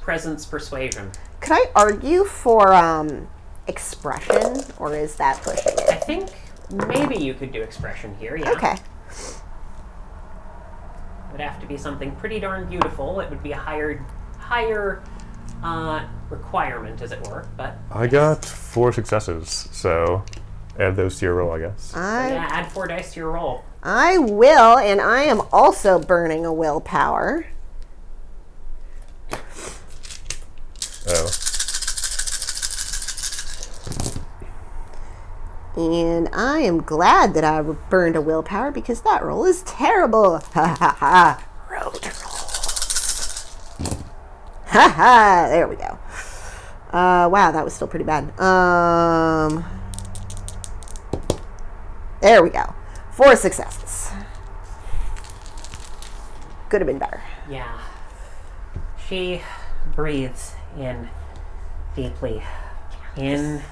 presence, persuasion. Could I argue for expression, or is that pushing I it? think maybe you could do expression here, yeah. Okay. It would have to be something pretty darn beautiful. It would be a higher requirement, as it were. But I got 4 successes, so add those to your roll, I guess. so yeah, add 4 dice to your roll. I will, and I am also burning a willpower. Oh. And I am glad that I burned a willpower because that roll is terrible. Ha ha ha. Road rolls. Ha ha. There we go. Wow, that was still pretty bad. There we go. 4 successes. Could have been better. Yeah. She breathes in deeply. In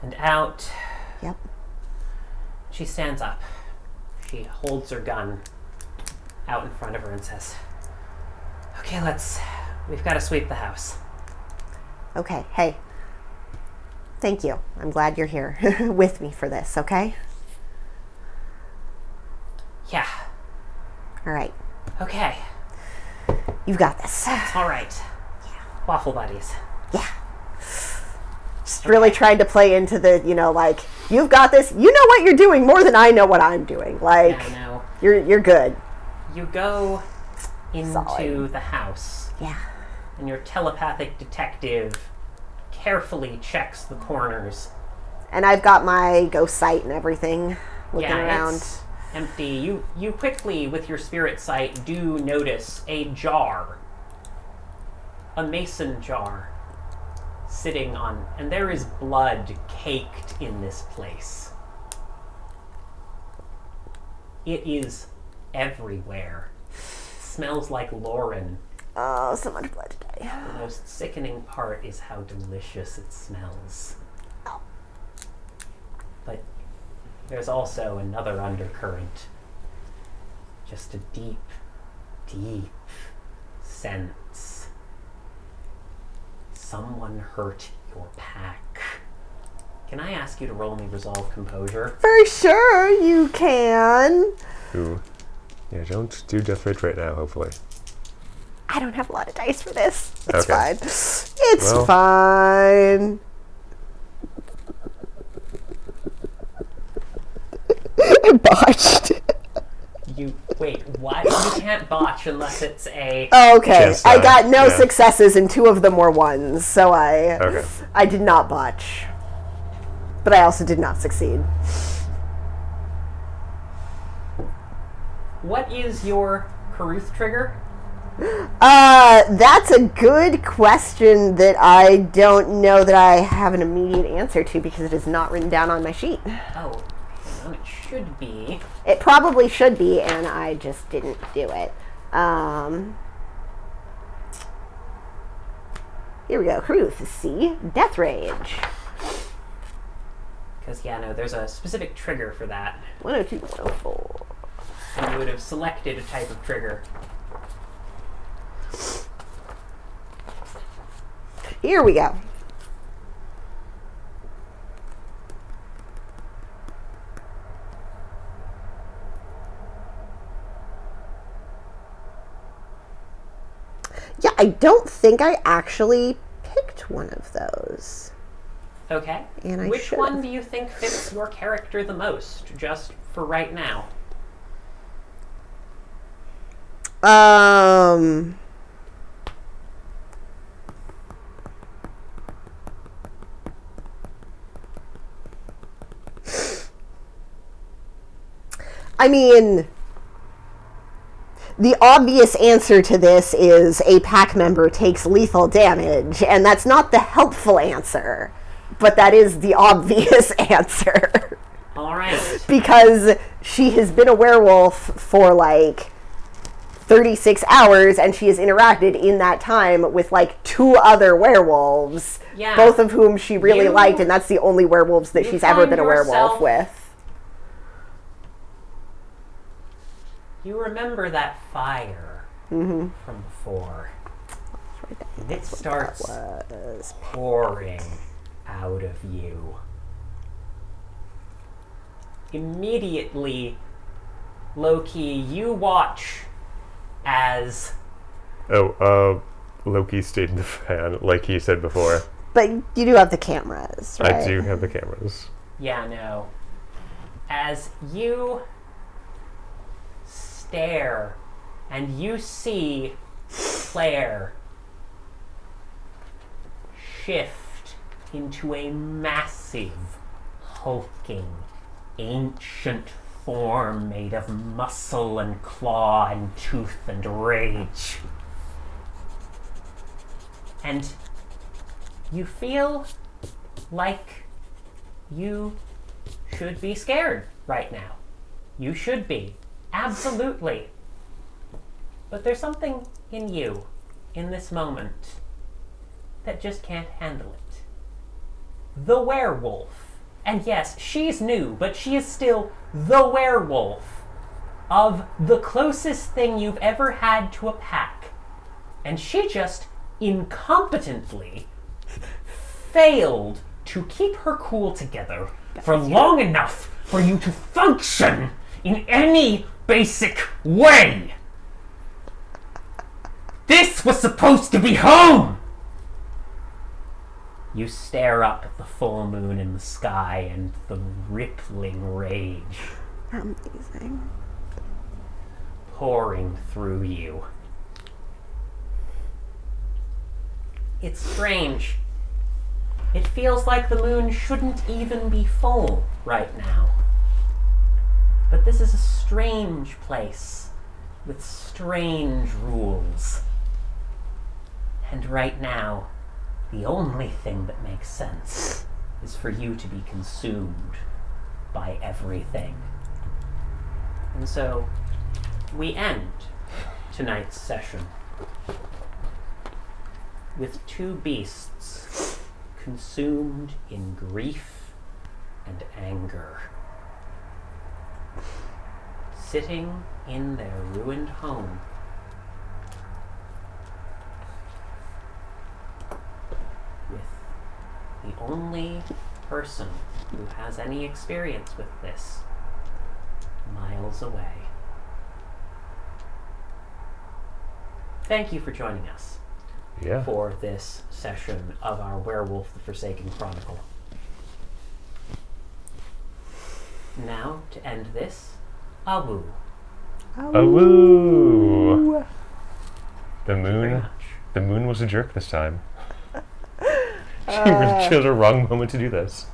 and out. Yep. She stands up. She holds her gun out in front of her and says, "Okay, we've got to sweep the house." Okay, hey. Thank you. I'm glad you're here with me for this, okay? Yeah. All right. Okay. You've got this. All right. Yeah. Waffle buddies. Yeah. Just really trying to play into the, like, you've got this. You know what you're doing more than I know what I'm doing. Like, yeah, I know. You're good. You go into Solid. the house. Yeah. And your telepathic detective carefully checks the corners. And I've got my ghost sight and everything looking around. It's empty. You quickly, with your spirit sight, do notice a jar. A mason jar. Sitting on, and there is blood caked in this place. It is everywhere. It smells like Lauren. Oh, so much blood today. The most sickening part is how delicious it smells. Oh. But there's also another undercurrent. Just a deep, deep sense. Someone hurt your pack. Can I ask you to roll me Resolve Composure? For sure you can. Ooh. Yeah, don't do Death Rage right now, hopefully. I don't have a lot of dice for this. It's Okay. fine. It's fine. I botched. Wait, what? You can't botch unless it's a... Okay, Yes, I got no yeah. successes and 2 of them were 1s, so Okay. I did not botch. But I also did not succeed. What is your Caruth trigger? That's a good question that I don't know that I have an immediate answer to because it is not written down on my sheet. Oh, hang on, it should be. It probably should be, and I just didn't do it. Here we go. Cruth, C, Death Rage. Because, yeah, no, there's a specific trigger for that. 102, 104. And you would have selected a type of trigger. Here we go. Yeah, I don't think I actually picked one of those. Okay. And I Which should've. one do you think fits your character the most, just for right now? I mean, the obvious answer to this is a pack member takes lethal damage, and that's not the helpful answer, but that is the obvious answer. All right. Because she has been a werewolf for like 36 hours, and she has interacted in that time with like 2 other werewolves, Yeah. both of whom she really You- liked, and that's the only werewolves that you she's ever find been a werewolf yourself- with. You remember that fire from before. And it starts Was pouring out of you. Immediately, Loki, you watch as... Loki stayed in the fan, like he said before. But you do have the cameras, right? I do have the cameras. Yeah, no. As you stare and you see Claire shift into a massive, hulking, ancient form made of muscle and claw and tooth and rage. And you feel like you should be scared right now. You should be. Absolutely. But there's something in you, in this moment, that just can't handle it. The werewolf. And yes, she's new, but she is still the werewolf of the closest thing you've ever had to a pack. And she just incompetently failed to keep her cool together for long enough for you to function in any basic way. This was supposed to be home! You stare up at the full moon in the sky and the rippling rage Amazing. pouring through you. It's strange. It feels like the moon shouldn't even be full right now. But this is a strange place with strange rules. And right now, the only thing that makes sense is for you to be consumed by everything. And so, we end tonight's session with two beasts consumed in grief and anger, sitting in their ruined home, with the only person who has any experience with this miles away. Thank you for joining us for this session of our Werewolf the Forsaken Chronicle. Now, to end this, Awu. Awoo! The Very moon. much. The moon was a jerk this time. She chose a wrong moment to do this.